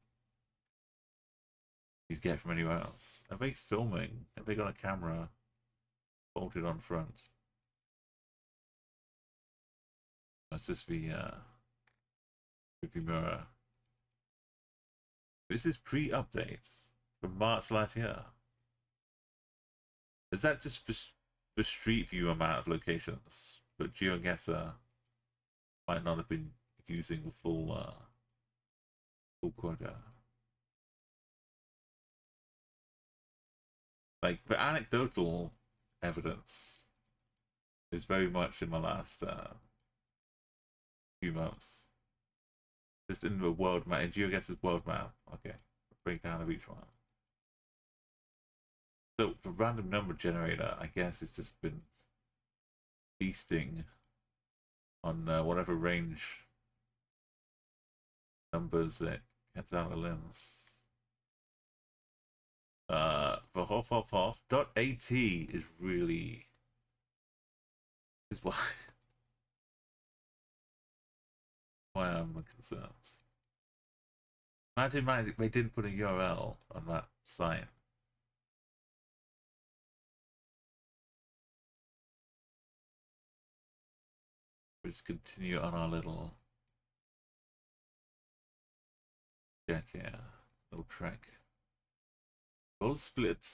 you'd get from anywhere else. Are they filming? Have they got a camera bolted on front? That's just the rearview mirror. This is pre-update from March last year. Is that just the Street View amount of locations? But GeoGuessr might not have been using the full quota. Like the anecdotal evidence is very much in the last few months. Just in the world map, in GeoGuessr's world map. Okay, breakdown of each one. So the random number generator, I guess, it's just been feasting on whatever range numbers it gets out of limbs. The hoff.at is really is why I'm concerned. Imagine they didn't put a URL on that site. We just continue on our little check here, little trek. All split.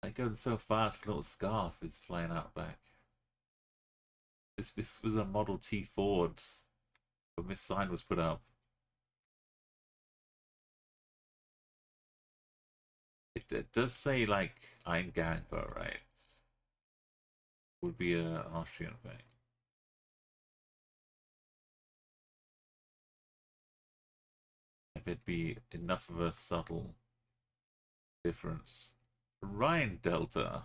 I go so fast, little scarf is flying out back. This was a Model T Ford when this sign was put up. It does say like Eingang though, right? Would be an Austrian thing. If it'd be enough of a subtle difference. Rhine Delta.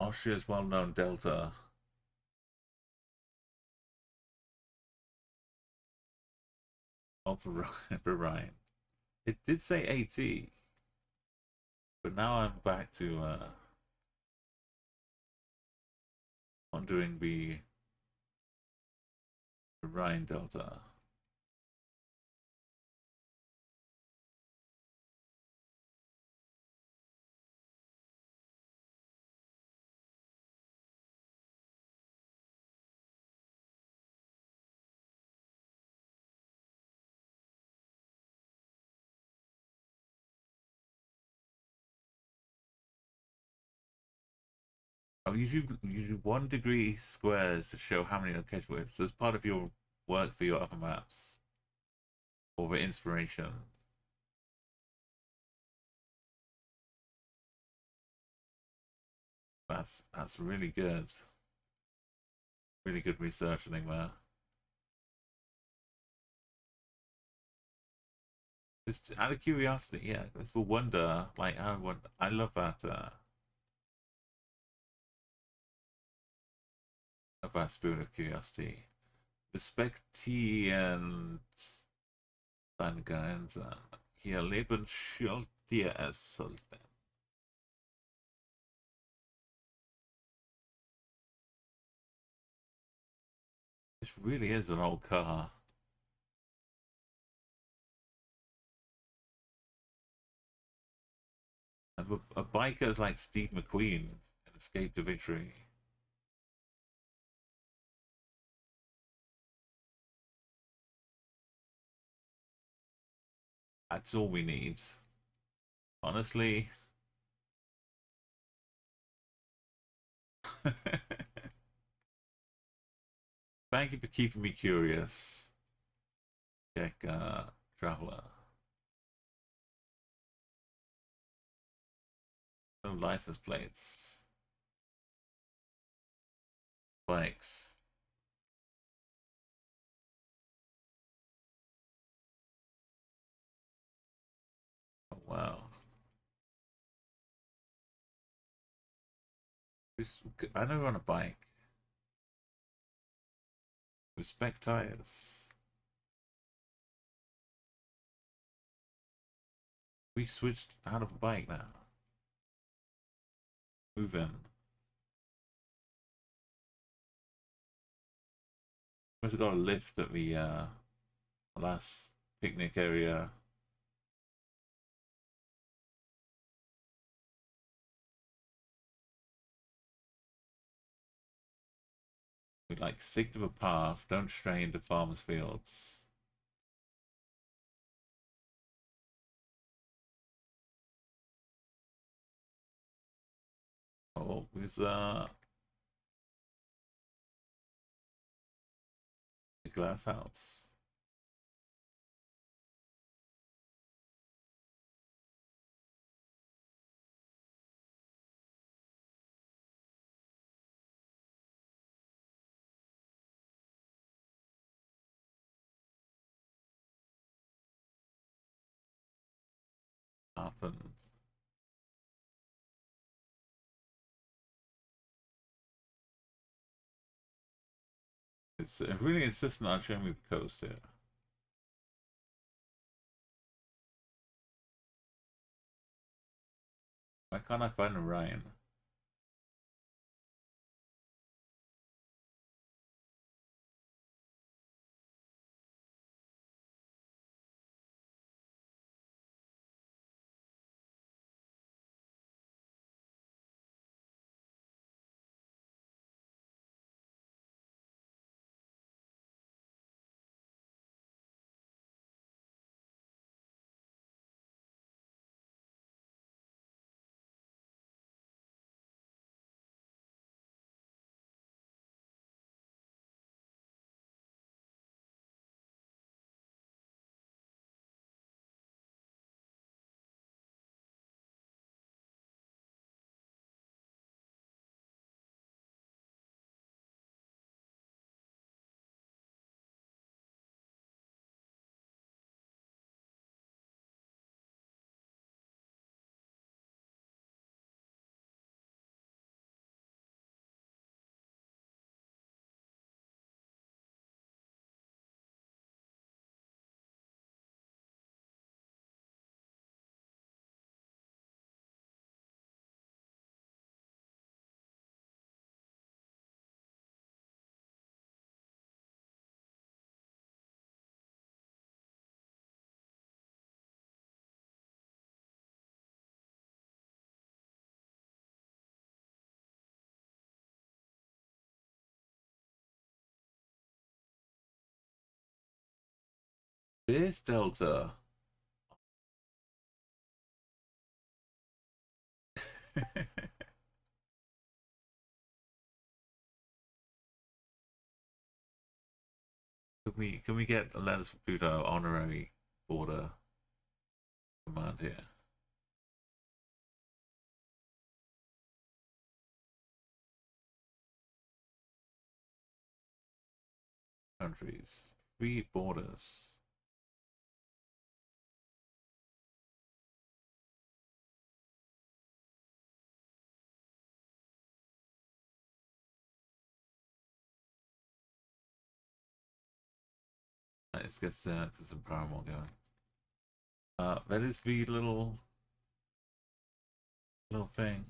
Austria's well-known delta. Of the Rhine. It did say AT. But now I'm back to wondering the Rhine Delta. Oh, you do 1 degree squares to show how many location widths. So as part of your work for your other maps. Or the inspiration. That's really good. Really good researching there. Just out of curiosity, yeah, for wonder, like I love that of that spirit of curiosity. Respektieren seine Grenzen. Hier leben schuld dir es sollten. This really is an old car. And a biker is like Steve McQueen in Escape to Victory. That's all we need. Honestly. Thank you for keeping me curious. Check Traveler. No license plates. Bikes. Oh, wow. I never on a bike. Respect tires. We switched out of a bike now. Move in. Must have got a lift at the last picnic area. We like stick to the path, don't stray into farmers' fields. Oh, there's the glass house. Happen. It's really insistent on showing me the coast here. Why can't I find a Rhine? This Delta. Can we get a Letters for Pluto honorary border command here? Countries, free borders. Let's get some Paramore going. That is the little thing.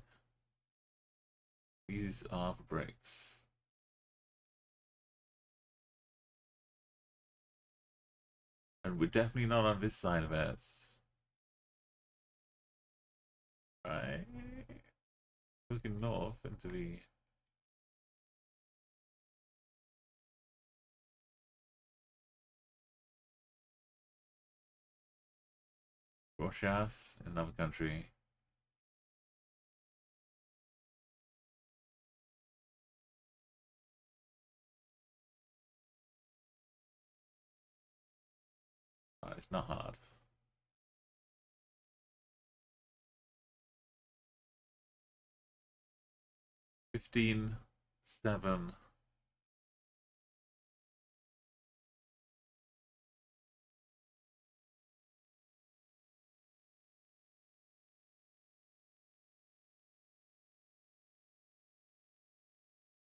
These are the breaks. And we're definitely not on this side of it. Right? Looking north into the... Chvrches, another country. It's not hard. $15, $7.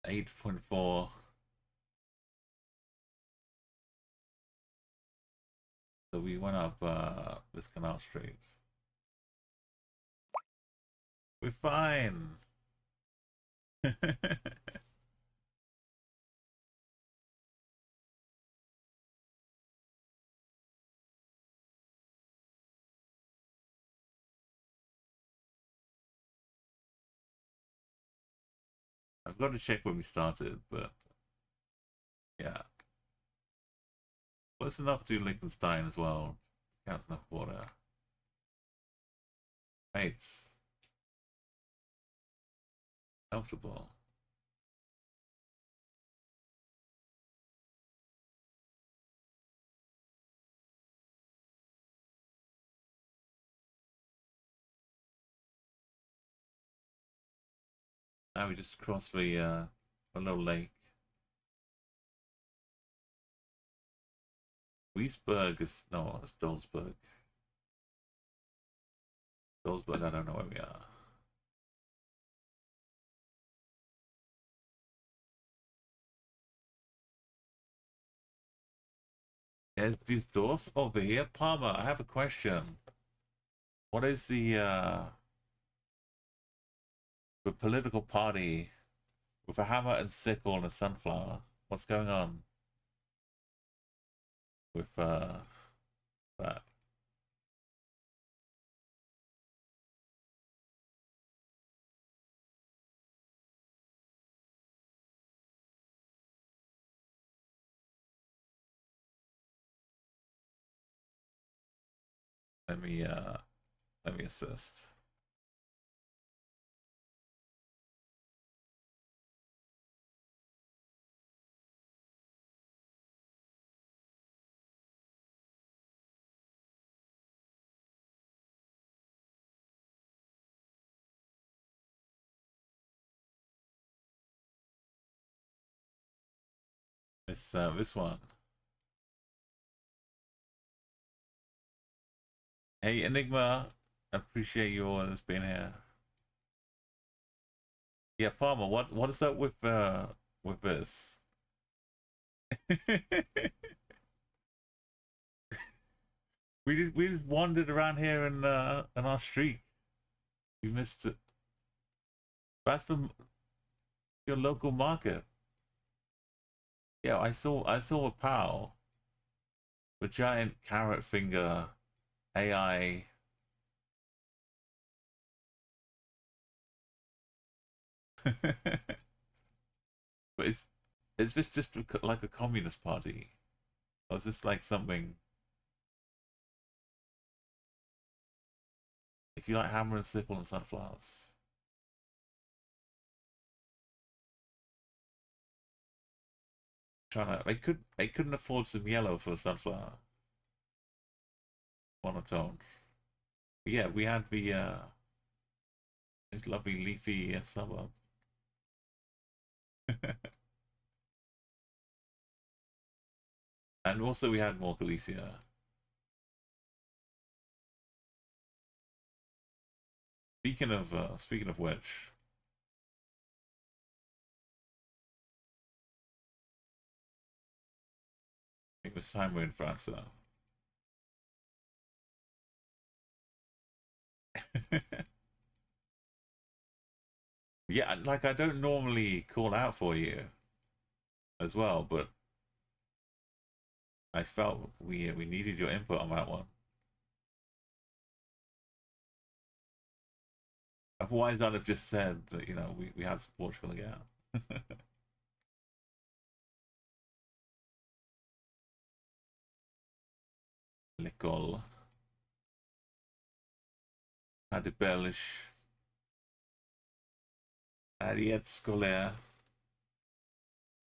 $8.4. So we went up this Canal Street. We're fine. I've got to check when we started, but yeah. Close enough to Liechtenstein as well. Counts enough border. Right. Comfortable. Now we just cross the a little lake. Wiesberg is no, it's Dolzberg. Dolzberg, I don't know where we are. Is this Dorf over here? Palmer, I have a question. What is the political party with a hammer and sickle and a sunflower? What's going on with that? Let me assist. This one. Hey Enigma, I appreciate you always being here. Yeah, Palmer, what is up with this? we just wandered around here in our street. We missed it. That's from your local market. Yeah, I saw a pal, the giant carrot finger AI. But is this just like a communist party, or is this like something If you like hammer and sickle and sunflowers. Trying to, they couldn't afford some yellow for a sunflower. Monotone. But yeah, we had the this lovely leafy suburb. And also we had more Galicia. Speaking of which, I think this time we're in France now. Yeah, like I don't normally call out for you as well, but I felt we needed your input on that one. Otherwise, I'd have just said that, you know, we had Portugal again. L'école. Had de Belge. Ariette scolaire.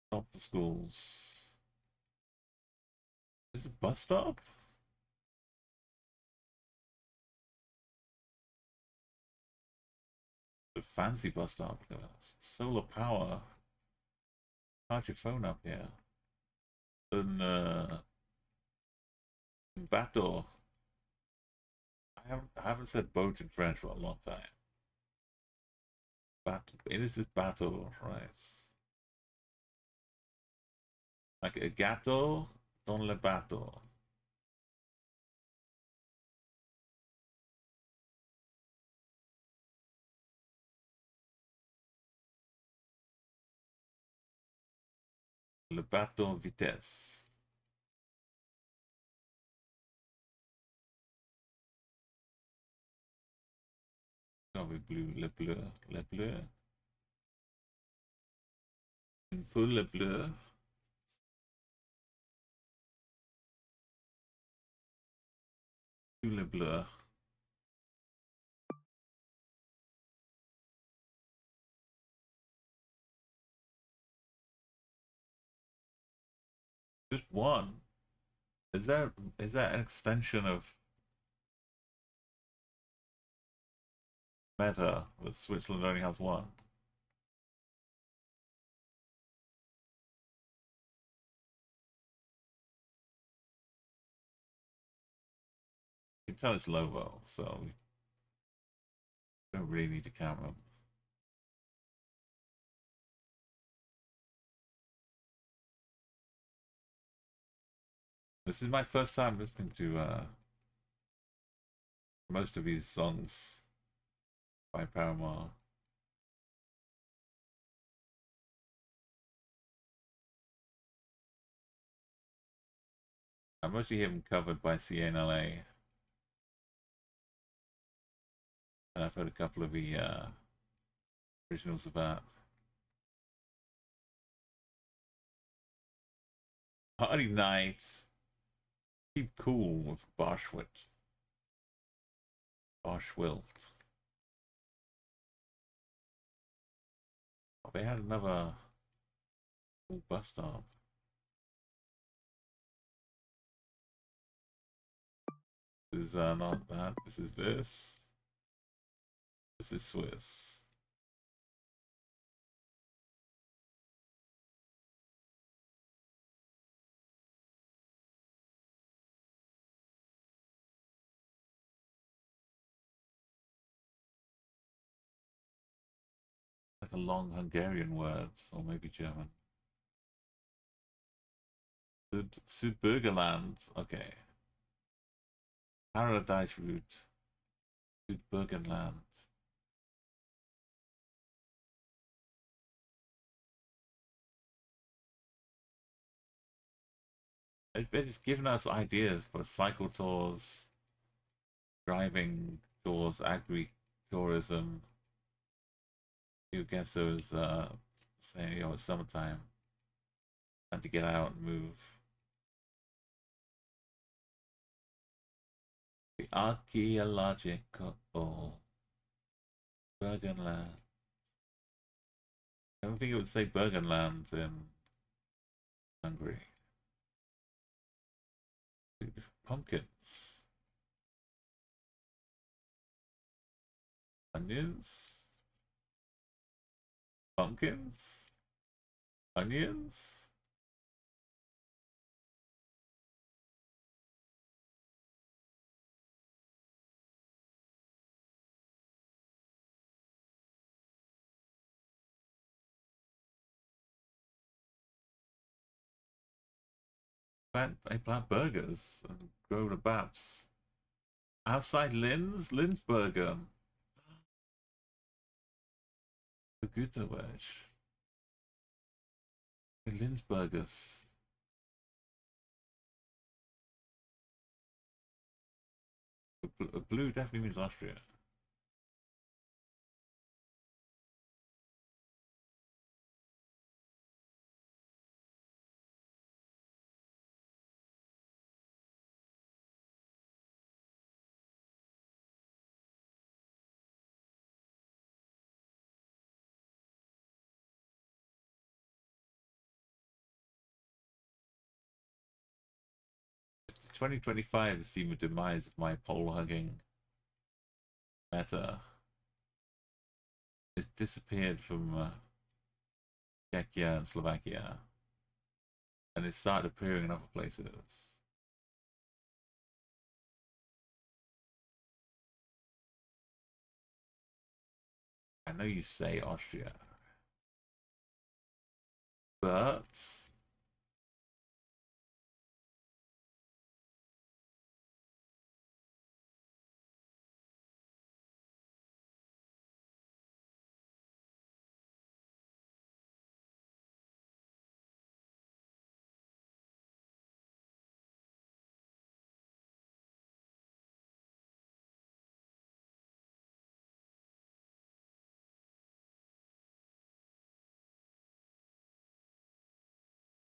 Stop for schools. Is it a bus stop? A fancy bus stop. Solar power. Charge your phone up here. And bateau. I haven't said boat in French for a long time. Bateau. It is this bateau, right? Like a gâteau dans le bateau. Le bateau vitesse. Oh, le bleu, le bleu, le bleu. Un peu le bleu. Tout le bleu. Just one. Is that an extension of meta that Switzerland only has one? You can tell it's Lovo, so we don't really need to count them. This is my first time listening to most of these songs by Paramore. I mostly hear them covered by CNLA. And I've heard a couple of the originals of that. Hardy Night. Keep cool with Barschwilt. Barschwilt. Oh, they had another bus stop. This is not that. This is this. This is Swiss. Like a long Hungarian words, or maybe German. Südburgenland, okay. Paradise Route. Südburgenland. They're just giving us ideas for cycle tours, driving tours, agri-tourism. You guess it was saying, you know, it's summertime. Time to get out and move. The archaeological Burgenland. I don't think it would say Burgenland in Hungary. Pumpkins. Onions. Pumpkins. Onions. They plant burgers and grow the baps. Outside Lindsbergen. The Güterwäsch. The Lindsburgers. Blue definitely means Austria. The 2025 has seen the demise of my pole-hugging meta. It's disappeared from Czechia and Slovakia, and it started appearing in other places. I know you say Austria, but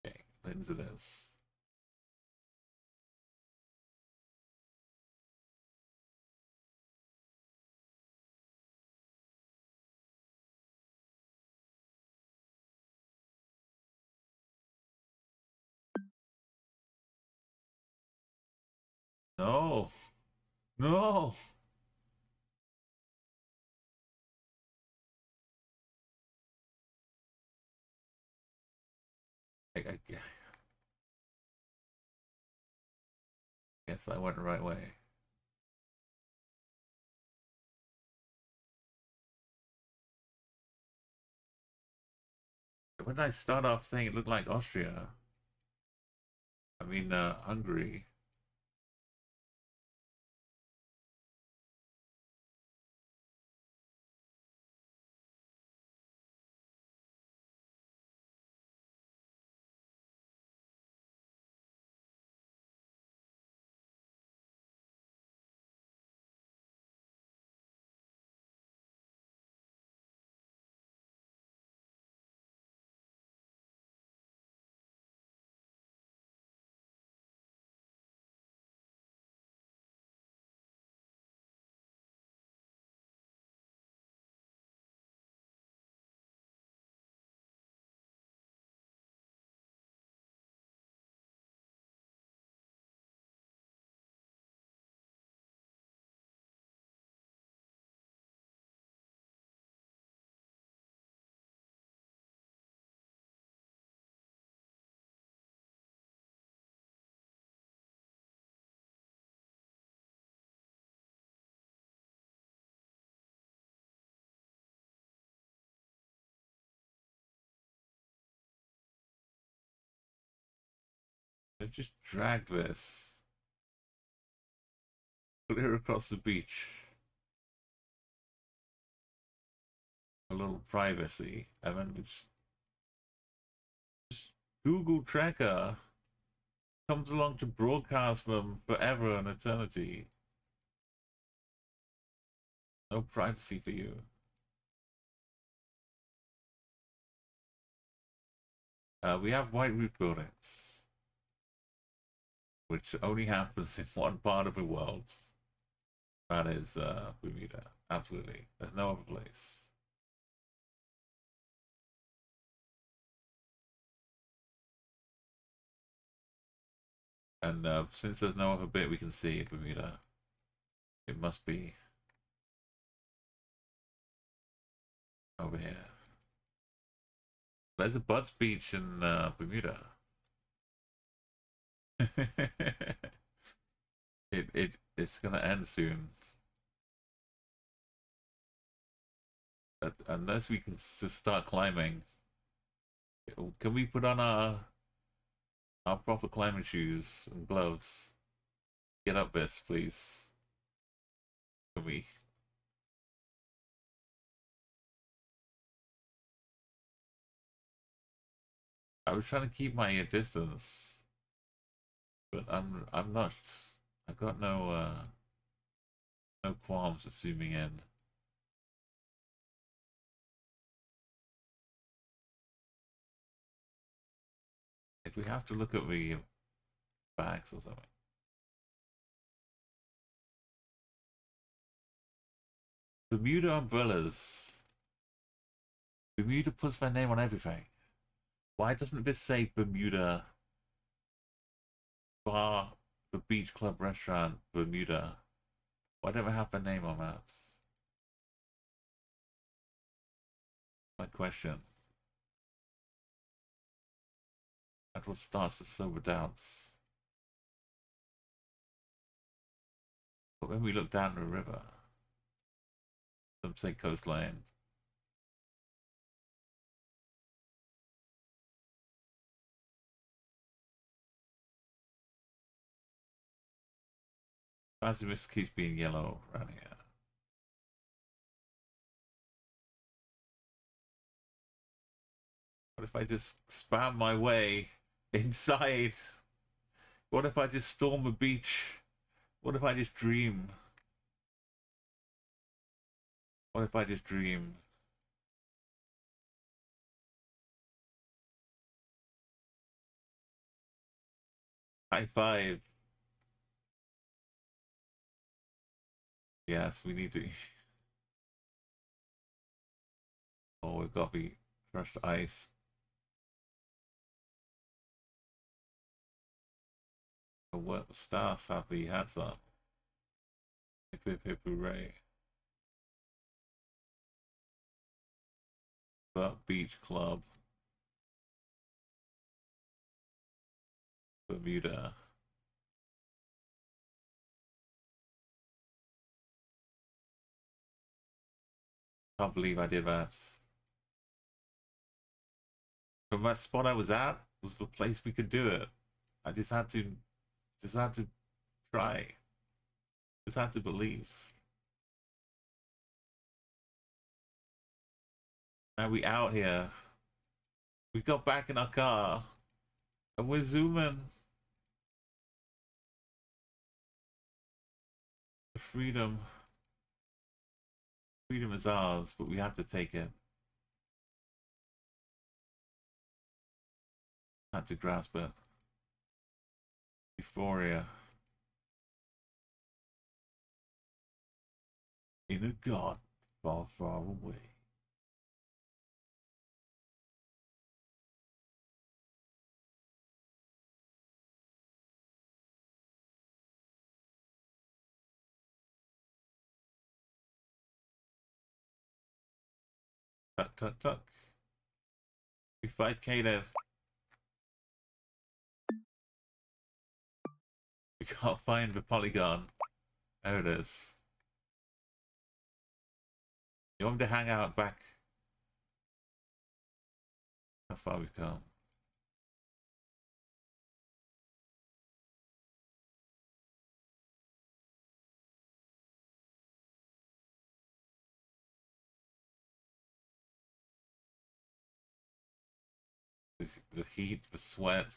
okay, Linz it is. No, no. I guess I went the right way. When did I start off saying it looked like Austria? I mean, Hungary. Let's just drag this clear across the beach. A little privacy, and then just Google Tracker comes along to broadcast them forever and eternity. No privacy for you. We have white roof buildings, which only happens in one part of the world. That is Bermuda. Absolutely. There's no other place. And since there's no other bit we can see of Bermuda, it must be over here. There's a Butts Beach in Bermuda. It's gonna end soon. Unless we can just start climbing. Can we put on our proper climbing shoes and gloves? Get up this, please. Can we? I was trying to keep my distance, but I'm not. I've got no qualms of zooming in. If we have to look at the bags or something. Bermuda umbrellas. Bermuda puts their name on everything. Why doesn't this say Bermuda Bar, the Beach Club Restaurant, Bermuda? Why don't we have their name on that? My question. That's what starts to sober doubts. But when we look down the river, some say coastline. Imagine this keeps being yellow around here. What if I just spam my way inside? What if I just storm a beach? What if I just dream? What if I just dream? High five. Yes, we need to. Oh, we've got the crushed ice. What staff have the hats on? Hip hip hip hooray. But Beach Club. Bermuda. Can't believe I did that. From that spot I was at was the place we could do it. I just had to try. Just had to believe. Now we out here. We got back in our car. And we're zooming. Freedom. Freedom is ours, but we have to take it. Had to grasp it. Euphoria. In a god far, far away. Tuck, tuck, tuck. We 5K Dev. We can't find the polygon. There it is. You want me to hang out back? How far we've come. The heat, the sweat.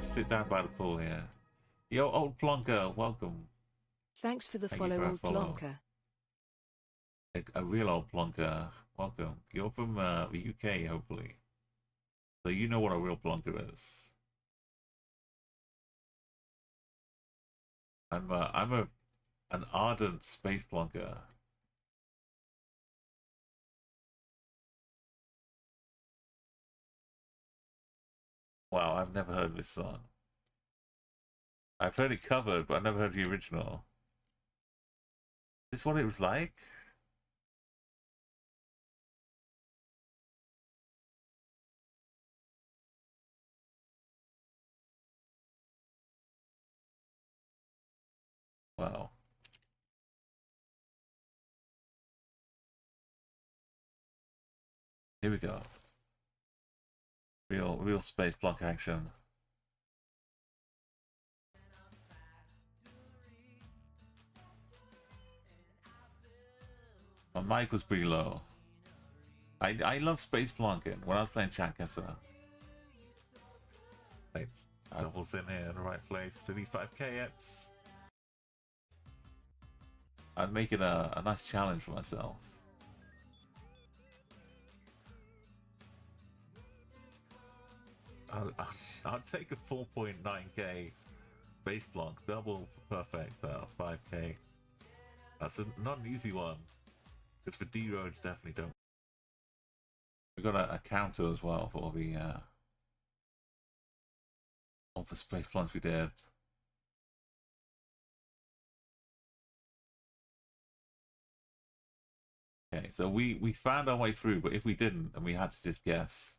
Sit down by the pool here. Yo, old plonker, welcome. Thanks for the Thank you follow, for our old follow. plonker. A real old plonker, welcome. You're from the UK, hopefully. So you know what a real plonker is. I'm an ardent space plonker. Wow, I've never heard this song. I've heard it covered, but I've never heard the original. Is this what it was like? Wow. Here we go. Real space plonk action. My mic was pretty low. I love space plonking when I was playing Chvrches. Right, doubles in here in the right place. 35k hits. I'd make it a nice challenge for myself. I'll take a 4.9k base block, double for perfect 5k. That's not an easy one. Because for D roads, definitely don't. We've got a counter as well for the all for space plunge we did. Okay, so we found our way through, but if we didn't and we had to just guess,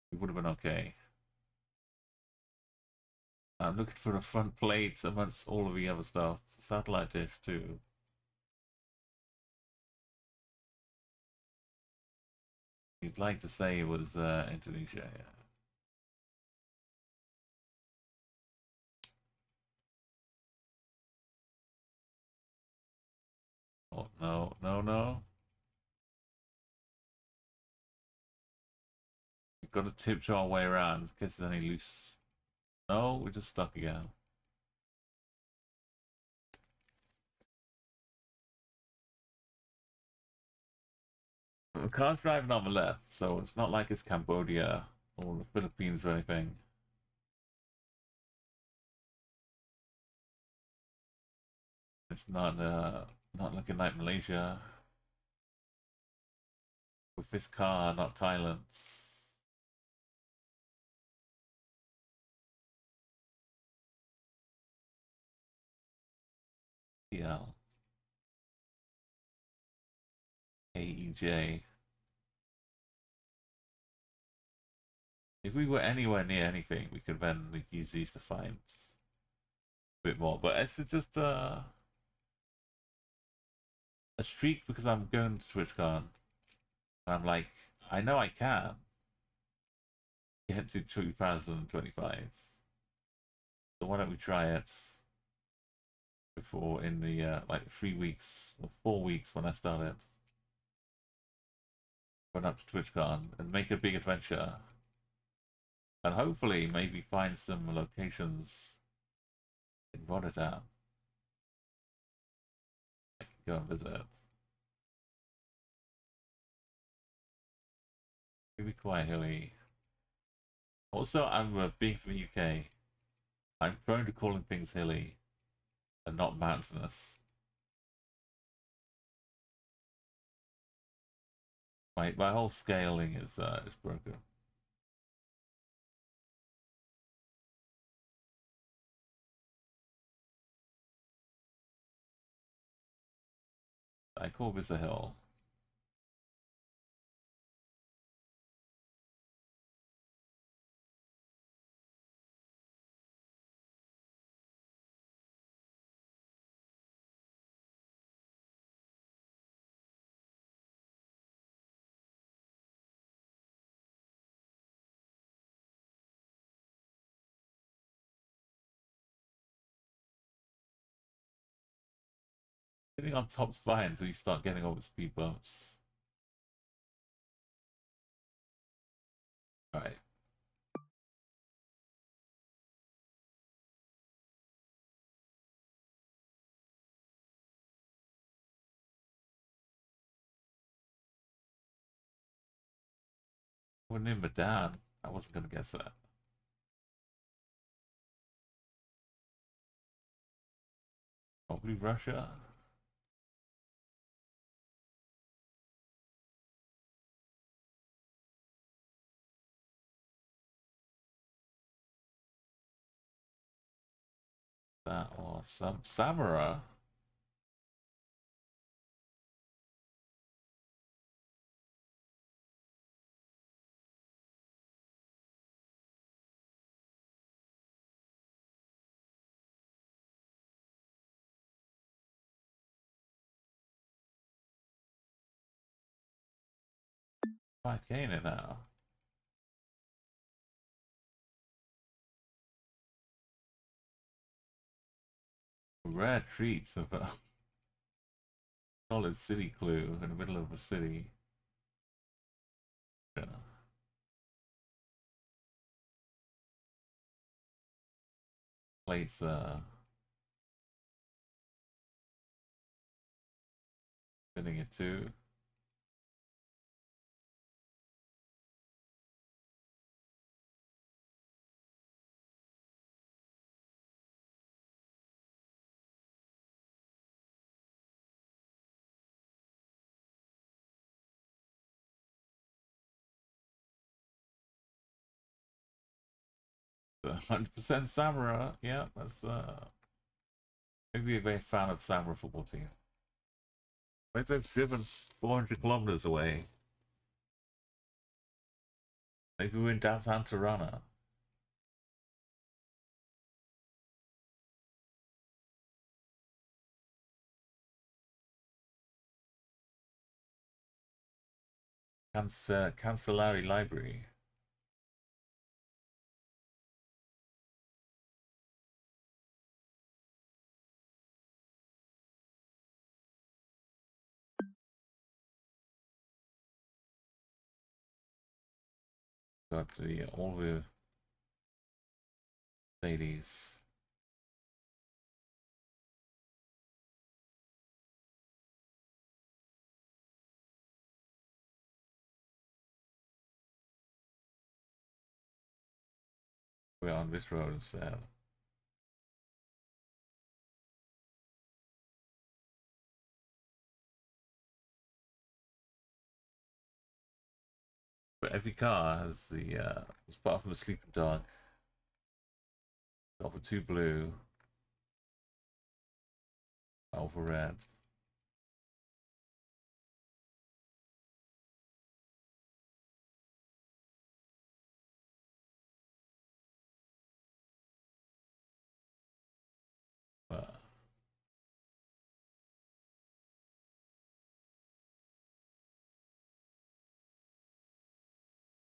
we would have been okay. I'm looking for the front plate amongst all of the other stuff. Satellite dish too. You'd like to say it was Indonesia, yeah. Oh, no. We've got to tiptoe our way around in case there's any loose. No, we're just stuck again. The car's driving on the left, so it's not like it's Cambodia or the Philippines or anything. It's not looking like Malaysia. With this car, not Thailand. TL. AEJ. If we were anywhere near anything, we could then use these to find a bit more. But it's just a streak because I'm going to TwitchCon. And I'm like, I know I can get to 2025. So why don't we try it before in the like 3 weeks or 4 weeks when I started. Run up to TwitchCon and make a big adventure. And hopefully maybe find some locations in Rotterdam I can go and visit. Maybe quite hilly. Also, I'm being from the UK. I'm prone to calling things hilly and not mountainous. My whole scaling is broken. I call this a hill. Getting on top's fine until you start getting all the speed bumps. Alright. Wouldn't even down. I wasn't gonna guess that. Probably Russia. That or some Samara. Back in it now. Rare treats of a solid city clue in the middle of a city. Yeah. Place spinning it too. The 100% Samara, yeah, that's maybe a very fan of Samara football team. Maybe they've driven 400 kilometers away. Maybe we're in downtown Tirana. Cancelari Library. Got all the ladies. We're on this road instead. But every car has the apart from the sleeping dog, alpha 2 blue, alpha red.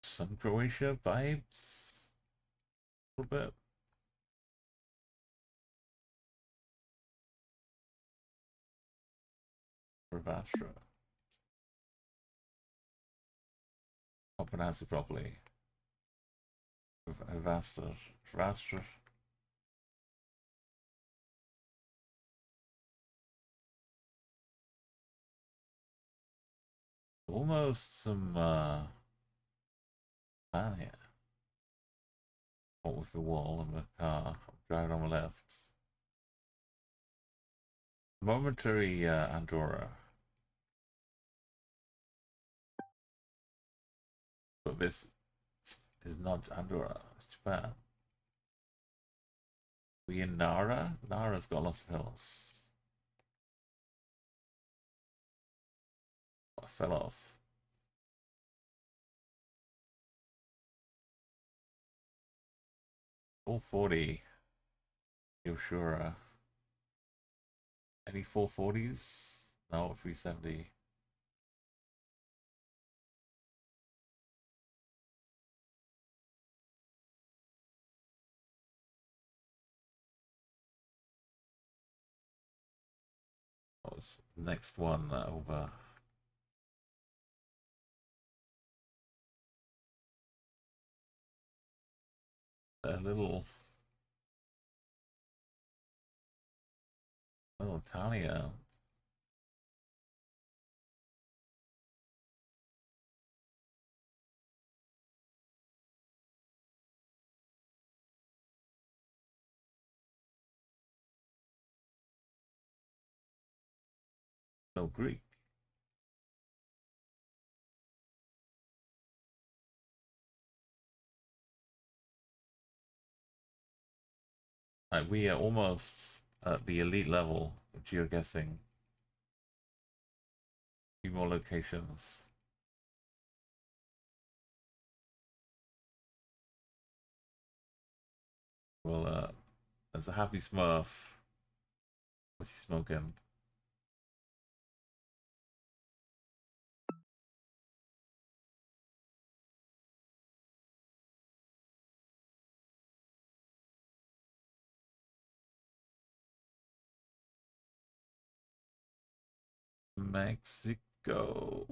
Some Croatia vibes, a little bit. Ravastra. I'll pronounce it properly. Ravastra. Ravastra. Almost some man here. What with the wall and the car. I'm driving on the left. Momentary Andorra. But this is not Andorra, it's Japan. We in Nara? Nara's got lots of hills. I fell off. All 40. Yoshura. Any 440s? No, 370. What was the next one over? A little Tanya. No Greek. Right, we are almost at the elite level of geoguessing. A few more locations. Well, there's a happy Smurf. What's he smoking? Mexico.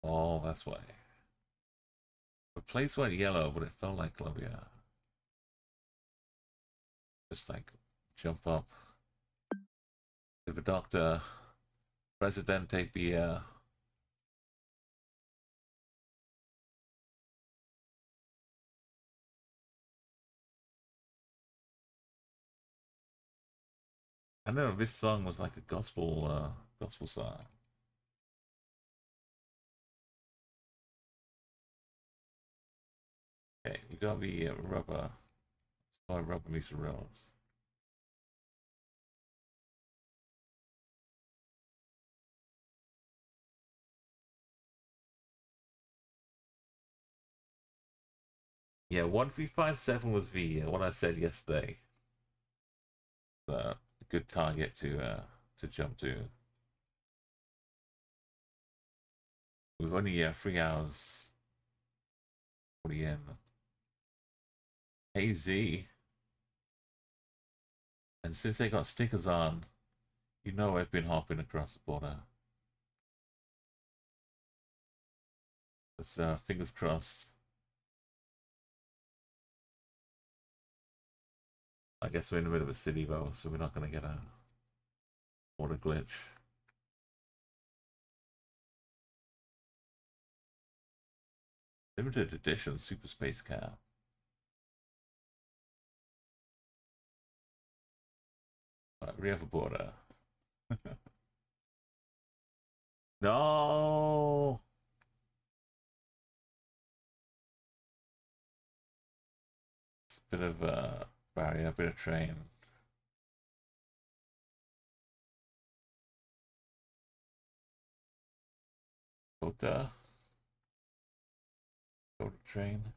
Oh, that's why. The place went yellow, but it felt like Colombia. Just like jump up. Give a doctor. Presidente beer. I know this song was like a gospel song. Okay, we got the rubber. Sorry, rubber meets the rails. Yeah, 1357 was the what I said yesterday. A good target to jump to. We've only 3 hours. What are you in? AZ. And since they got stickers on, you know I've been hopping across the border. Let's fingers crossed. I guess we're in the middle of a city though, so we're not gonna get a border glitch. Limited edition Super Space Car. Right, we have a border. No. It's a bit of a barrier, a bit of train. Kota. Kota train.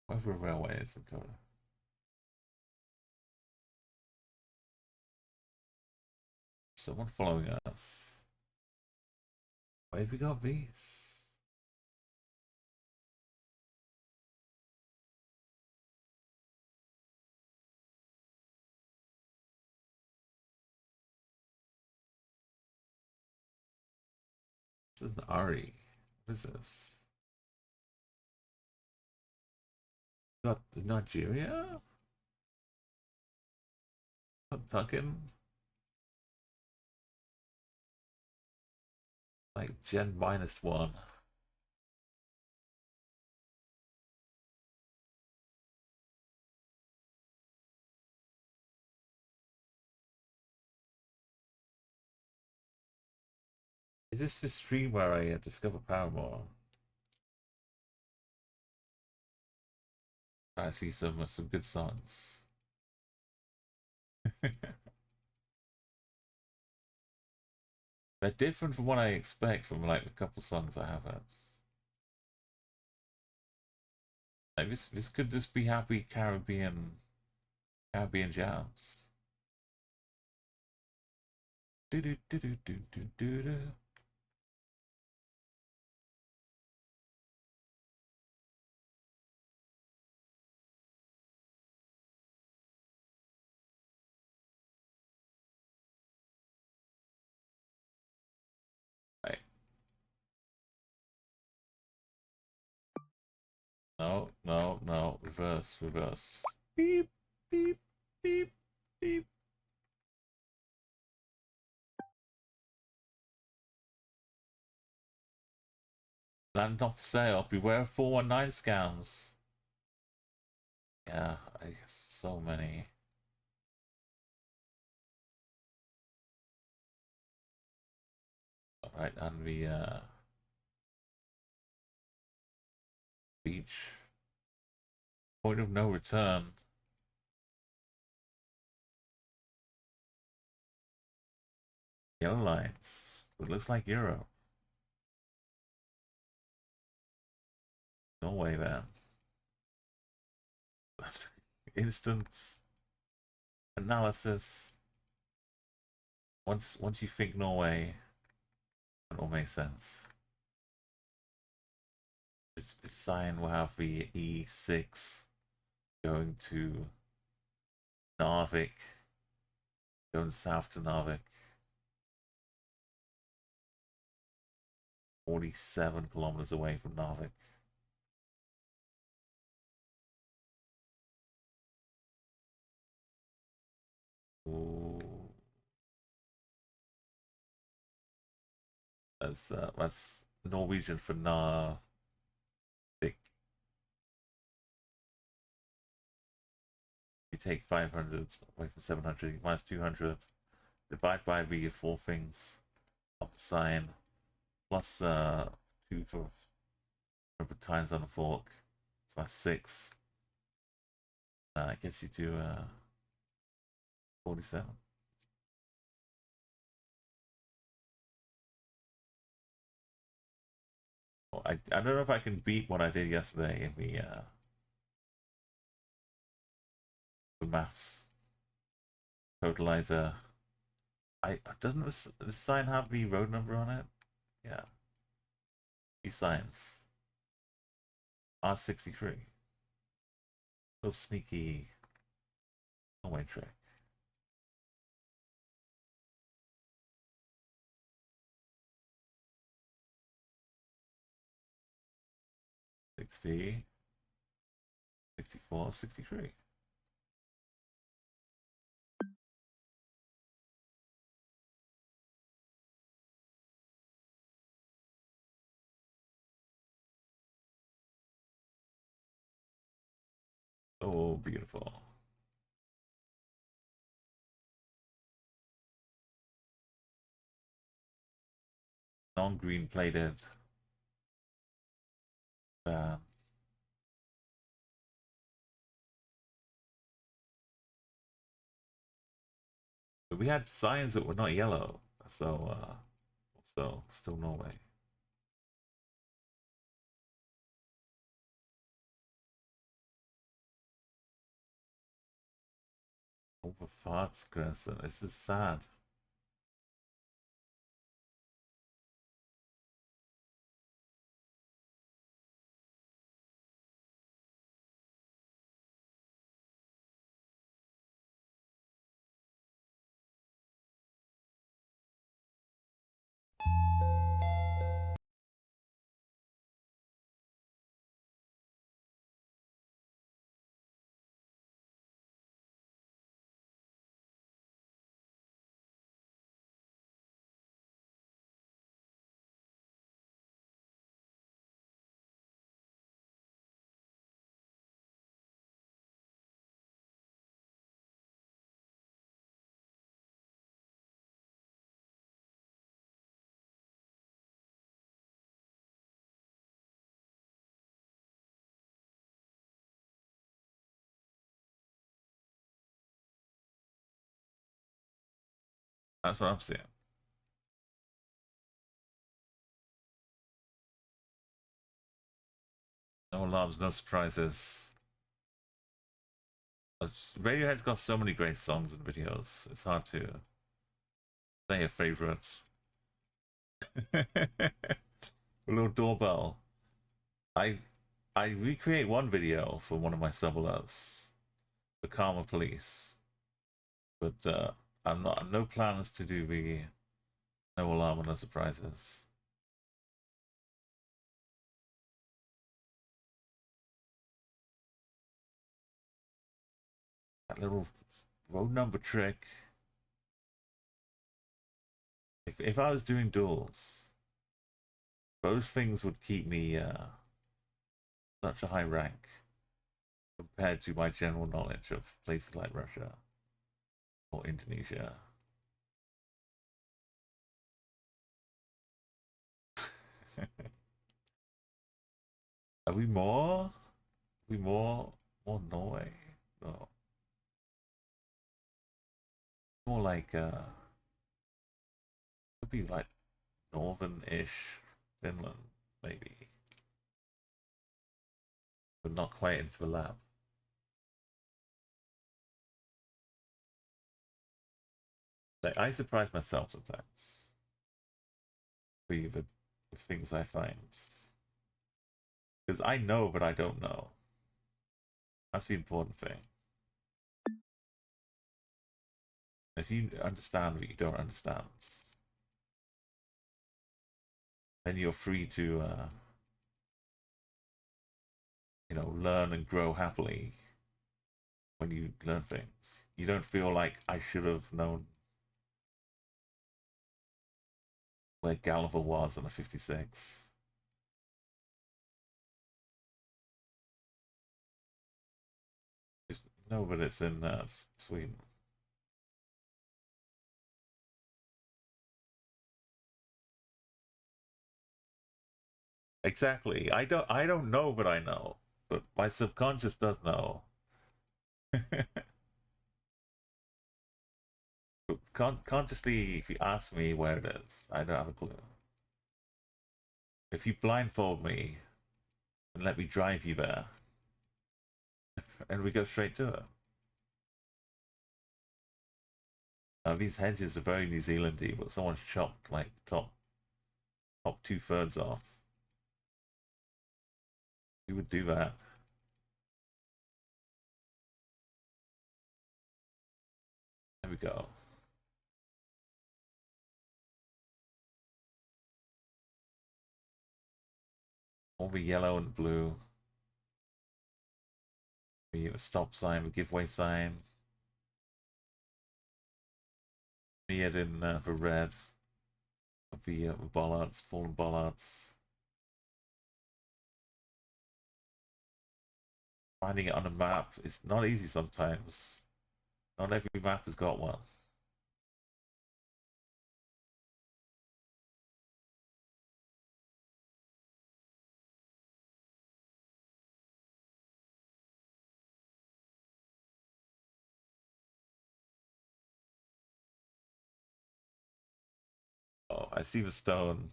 Whatever railway is in Kota. Someone following us. Why have we got these? This is an Ari. What is this? Not Nigeria? Not Tucking? Like Gen -1. Is this the stream where I discover Paramore? I see some good songs. They're different from what I expect from like a couple songs I have had. Like this could just be happy Caribbean jams. Do do do do do do do do. Right. No, no, no. Reverse, reverse. Beep, beep, beep, beep. Land off sale. Beware of 419 scams. Yeah, I guess so many. right on the beach. Point of no return. Yellow lines. It looks like Europe. Norway then. Instant analysis. Once you think Norway, it all makes sense. This sign will have the E6 going to Narvik, going south to Narvik. 47 kilometers away from Narvik. Ooh. That's Norwegian for Narvik. You take 500 away from 700, minus 200, divide by the four things of the sign, plus 2 for times on the fork, so that's 6. It gets you to 47. Well, I don't know if I can beat what I did yesterday in the maths totalizer. Doesn't this sign have the road number on it? Yeah. These signs. R63. Little sneaky one-way trick. $60, $64, $63. Oh, beautiful. Non-green plated. But we had signs that were not yellow, so still Norway. Over farts, Grayson. This is sad. That's what I'm seeing. No alarms, no surprises. Radiohead's got so many great songs and videos. It's hard to say a favorite. A little doorbell. I recreate one video for one of my sub alerts, the Karma Police, but I'm no plans to do the no alarm and no surprises. That little road number trick. If I was doing duels, those things would keep me such a high rank compared to my general knowledge of places like Russia or Indonesia. Are we more? Are we more Norway? No. More like could be like northern-ish Finland, maybe. But not quite into the lab. Like, I surprise myself sometimes with the things I find. Because I know, but I don't know. That's the important thing. If you understand what you don't understand, then you're free to, you know, learn and grow happily when you learn things. You don't feel like I should have known where Gulliver was on a 56. Just know that it's in Sweden. Exactly. I don't know, but I know. But my subconscious does know. Consciously, if you ask me where it is, I don't have a clue. If you blindfold me and let me drive you there, and we go straight to it. Now, these hedges are very New Zealandy, but someone's chopped like top 2/3 off. We would do that. There we go. All the yellow and blue. We a stop sign, a giveaway sign. Near in the red of the bollards, fallen bollards. Finding it on a map is not easy sometimes. Not every map has got one. Oh, I see the stone.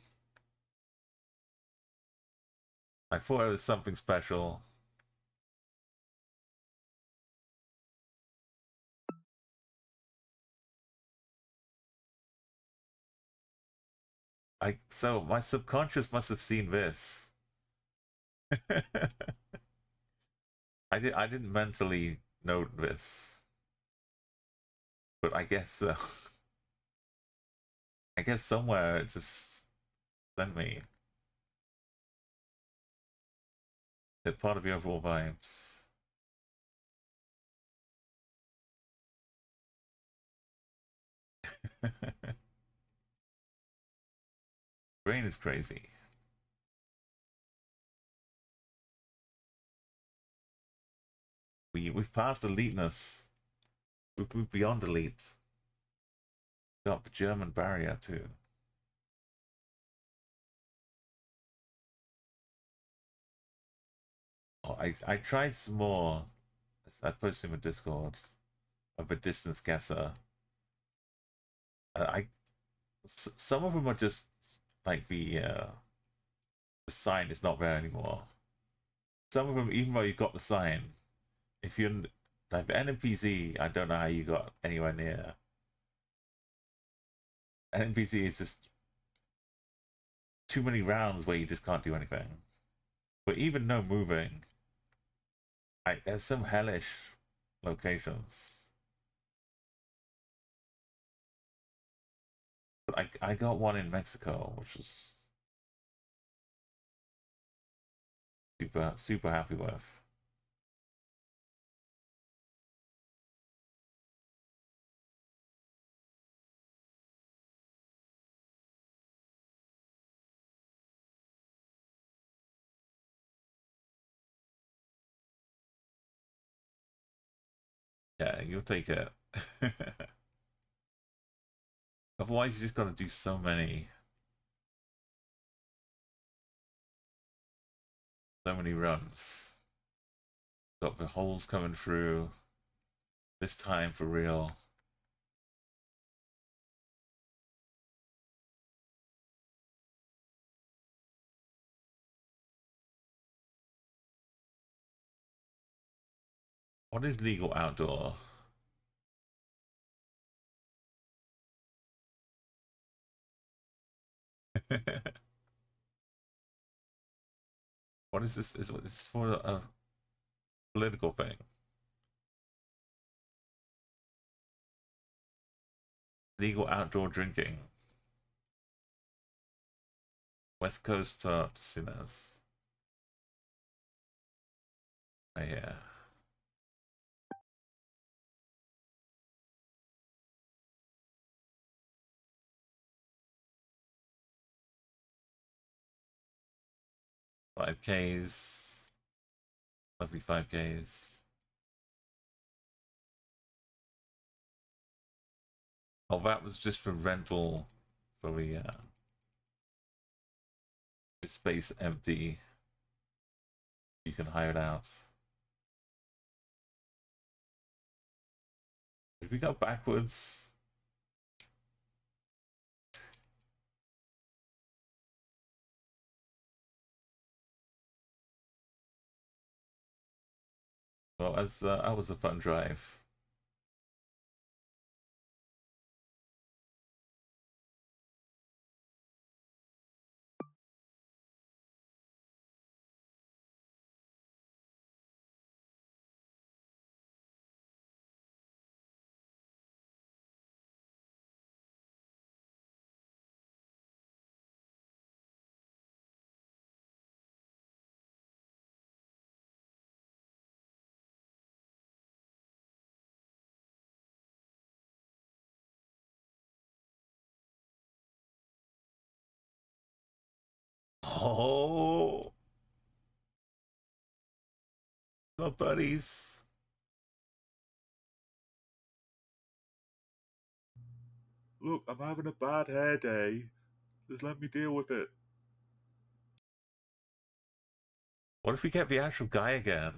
I thought it was something special. So my subconscious must have seen this. I didn't mentally note this. But I guess I guess somewhere it just sent me. It's part of the overall vibes. Brain is crazy. We've passed eliteness. We've moved beyond elite. Got the German barrier too. Oh, I tried some more. I posted in the Discord of a distance guesser. Some of them are just like the sign is not there anymore. Some of them, even though you got the sign, if you're like the NPC, I don't know how you got anywhere near. NPC is just too many rounds where you just can't do anything. But even no moving, there's some hellish locations. But I got one in Mexico, which was super happy with. Yeah, you'll take it. Otherwise, you just gotta do so many. So many runs. Got the holes coming through. This time for real. What is legal outdoor? What is this? Is this for a political thing? Legal outdoor drinking. West Coast sinners. Right here. $5Ks. Lovely 5Ks. Oh, that was just for rental for the space empty. You can hire it out. Did we go backwards? Well, as that was a fun drive. Oh, the buddies. Look, I'm having a bad hair day. Just let me deal with it. What if we get the actual guy again?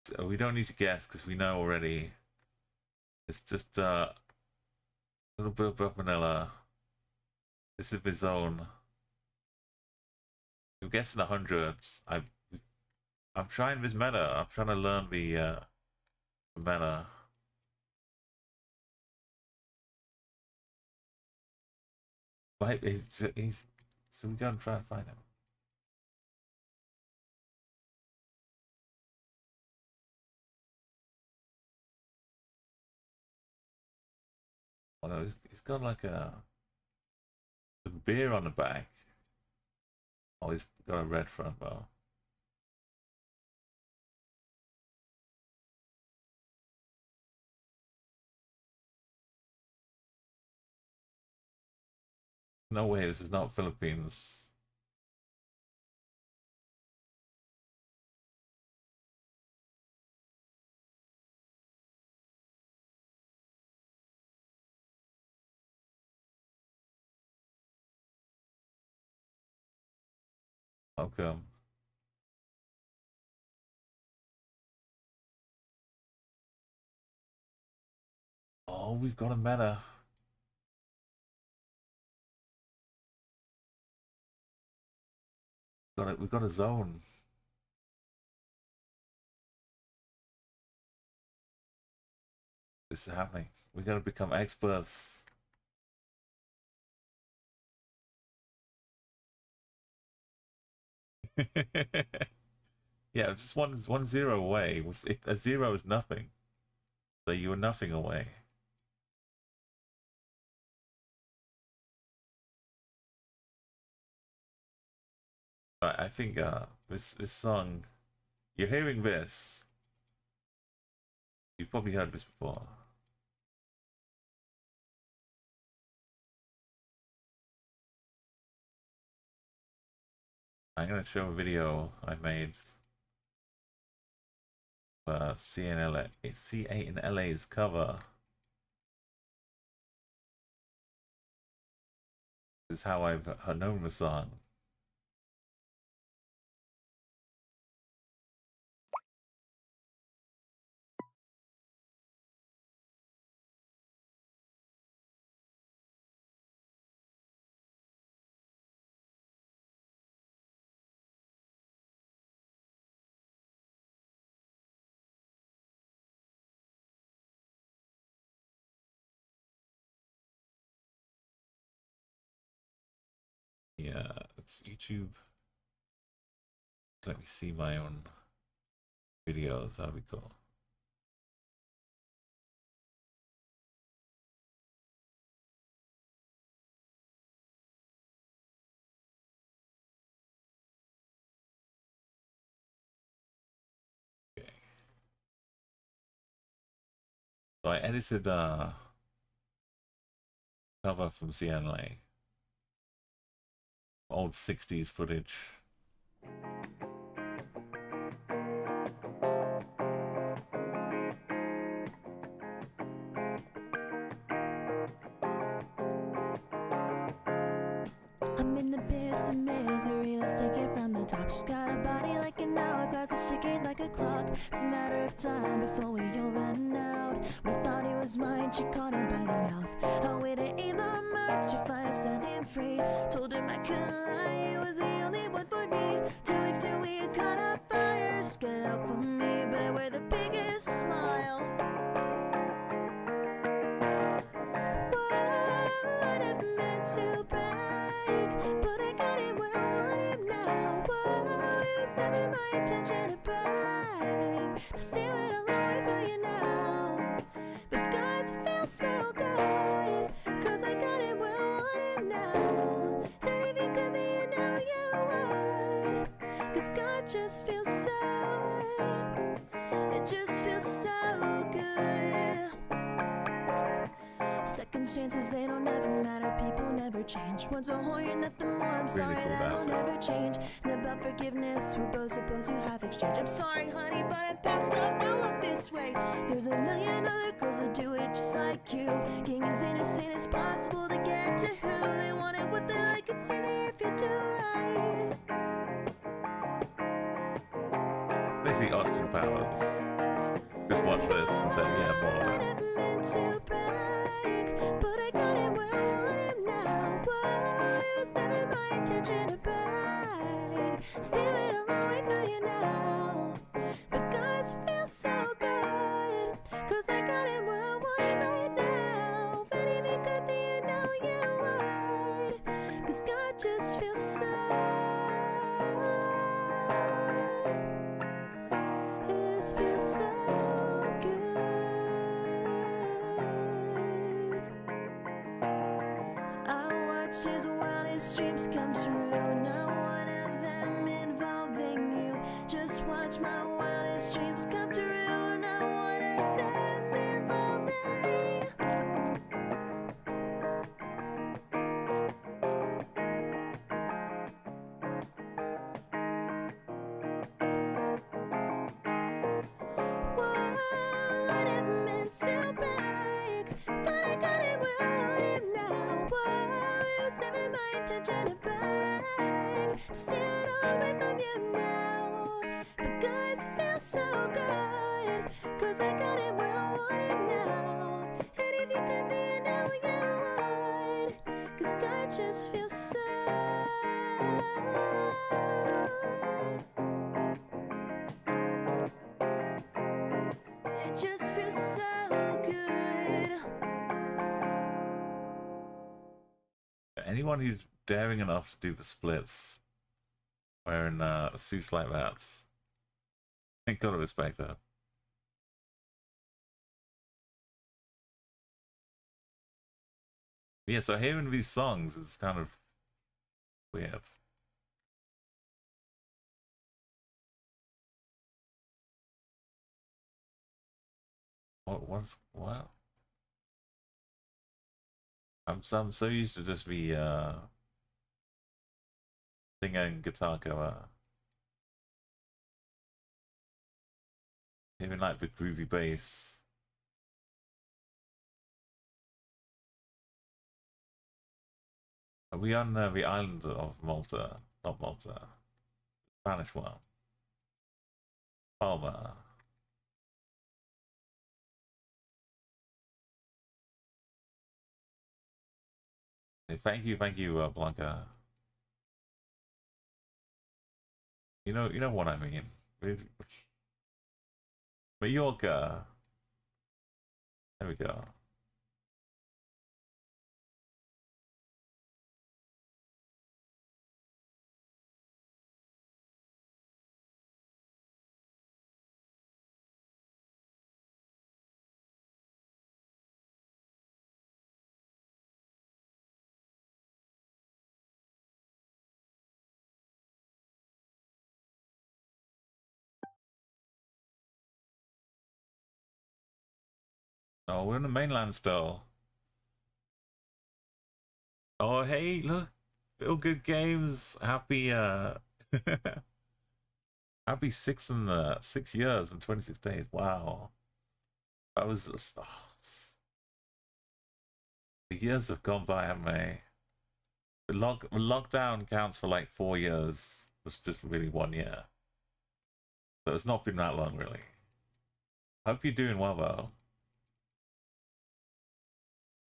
So we don't need to guess because we know already. It's just a little bit above Manila. This is the zone. We're guessing the hundreds. I'm trying this meta. I'm trying to learn the meta. But so we gotta try and find him. Oh no, he's got like some beer on the back. Oh, he's got a red front bar. No way, this is not Philippines. Welcome. Oh, we've got a meta. We've got a zone. This is happening. We're gonna become experts. Yeah, it's just 1-0 away. A 0 is nothing. So you were nothing away. But I think this song, you're hearing this. You've probably heard this before. I'm gonna show a video I made. C8 in LA's cover. This is how I've known the song. Yeah, it's YouTube. Let me see my own videos. That'll be cool. Okay. So I edited cover from CNLA. Old 60s footage. I'm in the abyss of misery, let's take it from the top. She's got a body like an hourglass, it's ticking like a clock. It's a matter of time before we all run out. We thought he was mine, she caught him by the mouth. I waited ain't that much if I set him free. Told him I couldn't lie, he was the only one for me. 2 weeks till we caught a fire, scared out for me, but I wear the biggest smile. Whoa, I never meant to brag, but I got it where I want him now. Whoa, it was never my intention to brag, to steal it all away for you now. But guys, it feels so good, cause I got it where I want him now. And if you could, then you know you would, cause God just feels so, it just feels so good. Second chances, they don't ever matter, people never change. Once a whore, you're nothing more, I'm sorry, cool that'll dancer. never change. And about forgiveness, we're both supposed to have exchange. I'm sorry, honey, but I'm passed up, now look this way. There's a million other girls that do it just like you. Being as innocent as possible to get to who they want it, what they like, it's easier if you do right. Basically Austin Powers. Just watch this and say, yeah, more of I it. never meant to brag, but I got it where I want him now. Whoa, it was never my intention to brag, steal it all away for you now. But guys, it feels so good, cause I got it where I want it right now. But if you could, then you know you would, cause God just feels so, it just feels so good. I watch his wildest dreams come true, not one of them involving you. Just watch my wildest dreams come true, not one of them involving you. Whoa, I never meant to brag, but I got it where I want him now. Whoa, it was never my intention to brag, steal it all away from you now. But guys, it feels so good, cause I got it where I want him now. And if you could, then you know you would, cause God just feels so, it just feels so good. Anyone who's daring enough to do the splits wearing suits like that, I gotta respect her. Yeah, so hearing these songs is kind of weird. What? I'm so used to just be singing guitar cover. Even like the groovy bass. Are we on the island of Malta? Not Malta. Spanish one. Palma. Thank you, Blanca. You know what I mean. Mallorca. There we go. Oh, we're in the mainland still. Oh, hey, look. Feel good games. Happy, happy 6 years and 26 days. Wow. That was, oh, the years have gone by, haven't they? The lockdown counts for like 4 years. It was just really 1 year. So it's not been that long, really. Hope you're doing well, though.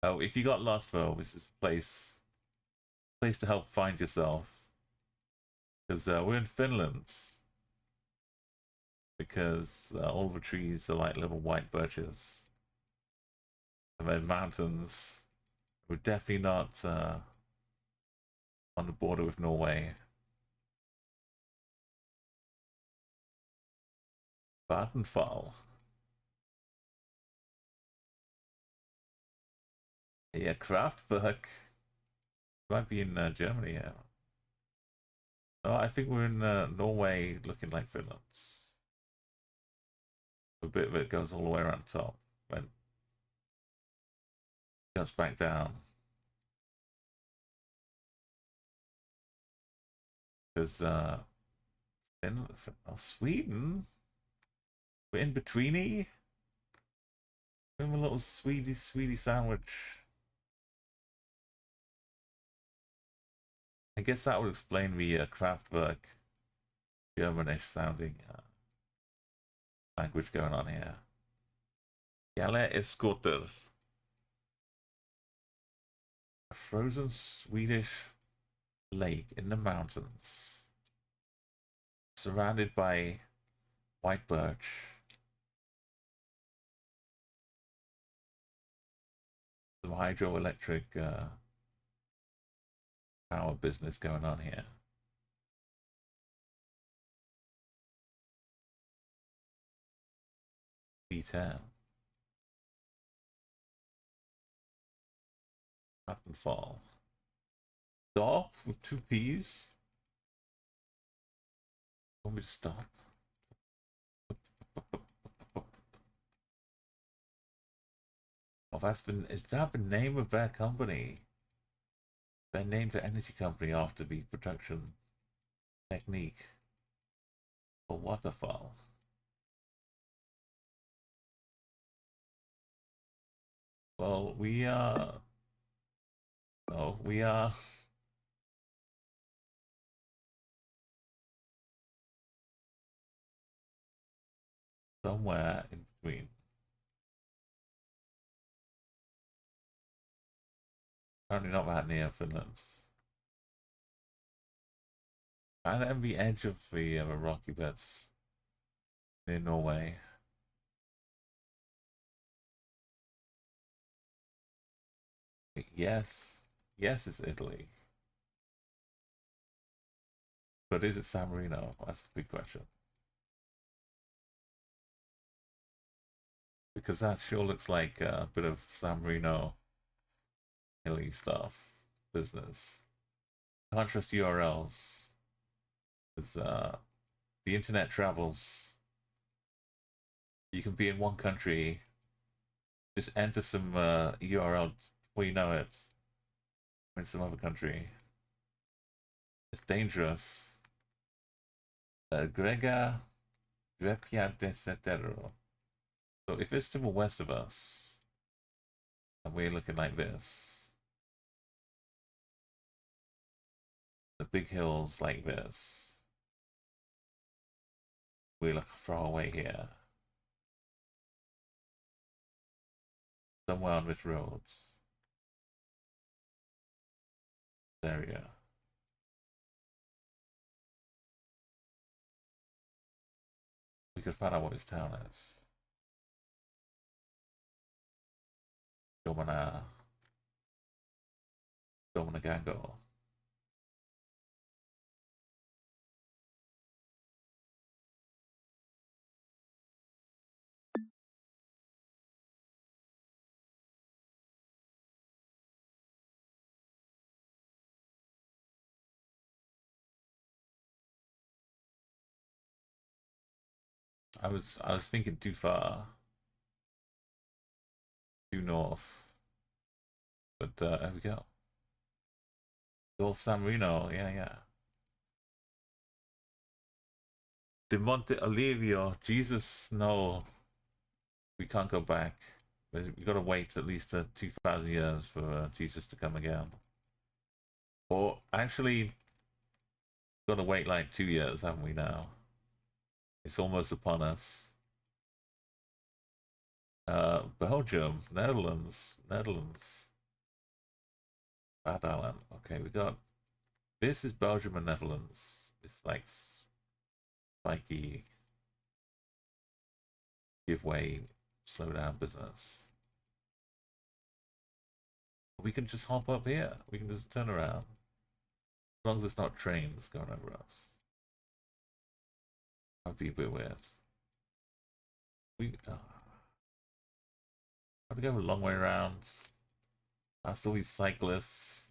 Oh, if you got lost, though, this is a place to help find yourself. Because we're in Finland. Because all the trees are like little white birches. And then mountains. We're definitely not on the border with Norway. Vattenfall. Yeah, Kraftwerk. Might be in Germany, yeah. No, I think we're in Norway, looking like Finland. A bit of it goes all the way around the top, then goes back down. There's Sweden. We're in betweeny. We have a little sweetie sandwich. I guess that would explain the Kraftwerk Germanish sounding language going on here. Gale Escoter. A frozen Swedish lake in the mountains. Surrounded by white birch. Some hydroelectric power business going on here. B10. Vattenfall. Stop with 2 P's. Want me to stop? Oh, is that the name of their company? They named the energy company after the production technique for waterfall. Well, we are somewhere in between. Apparently not that near Finland. And on the edge of the rocky beds near Norway. Yes, it's Italy. But is it San Marino? That's a big question. Because that sure looks like a bit of San Marino hilly stuff, business. Can't trust URLs. Because the internet travels. You can be in one country, just enter some URL before you know it. In some other country. It's dangerous. Grega Drepiadesetero. So if it's to the west of us, and we're looking like this, the big hills like this. We look far away here. Somewhere on this road. Area. We could find out what his town is. Domina Gango. I was thinking too far. Too north. But there we go. North San Marino, yeah. De Monte Olivio, Jesus, no. We can't go back. We gotta wait at least 2,000 years for Jesus to come again. Or actually, gotta wait like 2 years, haven't we now? It's almost upon us. Belgium, Netherlands. Bad Island. Okay, we got. This is Belgium and Netherlands. It's like spiky, give way, slow down business. We can just hop up here. We can just turn around. As long as it's not trains going over us. That'd be a bit weird. We have to go a long way around. Past all these cyclists,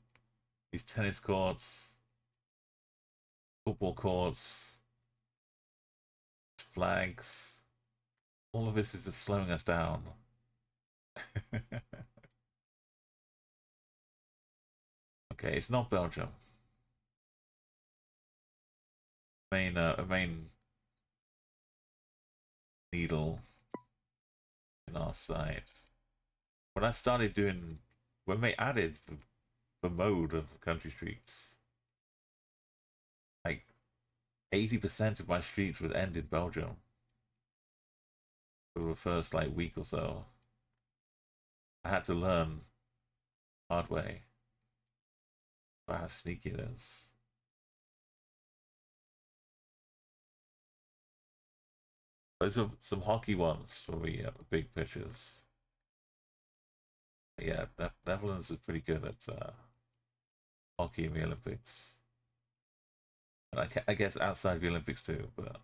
these tennis courts, football courts, flags. All of this is just slowing us down. Okay, it's not Belgium. A main needle in our side. When I started doing, when they added the mode of country streets, like 80% of my streets would end in Belgium for the first like week or so. I had to learn hard way about how sneaky it is. Those are some hockey ones for the big pitches. Yeah, Netherlands is pretty good at hockey in the Olympics. And I guess outside the Olympics too, but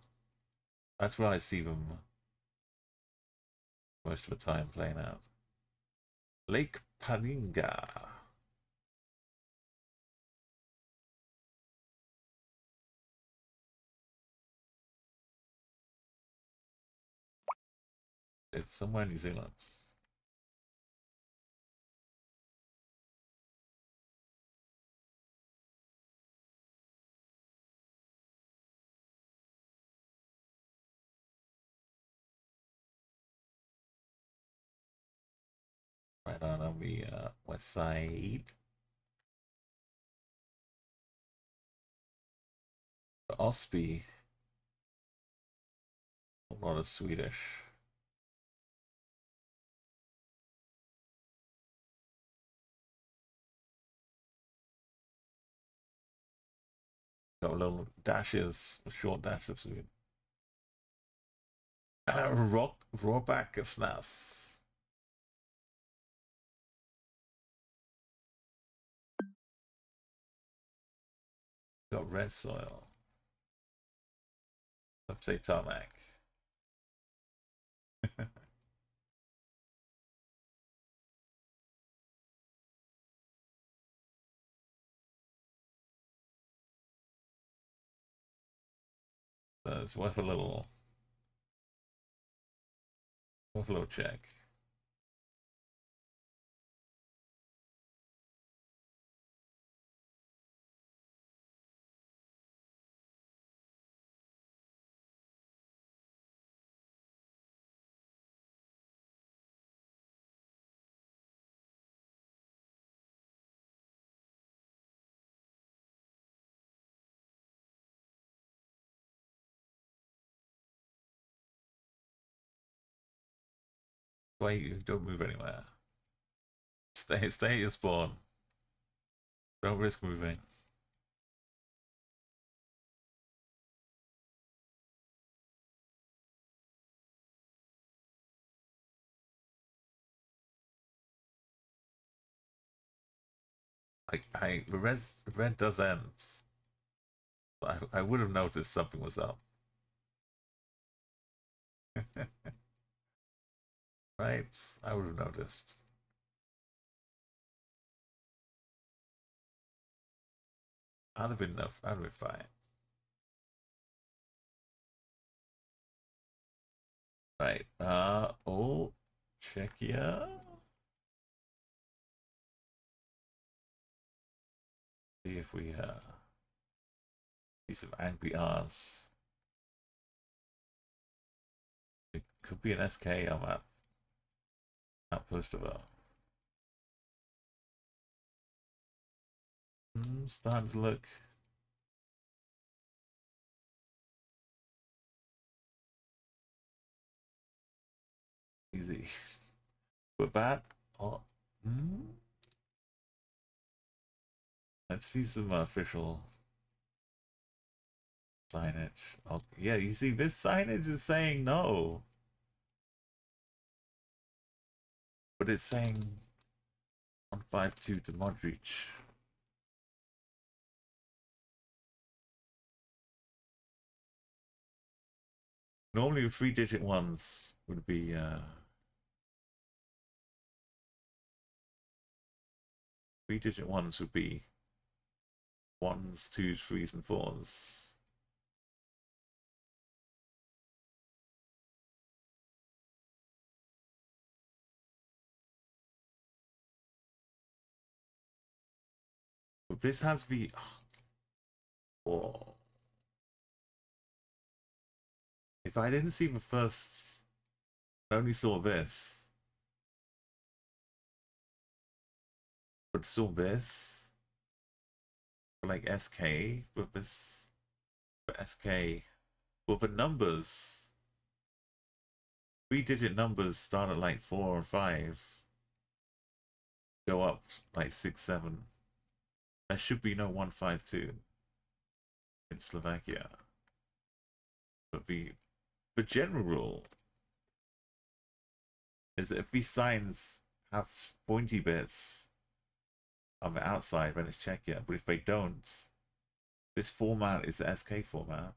that's where I see them most of the time playing out. Lake Paninga. It's somewhere in New Zealand. Right on the west side. Osby. A lot of Swedish. Got little dashes, short dash of Sweden. Rohrback of Snas. Got red soil. Let's say tarmac. So it's worth a little check. Wait, you don't move anywhere. Stay at your spawn. Don't risk moving. The red does end. I would have noticed something was up. Right? I would have noticed. I'd have been enough. I'd have been fine. Right. Oh, Czechia. See if we see some angry R's. It could be an SK on that poster though. Starting to look easy. But that, oh, let's see some official signage. Oh, yeah, you see, this signage is saying no. But it's saying 152 to Modric. Normally, the 3-digit ones would be 3-digit ones would be 1s, 2s, 3s, and 4s. But this has the oh. If I didn't see the first, I only saw this, but saw this, like SK, but this, but SK, well, the numbers, 3-digit numbers start at like 4 or 5, go up like 6, 7. There should be no 152 in Slovakia. But the general rule is that if these signs have pointy bits on the outside, then it's Czechia. But if they don't, this format is the SK format.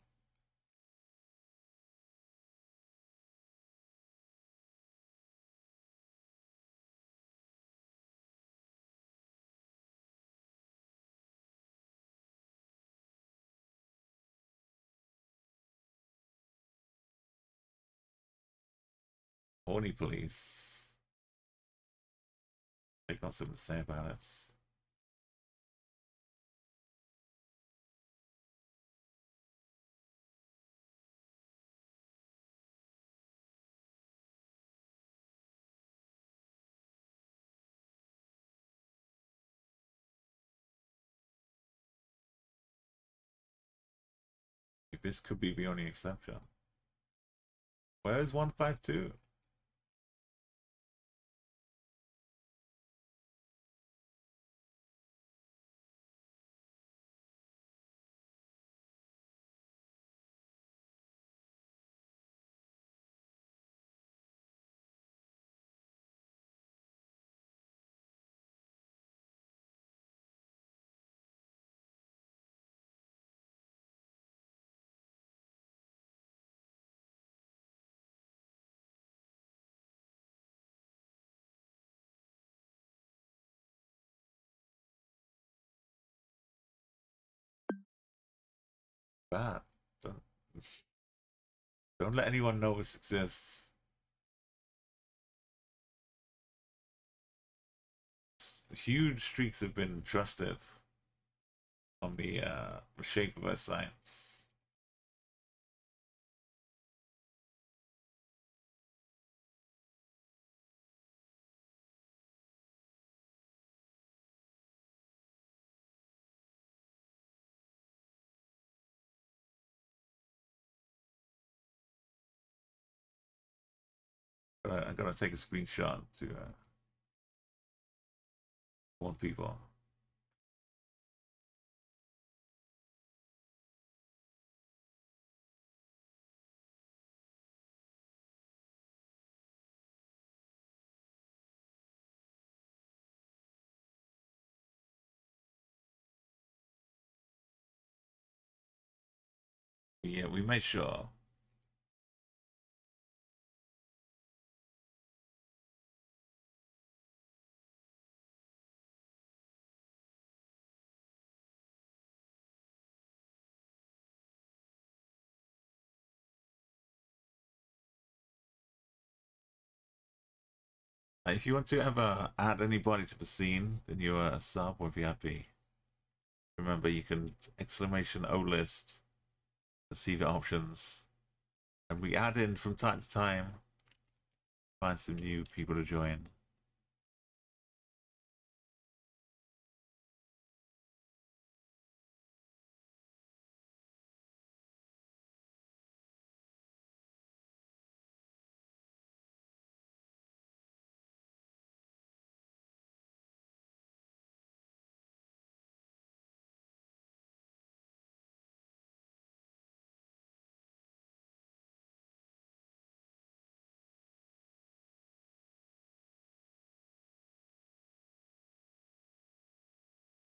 Horny police. They've got something to say about it. This could be the only exception. Where is 152? Bad. Don't let anyone know this exists. Huge streaks have been trusted on the shape of our science. I gotta take a screenshot to warn people. Yeah, we made sure. If you want to ever add anybody to the scene, then you're a sub or VIP. Remember, you can exclamation olist to see the options, and we add in from time to time. Find some new people to join.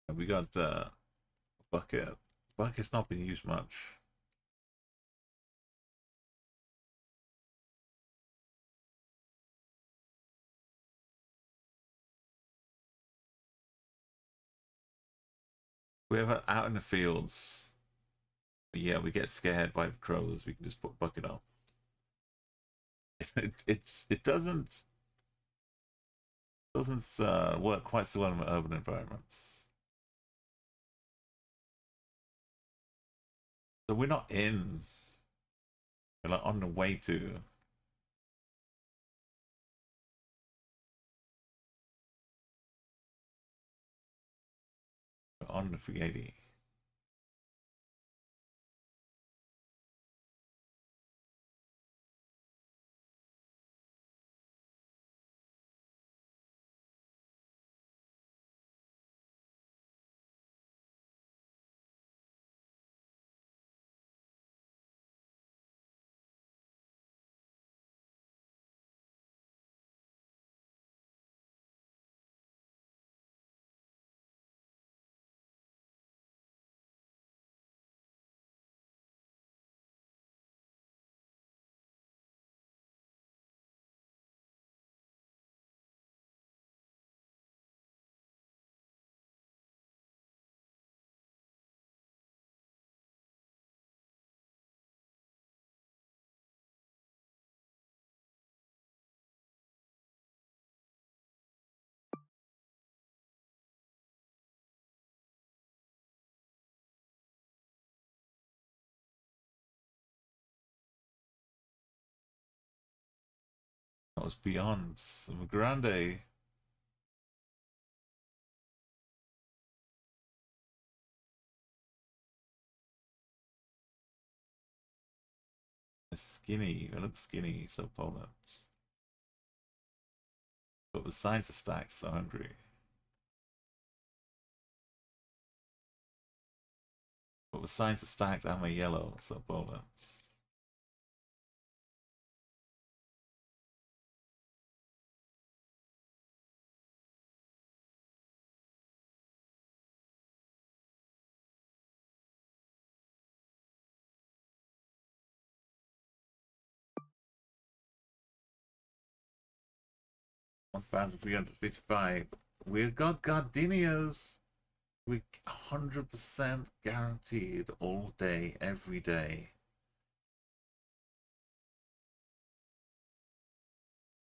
And we got bucket. Bucket's not been used much. We're ever out in the fields. Yeah, we get scared by the crows. We can just put bucket up. It doesn't work quite so well in urban environments. So we're not in. We're like on the way to. We're on the 380. That was beyond Grande. Skinny. It looks skinny, so Poland. But the sides are stacked, so hungry. But the sides are stacked and they're yellow, so Poland. $1,355. We've got gardenias. We 100% guaranteed all day, every day.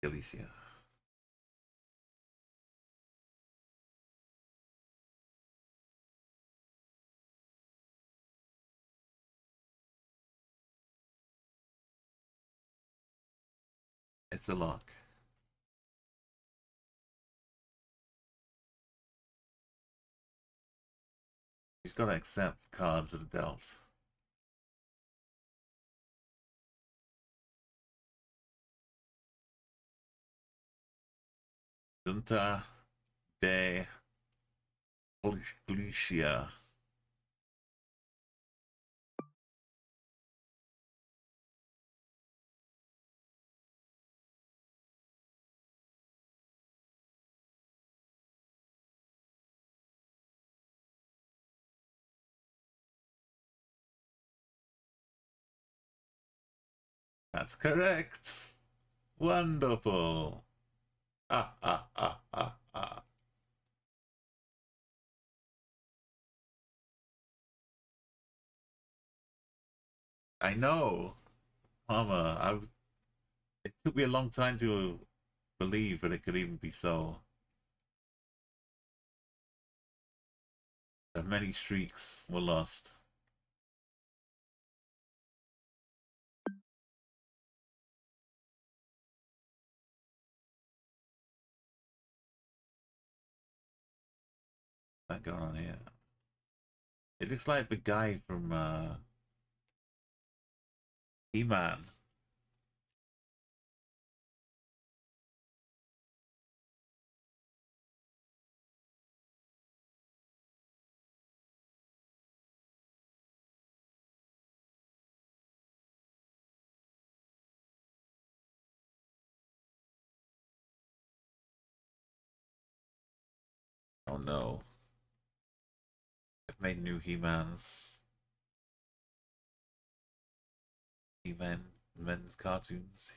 Alicia. It's a lock. He's got to accept cards that are dealt. Junta de Galicia. That's correct. Wonderful. Ah, ah, ah, ah, ah. I know, Mama. It took me a long time to believe that it could even be so. That many streaks were lost. What's going on here? It looks like the guy from He-Man. Oh no. They've made new He-Mans. He-Man men's cartoons.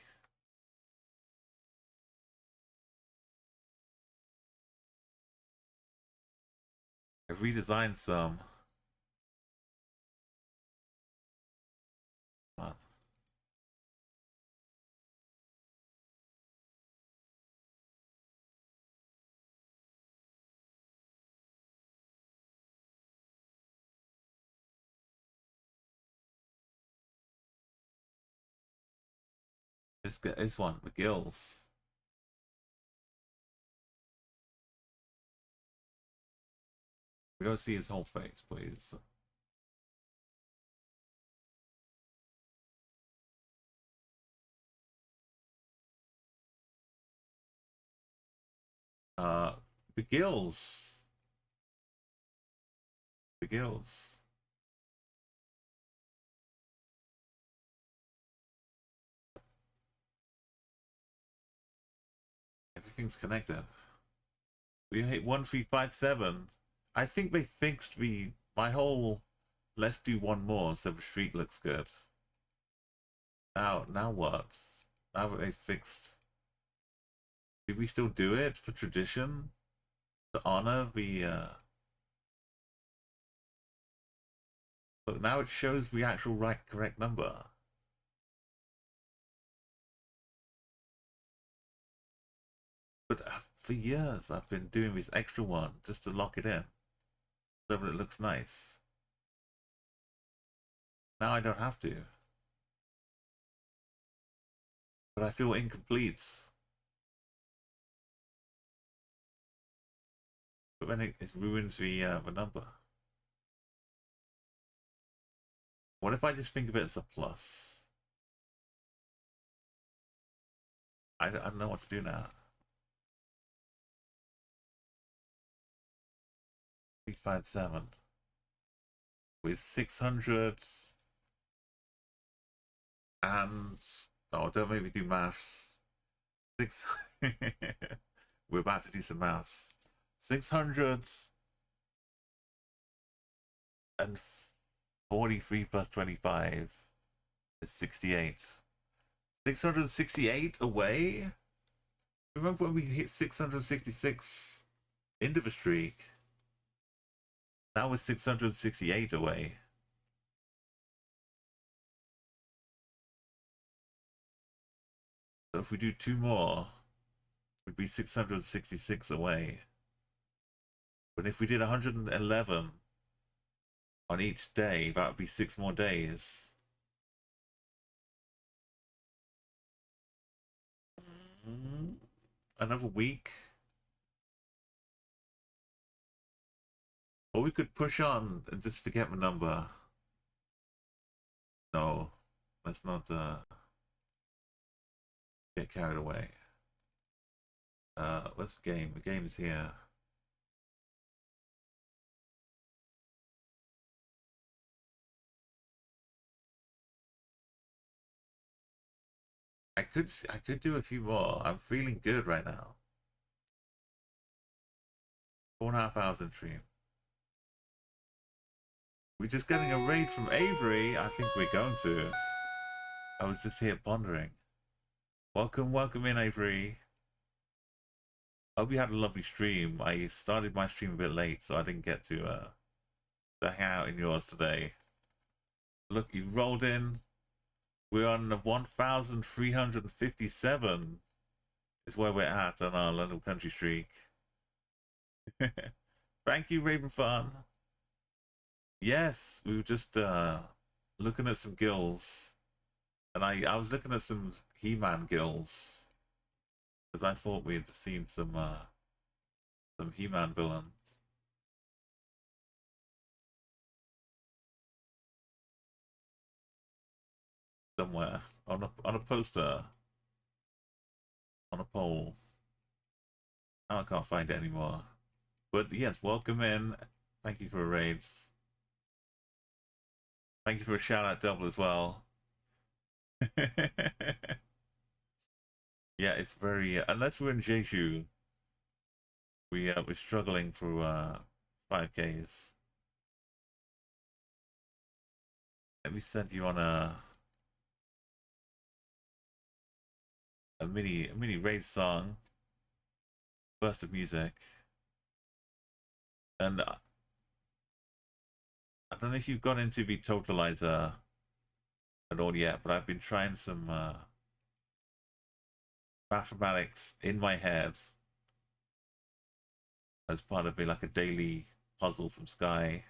I've redesigned some. Come on. This one, the gills. We don't see his whole face, please. The gills. The gills. Everything's connected. We hit 1357. I think they fixed my whole let's do one more so the streak looks good. Now what? Now that they fixed, did we still do it for tradition? To honor the but now it shows the actual correct number. But for years I've been doing this extra one just to lock it in so that it looks nice. Now I don't have to. But I feel incomplete. But then it ruins the number. What if I just think of it as a plus? I don't know what to do now. 357 with 600 and don't make me do maths. We're about to do some maths. 643 plus 25 is 68. 668 away? Remember when we hit 666 into the streak? That was 668 away. So if we do two more, we'd be 666 away. But if we did 111 on each day, that would be 6 more days. Another week. Or we could push on and just forget the number. No, let's not get carried away. What's the game? The game is here. I could do a few more. I'm feeling good right now. 4.5 hours in stream. We're just getting a raid from Avery. I think we're going to. I was just here pondering. Welcome in, Avery. Hope you had a lovely stream. I started my stream a bit late, so I didn't get to hang out in yours today. Look, you rolled in. We're on 1,357 is where we're at on our little country streak. Thank you, Raven Fun. Yes, we were just looking at some guilds. And I was looking at some He-Man guilds. Because I thought we had seen some He-Man villains. Somewhere on a poster, on a poll. Now I can't find it anymore. But yes, welcome in. Thank you for a raid. Thank you for a shout out double as well. Yeah, it's very unless we're in Jeju, we're struggling for 5Ks. Let me send you on a mini raid song, burst of music, and I don't know if you've got into the totalizer at all yet, but I've been trying some mathematics in my head as part of like a daily puzzle from Sky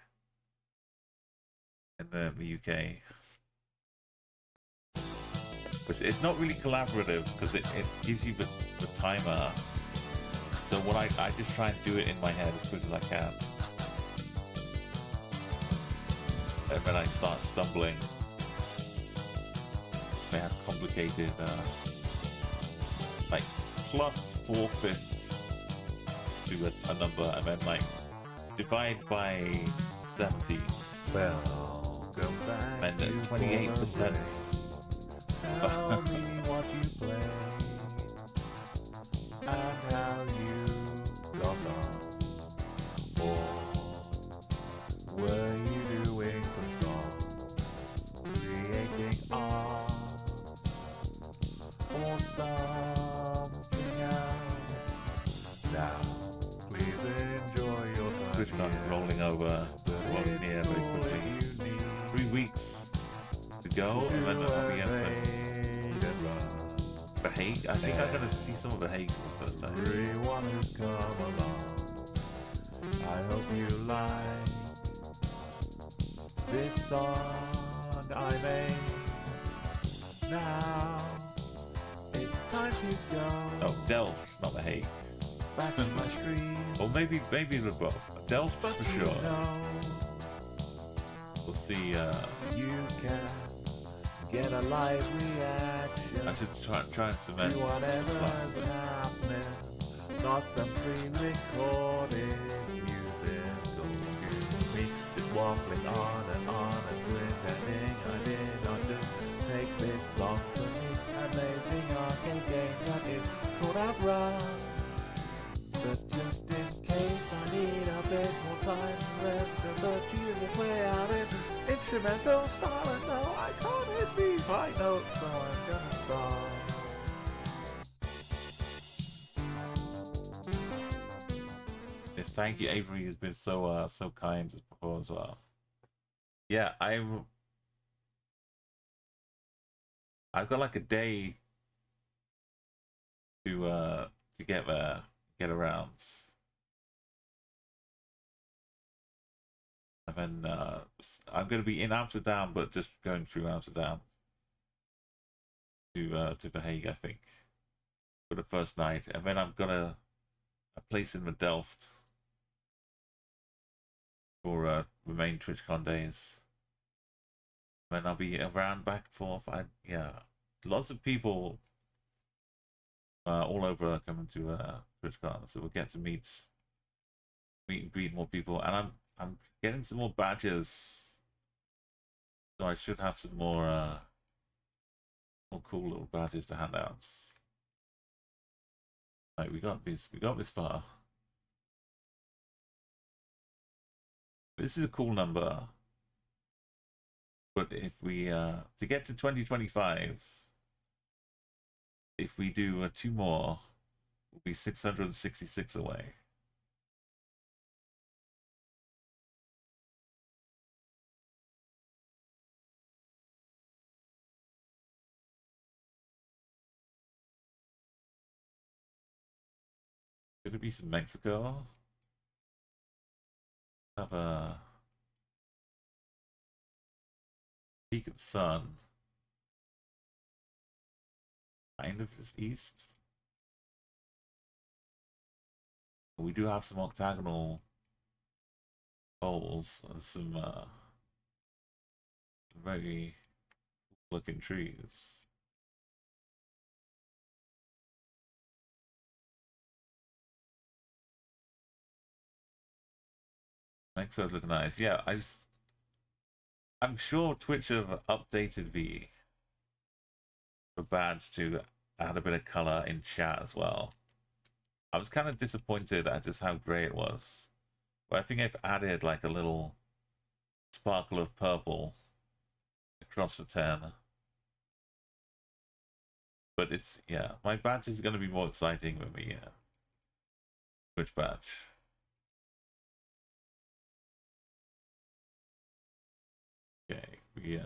in the UK. It's not really collaborative because it gives you the timer. So what I just try and do it in my head as quick as I can. And then I start stumbling. I have complicated, like plus 4/5 to a number, and then like divide by 70. Welcome back. And 28%. Tell me what you play and how you got on. Or were you doing some songs, creating art, or something else? Now, please enjoy your time. TwitchCon here. rolling over well near very quickly. 3 weeks to go, and then I'll be at the Hague. I think I'm gonna see some of the Hague for the first time. Everyone who's come along, I hope you like this song I made. Now it's time to go. Oh, Delft, not the Hague. Back to my stream. Or maybe they're both. Delft But for you sure. know, We'll see. you can get a live reaction I should try and cement to some whatever's plans. happening. Not some pre-recorded musical me just waffling on and pretending I did not just take this song to me. Amazing arcade game that it could have run. But just in case I need a bit more time to rest and the tune is way out in instrumental style, and no, I can't hit these high notes, so I'm gonna start. Yes, thank you, Avery has been so so kind before as well. Yeah, I've got like a day to get there, get around. And then I'm gonna be in Amsterdam, but just going through Amsterdam to The Hague, I think, for the first night, and then I've got a place in the Delft for the main TwitchCon days. Then I'll be around back and forth. Yeah, lots of people all over coming to TwitchCon, so we'll get to meet and greet more people. And I'm getting some more badges, so I should have some more cool little badges to hand out. Like we got this far. This is a cool number. But if we to get to 2025, if we do 2 more, we'll be 666 away. Could it be some Mexico? Have a peak of sun. Kind of just east. We do have some octagonal poles and some very looking trees. Mexico's looking nice. Yeah, I'm sure Twitch have updated the badge to add a bit of color in chat as well. I was kind of disappointed at just how grey it was, but I think I've added like a little sparkle of purple across the 10. But it's, yeah, my badge is going to be more exciting when we Twitch badge. Okay, we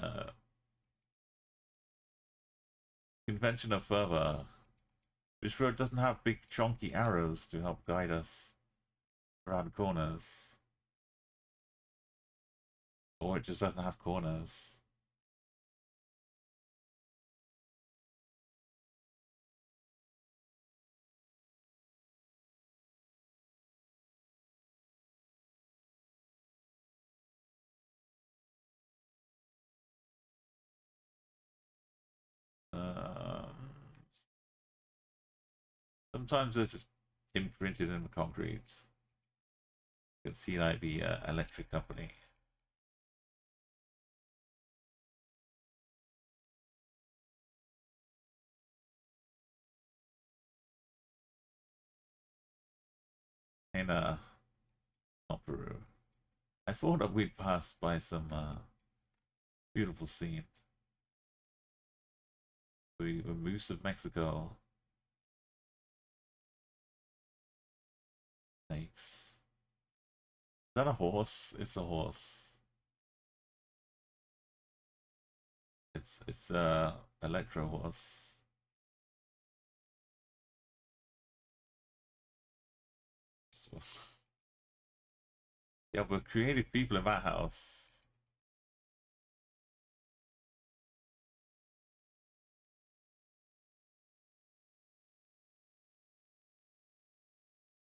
convention of fervor. Which road doesn't have big chunky arrows to help guide us around corners. Or it just doesn't have corners. Sometimes it's just imprinted in the concrete. You can see like the electric company. In not Peru. I thought that we'd pass by some beautiful scenes. The moose of Mexico. Snakes. Is that a horse? It's a horse. It's electro horse. So, yeah, we're creative people in that house.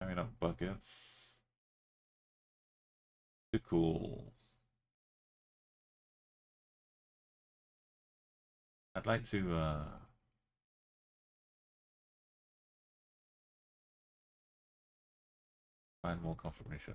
Carrying up buckets. Too cool. I'd like to find more confirmation.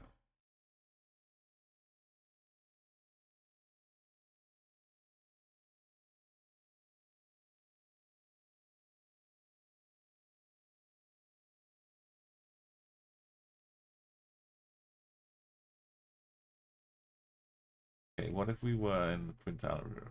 Okay, what if we were in the Quintana room?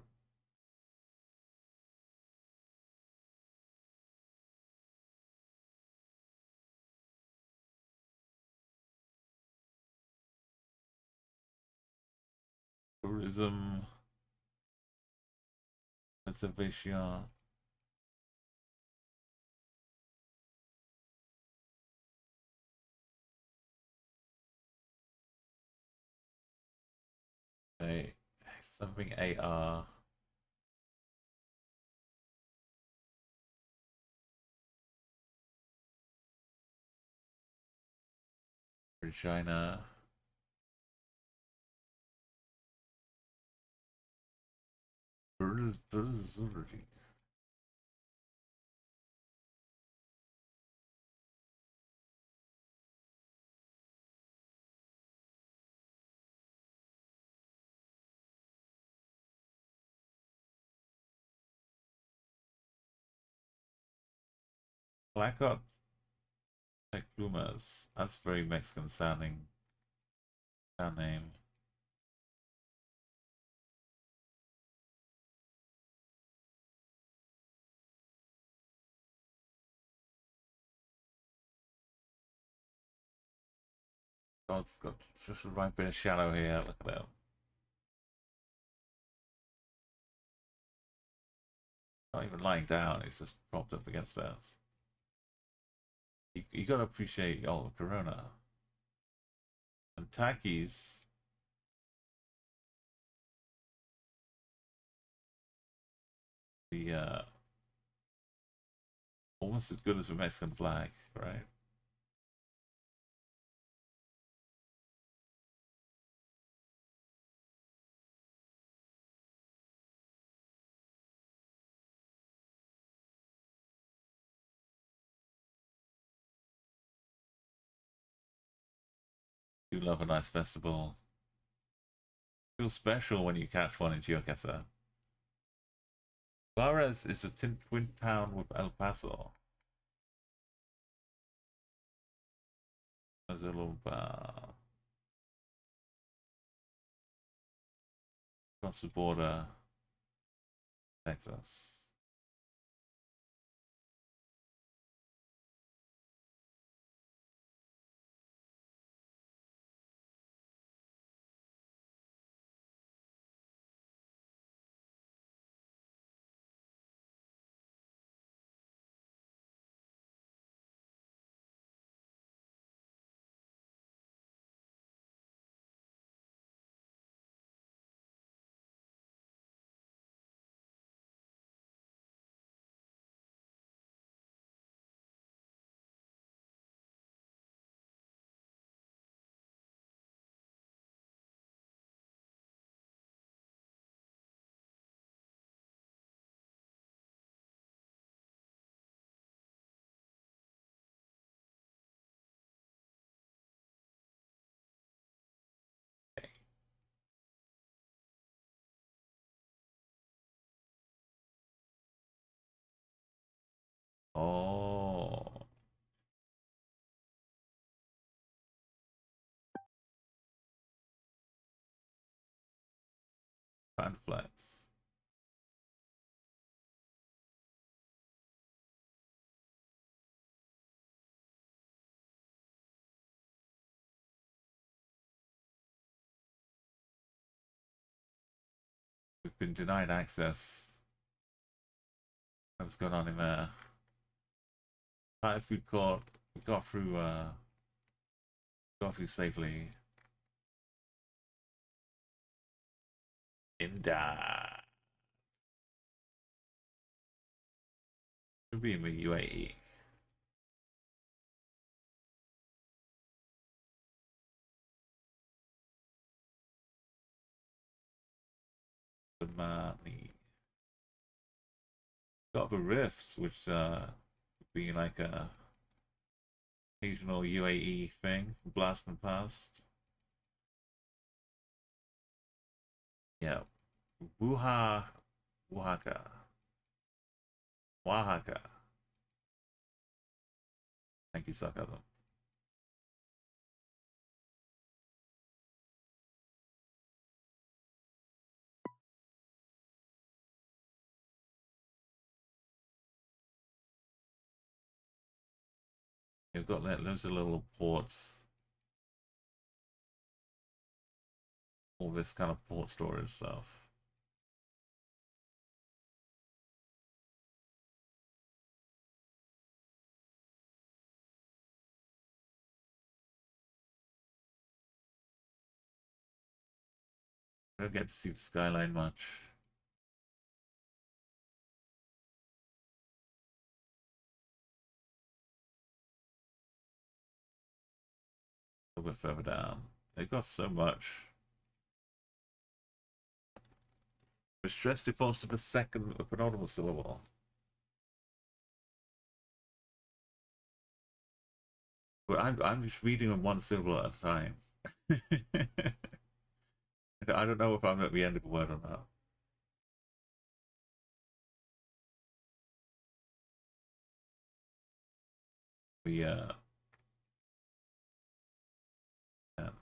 Tourism, conservation. Okay, something AR. China. Blackout like Plumas. That's very Mexican sounding town name. God's got just the right bit of shadow here. Look at that. Not even lying down, it's just propped up against us. You gotta appreciate Corona. And Takis. The almost as good as the Mexican flag, right? Do love a nice festival. Feels special when you catch one in Geocacher. Juarez is a twin town with El Paso. There's a little across the border, Texas. Oh. Flex. We've been denied access. What's going on in there? Thai food court. We got through safely. Inda. Should be in the UAE. The money. Got the rifts, which would be like a occasional UAE thing from blasting past. Yeah. Oaxaca. Thank you, Sakadam. You've got loads of little ports. All this kind of port storage stuff. I don't get to see the skyline much. A little bit further down. They've got so much. The stress defaults to the second penultimate syllable. But I'm just reading them one syllable at a time. I don't know if I'm at the end of a word or not. We tent.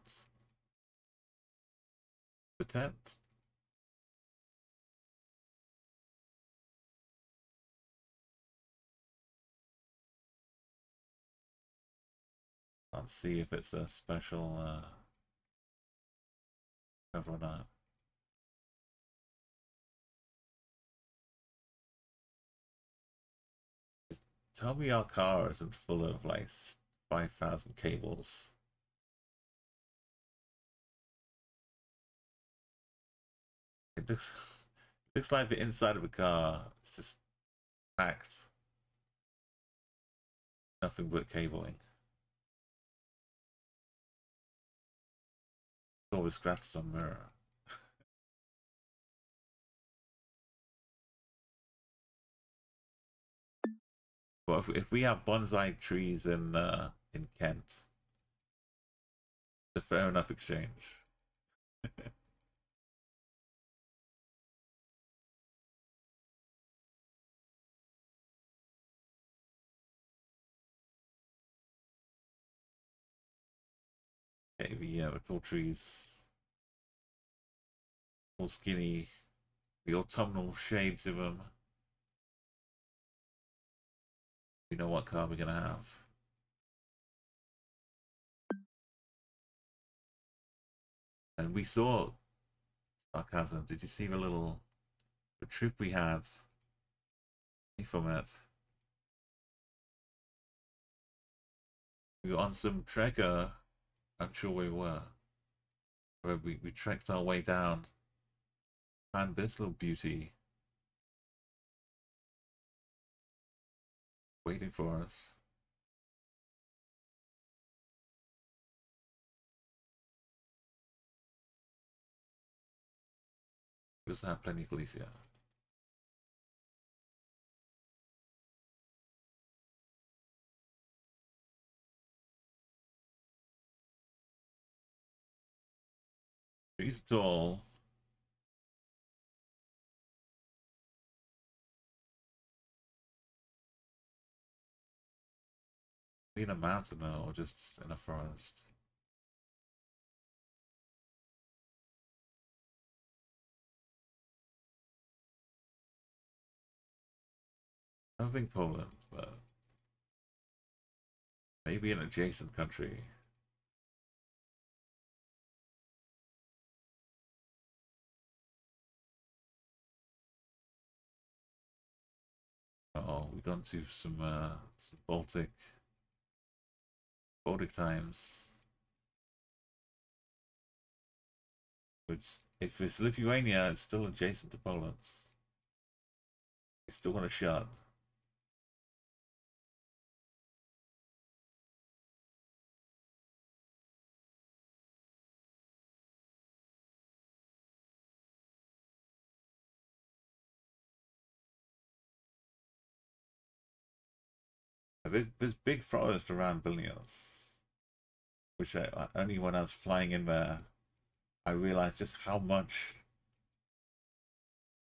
The tent. Let's see if it's a special cover or not. Tell me our car isn't full of like 5,000 cables. It looks like the inside of a car is just packed. Nothing but cabling. Always scratches on mirror. But if we have bonsai trees in Kent, it's a fair enough exchange. Okay, yeah, the tall trees, all skinny, the autumnal shades of them. You know what car we're gonna have. And we saw sarcasm. Did you see the trip we had from it? We were on some trekker. I'm sure we were. Where we trekked our way down. Found this little beauty waiting for us. We also have plenty of Galicia. Trees tall. In a mountain or just in a forest. I don't think Poland, but maybe an adjacent country. Oh, we've gone to some Baltic times. Which, if it's Lithuania, it's still adjacent to Poland. It's still got a shot. There's big forest around Vilnius, which only when I was flying in there, I realized just how much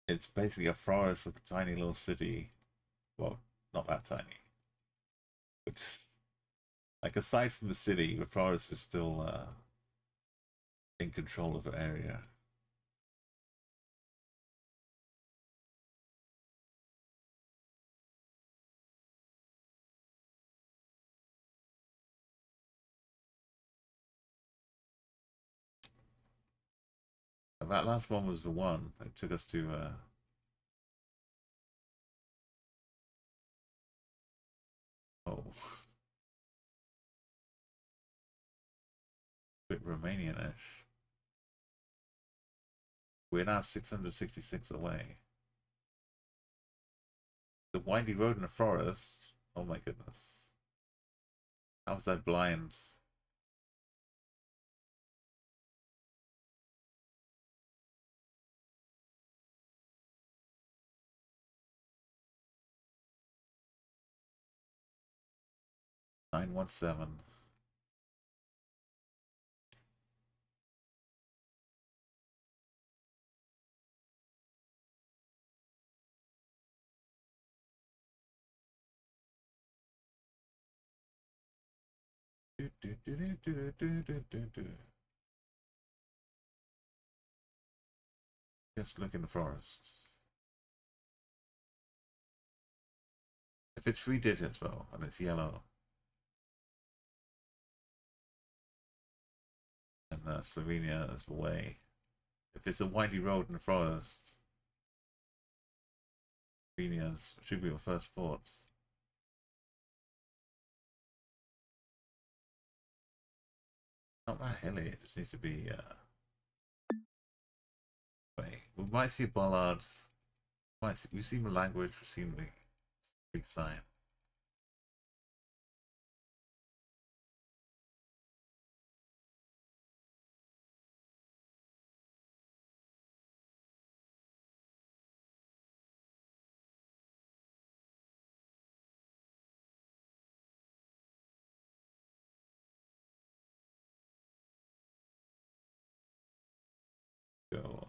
it's basically a forest with a tiny little city. Well, not that tiny. But just, like, aside from the city, the forest is still in control of the area. And that last one was the one that took us to oh, a bit Romanian-ish. We're now 666 away. The windy road in the forest. Oh my goodness. How was that blind? $917. Just look in the forest. If it's 3 digits though, and it's yellow, and Slovenia is the way. If it's a windy road in the forest, Slovenia should be the first thought. Not that hilly, it just needs to be way. We might see bollards. We've seen the language, we've seen the big sign. Go.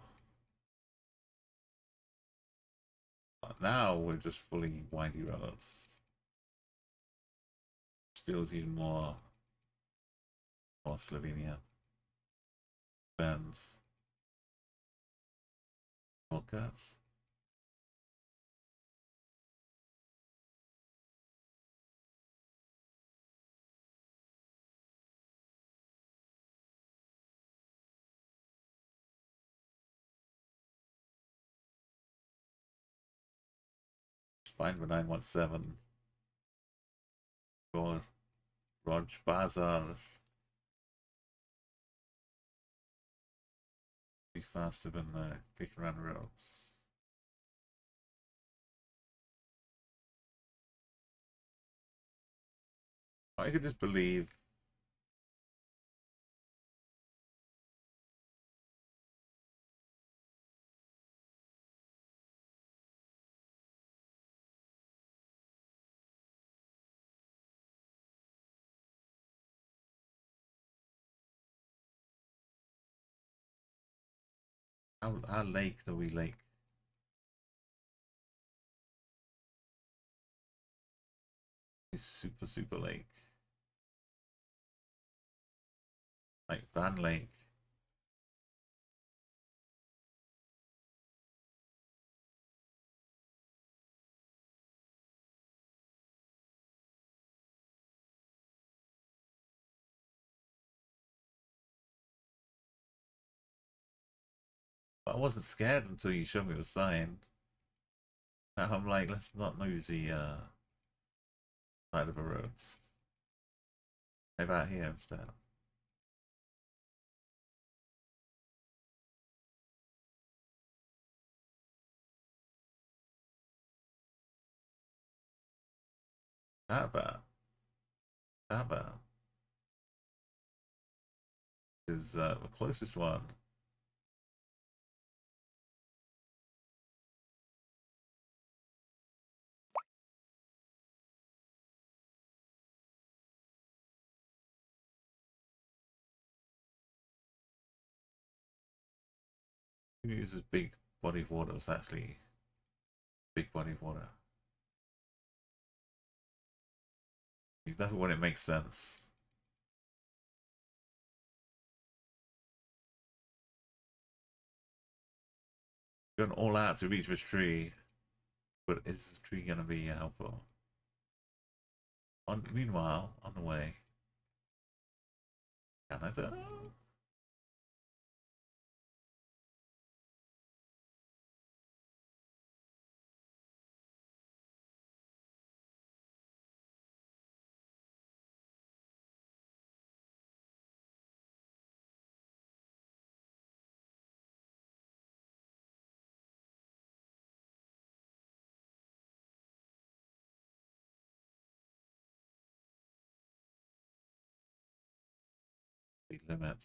Now we're just fully windy roads. Feels even more Slovenia. Bends. Shortcuts. Find the 917. Roj Bazar. Be faster than kicking around the roads. I could just believe. How lake do we lake? It's super lake. Like Van Lake. But I wasn't scared until you showed me the sign. Now I'm like, let's not lose the side of the roads. Maybe out here instead. That bad. That bad. Is the closest one. Who uses big body of water? It's actually big body of water. That's when it makes sense. Going all out to reach this tree, but is this tree gonna be helpful? Meanwhile, on the way, Canada. Speed limit.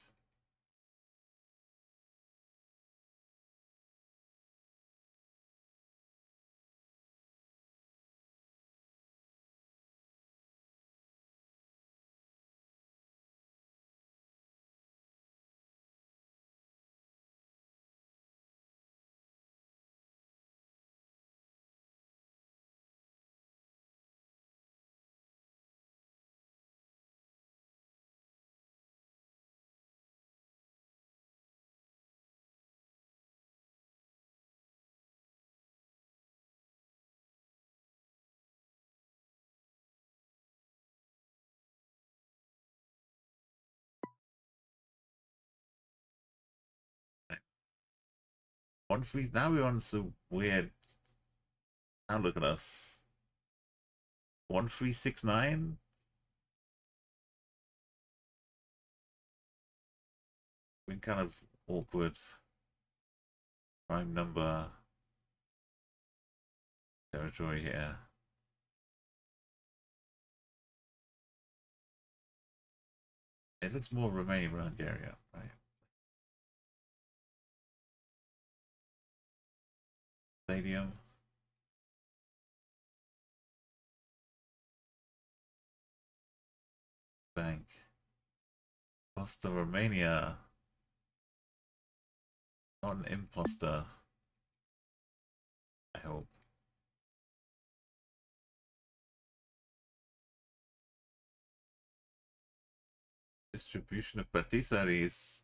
Now we're on some weird. Now look at us. 1369. Been kind of awkward. Prime number territory here. It looks more Romanian around the area, right? Stadium. Bank. Costa Romania. Not an imposter. I hope. Distribution of patisseries.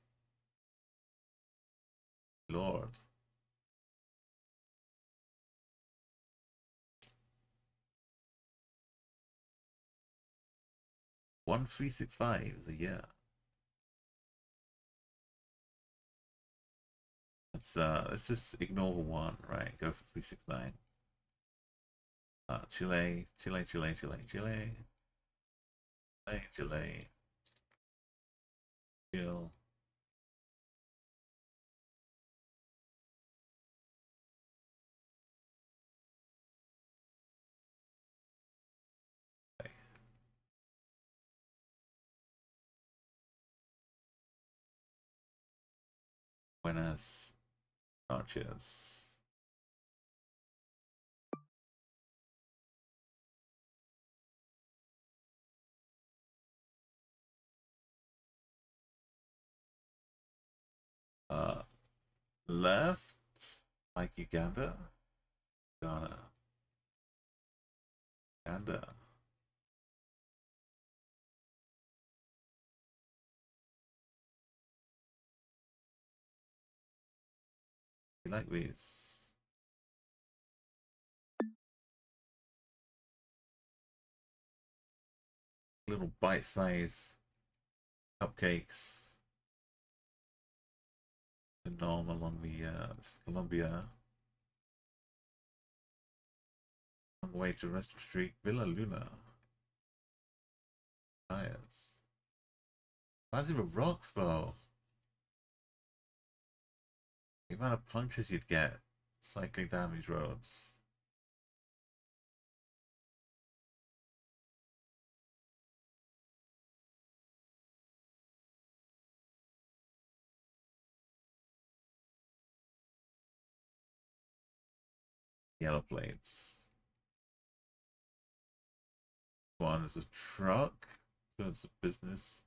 Lord. $1365 is a year. Let's just ignore the one, right? Go for 369. Chile. Chill. Okay. Buenas noches. Left, like Uganda. Ghana. Uganda. You like these? Little bite-size cupcakes. The norm along the Colombia. Long way to Restaurant Street, Villa Luna. Tires. Reminds me of rocks though. The amount of punches you'd get cycling down these roads. Yellow plates. One is a truck, so it's a business.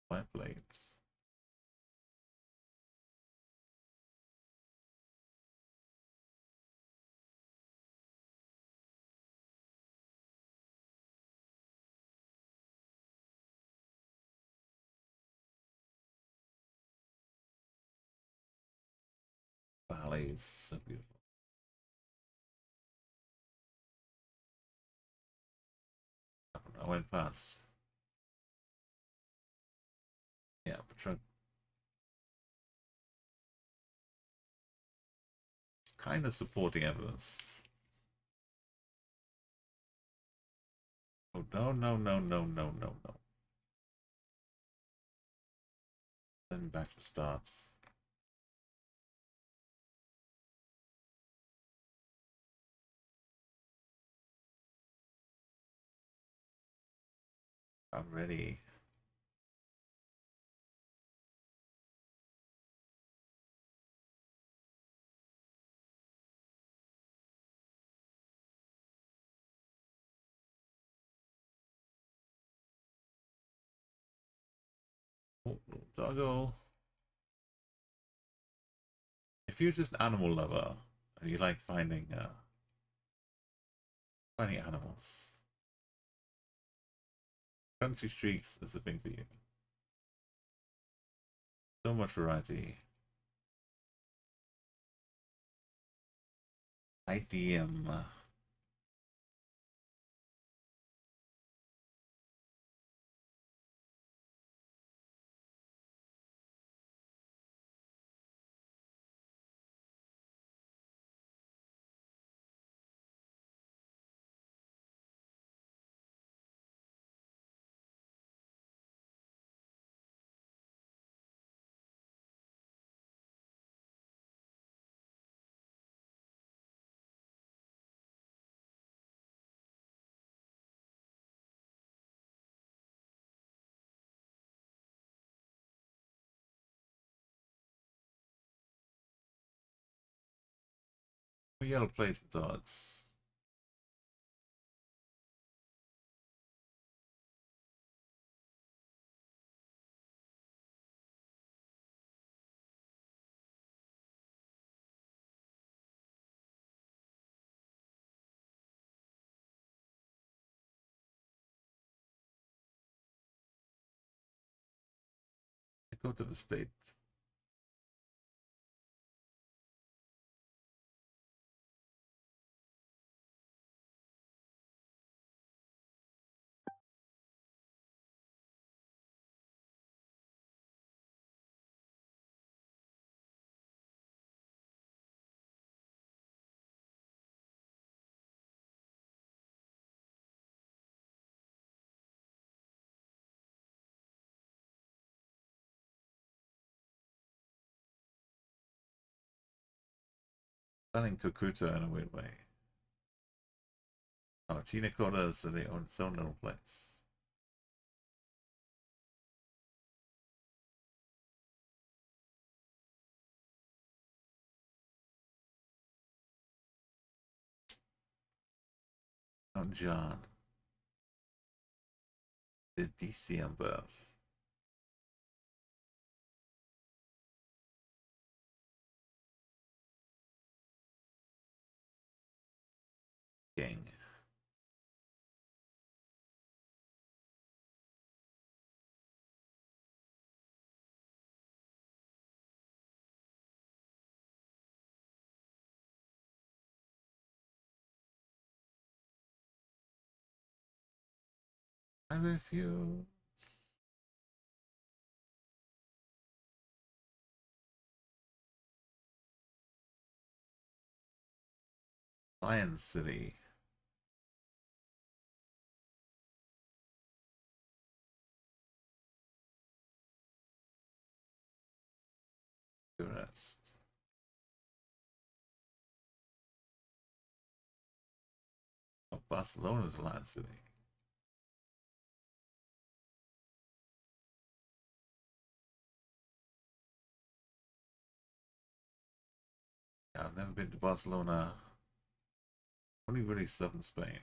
White plates. Valleys, so beautiful. I went past. Yeah, the truck. It's kind of supporting evidence. Oh, no. Send me back to the starts. I'm ready. Oh, doggo. If you're just an animal lover and you like finding animals, Country Streaks is the thing for you. So much variety. IDM. Yellow plates and dots. Go to the state. Spelling Kukuta in a weird way. Oh, China quarters are their own little place. Oh, John. The December. King. I refuse. Lion City. The rest. Oh, Barcelona's a Lion City. Yeah, I've never been to Barcelona. Only really southern Spain.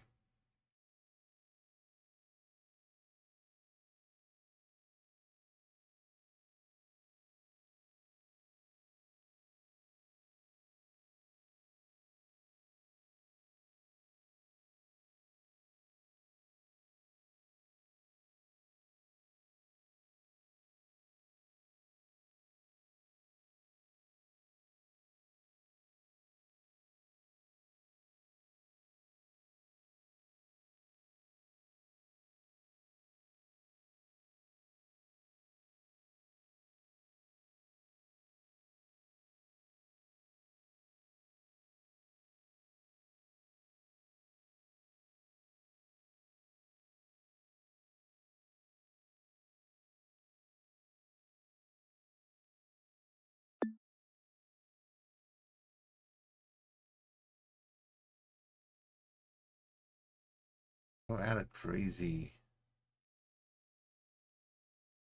Oh, I had a crazy,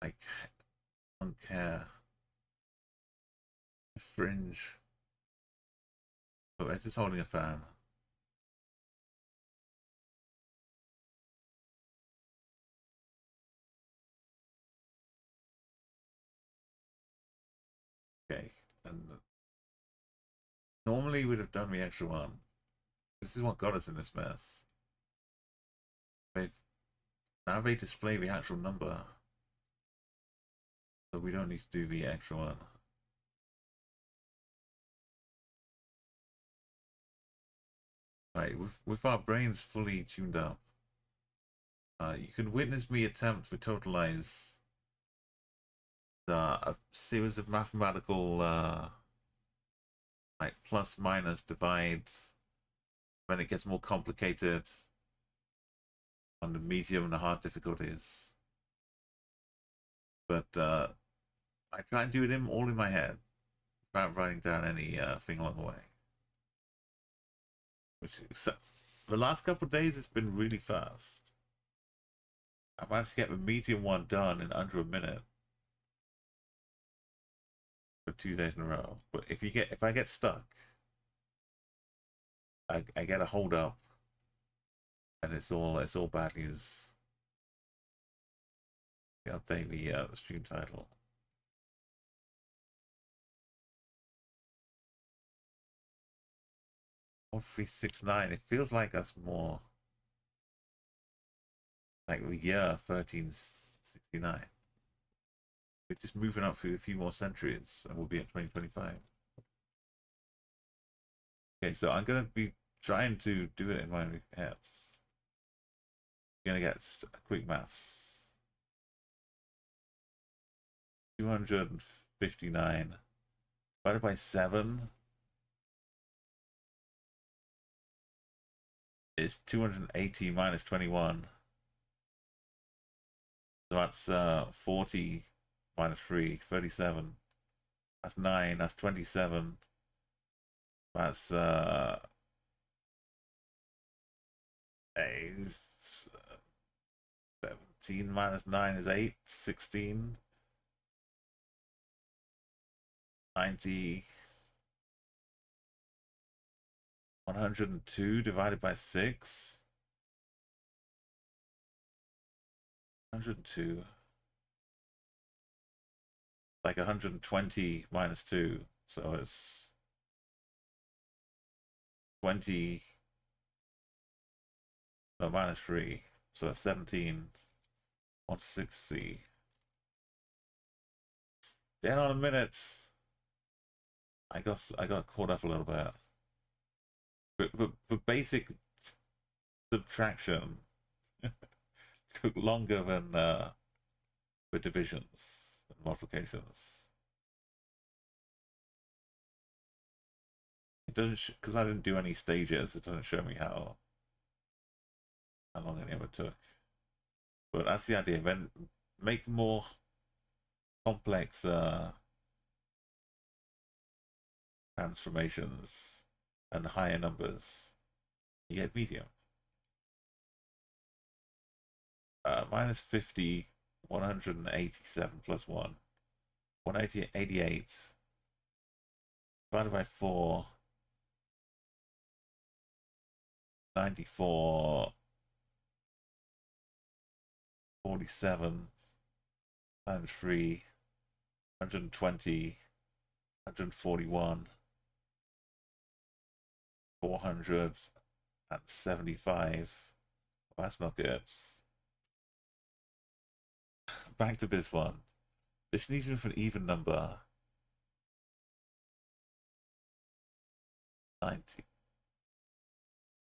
like, don't care. Fringe. Oh, it's just holding a fan. Okay, and normally we'd have done the extra one. This is what got us in this mess. Now they display the actual number, so we don't need to do the extra one. Right, with our brains fully tuned up, you can witness me attempt to totalize a series of mathematical, like plus, minus, divide, when it gets more complicated on the medium and the hard difficulties. But I try and do it all in my head without writing down any thing along the way. So, the last couple of days it's been really fast. I managed to get the medium one done in under a minute for 2 days in a row. But if I get stuck, I get a hold up, and it's all bad news. I'll update the stream title. 369. It feels like that's more like the year 1369. We're just moving up through a few more centuries, and we'll be at 2025. Okay, so I'm gonna be trying to do it in my head. I'm gonna get just a quick maths. 259 divided by 7 is 280 minus 21. So that's 40 minus 3, 37. That's 9, that's 27. That's 17 minus 9 is 8, 16. 90. 102 divided by 6. 102. Like 120 minus 2. So it's 20. No, minus 3. So it's 17. 160. Down on a minute. I got caught up a little bit. But for basic subtraction took longer than for divisions and multiplications. It doesn't, because I didn't do any stages, it doesn't show me how long any of it took. But that's the idea. Then make more complex transformations and higher numbers, you get medium. Minus 50, 187 plus 1. 188 divided by 4. 94. 47 times 3. 120. 141. 475. Well, that's not good. Back to this one. This needs me for an even number. 90.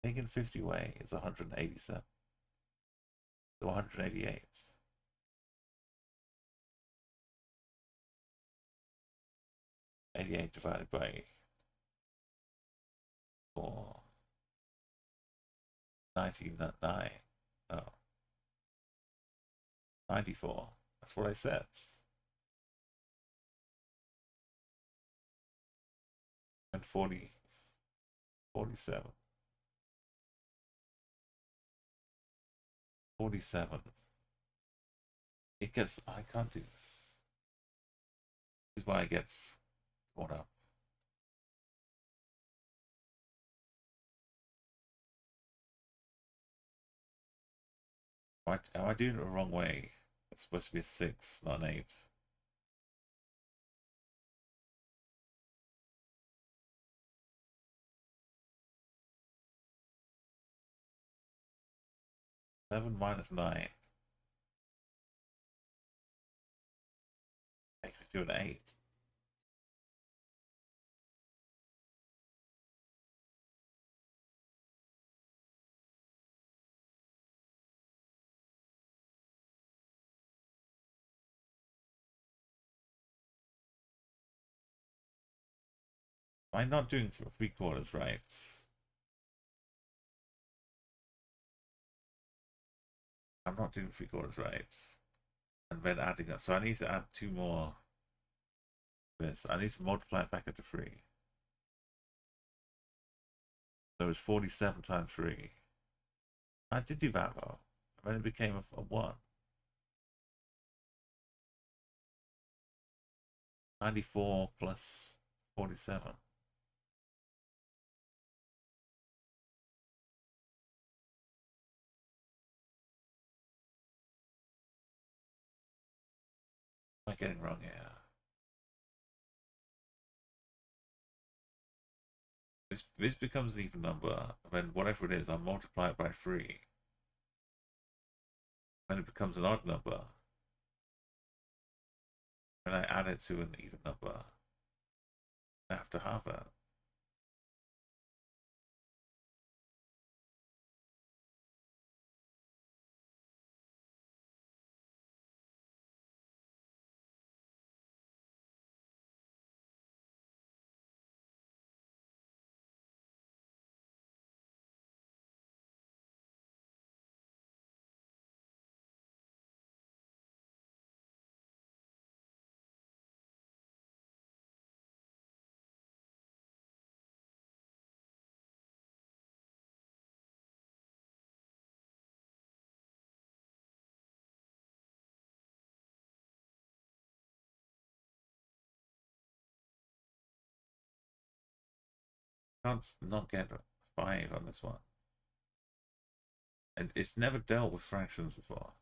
Taking 50 away is 187. So 188. 88 divided by 4. 99. No. 94. That's what I said. And 40. 47. 47. It gets. I can't do this. This is why it gets caught up. Am I doing it the wrong way? It's supposed to be a 6, not an 8. Seven minus 9. I could do an 8. Am I not doing 3/4 right? I'm not doing 3/4 right. And then adding it. So I need to add 2 more. This. I need to multiply it back into 3. So it's 47 times 3. I did do that though. And then it became a 1. 94 plus 47. I getting wrong here? This becomes an even number, then whatever it is, I multiply it by 3. Then it becomes an odd number. And I add it to an even number. I have to halve it. Can't not get 5 on this one. And it's never dealt with fractions before.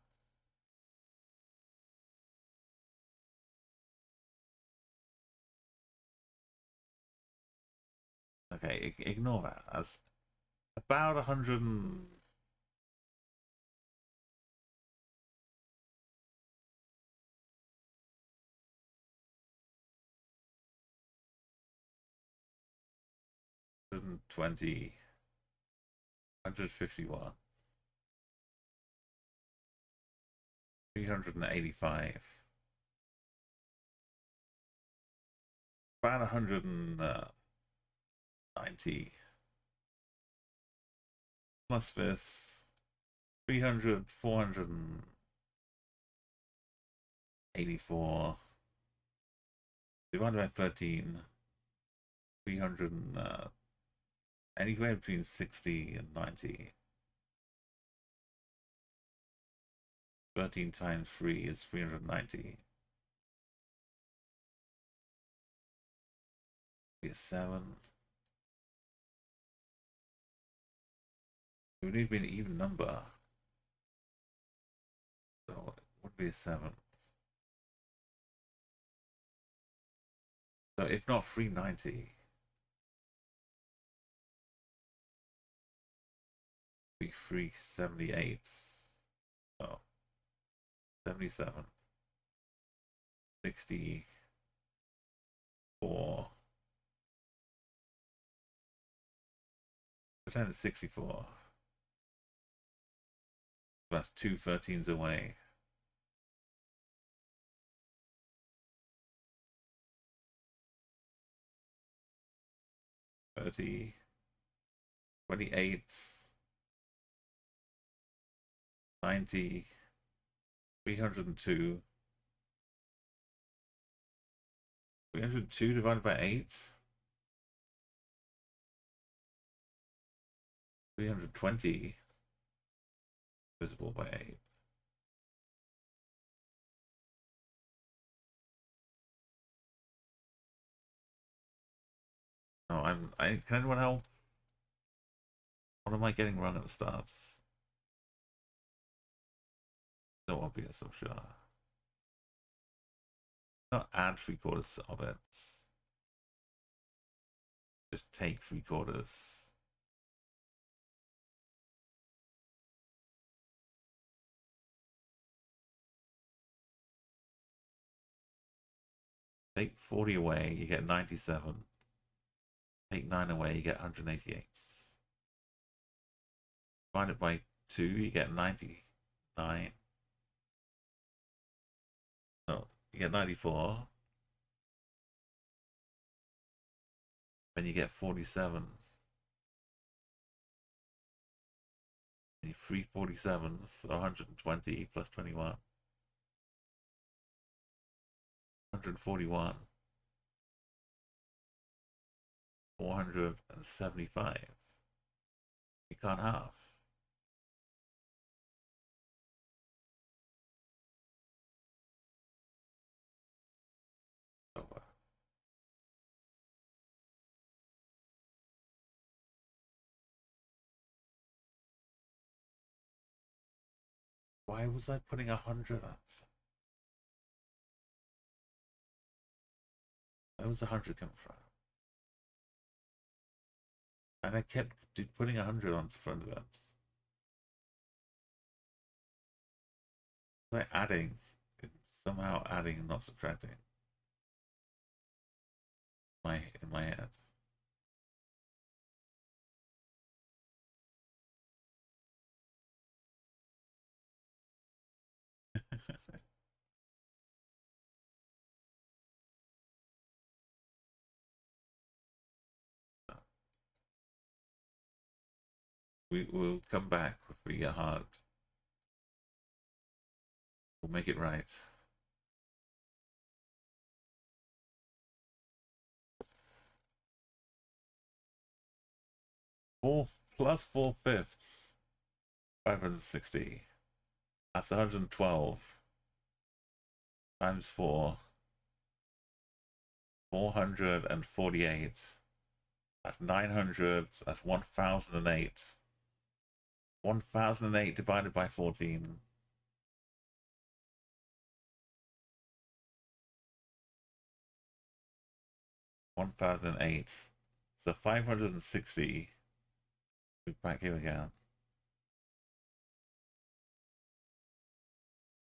Okay, ignore that. That's about 100 and... $120, 151, 385, about 190, plus this, 300, 484, divided by 13, 300, anywhere between 60 and 90. 13 times 3 is 390. Be a 7. It would need to be an even number. So it would be a 7. So if not 390, be 378. Oh, 77, 64, pretend it's 64. That's 2 13s away. $30, 28, 90, 302. 302 divided by 8. 320 divisible by 8. No, can anyone help? What am I getting wrong at the start? So obvious, I'm sure. Not add 3/4 of it. Just take 3/4. Take 40 away, you get 97. Take 9 away, you get 188. Divide it by 2, you get 99. No, you get 94. Then you get 47. And 3 47s, 120 plus 21. 141. 475. You can't half. Over. Why was I putting 100 up? was 100 come from? And I kept putting 100 onto front of it. Like adding, somehow adding, not subtracting. In my head. We'll come back if we get hard. We'll make it right. Plus 4/5. 560. That's 112. Times 4. 448. That's 900. That's 1008. 1008 divided by 14. $1,008. So 560. Back here again.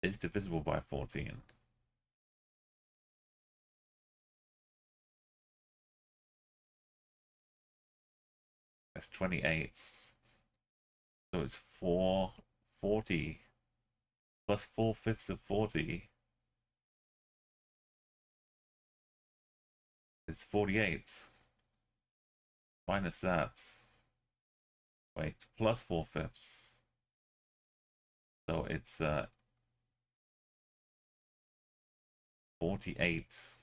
Is divisible by 14. That's 28. So it's 440 plus 4/5 of 40 is 48. Minus that. Wait, plus 4/5. So it's 48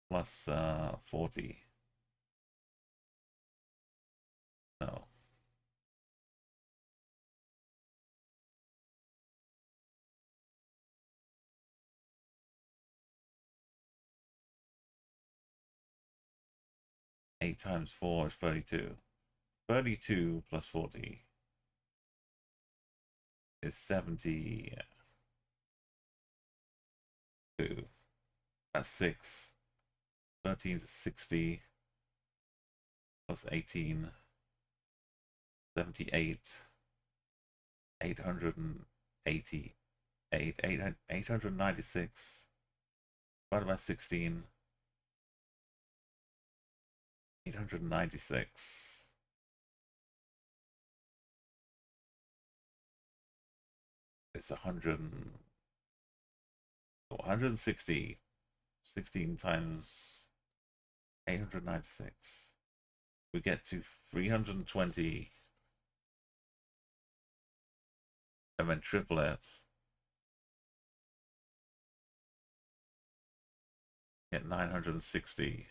plus 40. No. Eight times 4 is 32. 32 plus 40 is 72. That's 6. 13 is 60 plus 18. 78. 888. 896 divided by 16. 896. It's 160. 16 times 896. We get to 320. And then triple it. Get 960.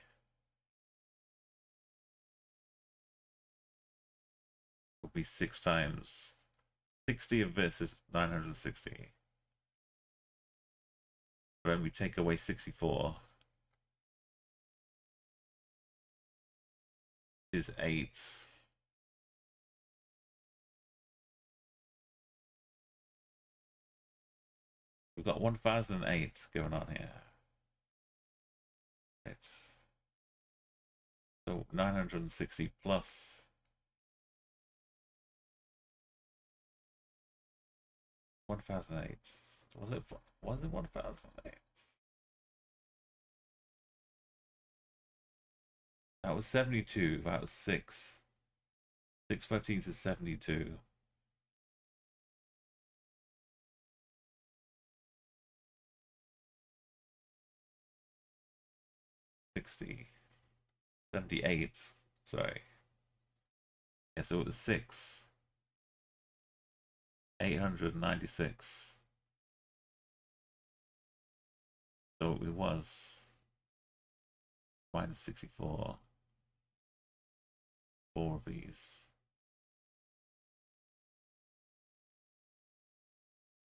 Will be 6 times 60 of this is 960. Then we take away 64 is 8. We've got 1008 going on here. It's so 960 plus 1008. Was it 1008? That was 72. That was 6. 613 to 72. 60. 78. Sorry. Yeah, so it was 6. 896. So it was minus 64. 4 of these.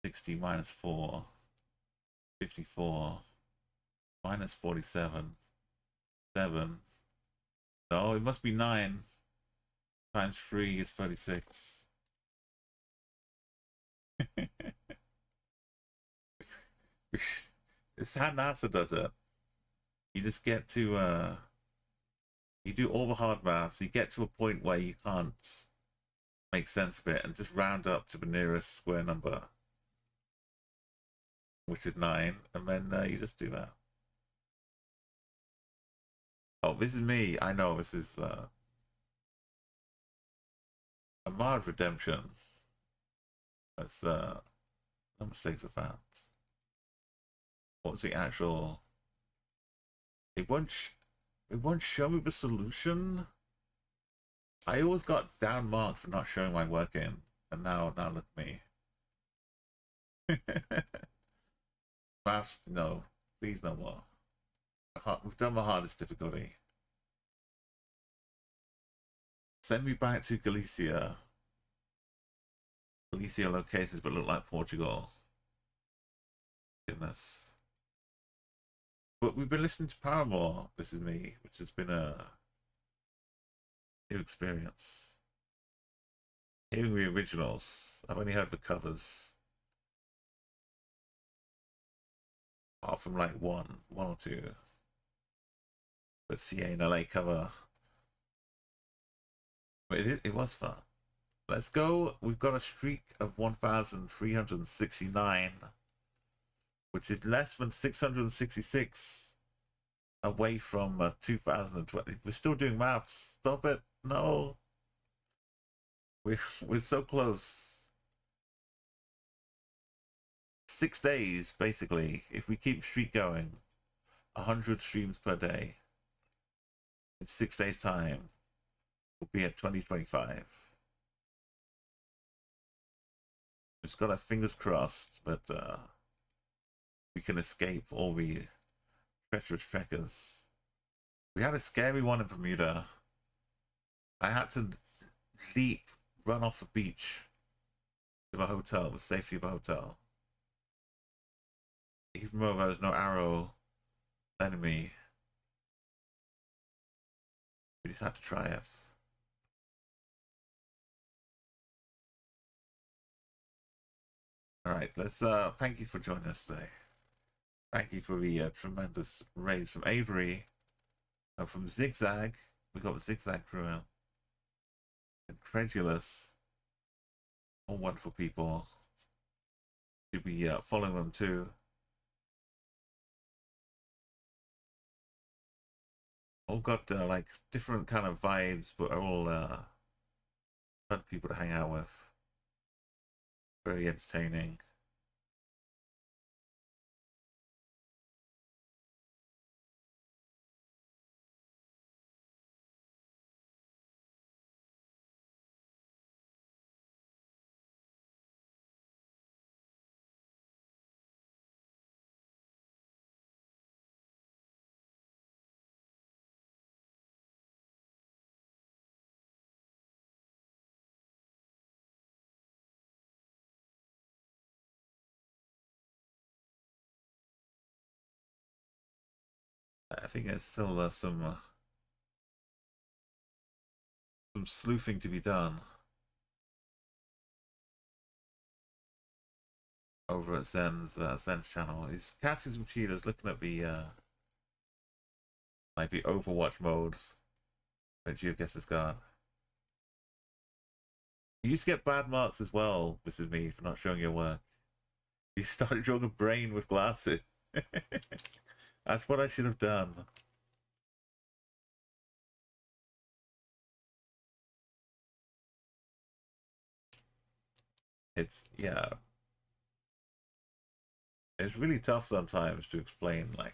60 minus 4. 54. Minus 47. 7. No, it must be 9. Times 3 is 36. It's how NASA does it. you just get to you do all the hard maths, you get to a point where you can't make sense of it and just round up to the nearest square number, which is 9, and then you just do that. Oh, this is me. I know this is a mild redemption. That's no mistakes are found. What's the actual? It won't show me the solution. I always got down marked for not showing my work in, and now look at me. Maths, no, please no more. We've done the hardest difficulty. Send me back to Galicia. Galicia locations that look like Portugal. Goodness. But we've been listening to Paramore, This Is Me, which has been a new experience. Hearing the originals, I've only heard the covers. Apart from like one or two. But CA and LA cover. But it was fun. Let's go. We've got a streak of 1,369, which is less than 666 away from 2020. We're still doing maths. Stop it. No. We're so close. 6 days, basically. If we keep streak going, 100 streams per day. In 6 days' time, we'll be at 2025. Just got our fingers crossed, but we can escape all the treacherous trekkers. We had a scary one in Bermuda. I had to run off the beach to the hotel, the safety of a hotel. Even though there was no arrow enemy, we just had to try it. Alright, let's thank you for joining us today. Thank you for the tremendous raise from Avery and from Zigzag. We got the Zigzag crew in. Incredulous. All wonderful people. You'll be following them too. All got like different kind of vibes, but are all fun people to hang out with. Very entertaining. I think there's still some sleuthing to be done over at Zen's channel. He's catching some cheaters, looking at the like the Overwatch mode that GeoGuessr's got. You used to get bad marks as well. This is me for not showing your work. You started drawing a brain with glasses. That's what I should have done. Yeah. It's really tough sometimes to explain, like,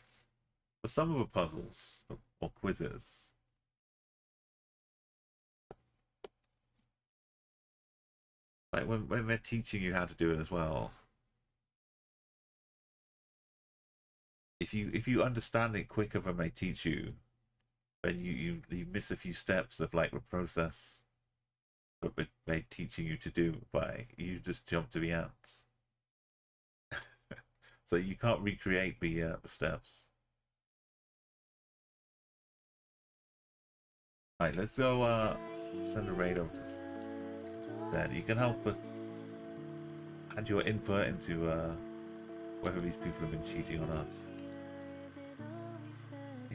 for some of the puzzles or quizzes. Like when they're teaching you how to do it as well. If you understand it quicker than they teach you, then you miss a few steps of like the process that they're teaching you to do by you just jump to the ends. So you can't recreate the steps. Alright, let's go send a raid over to Dad. You can help add your input into whether these people have been cheating or not.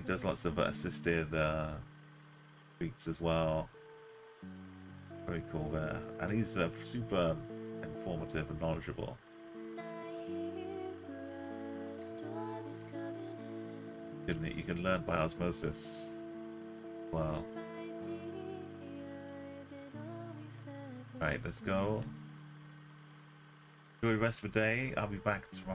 He does lots of assisted tweets as well. Very cool there. And he's super informative and knowledgeable. You can learn by osmosis. Wow. Right, let's go. Enjoy the rest of the day. I'll be back tomorrow.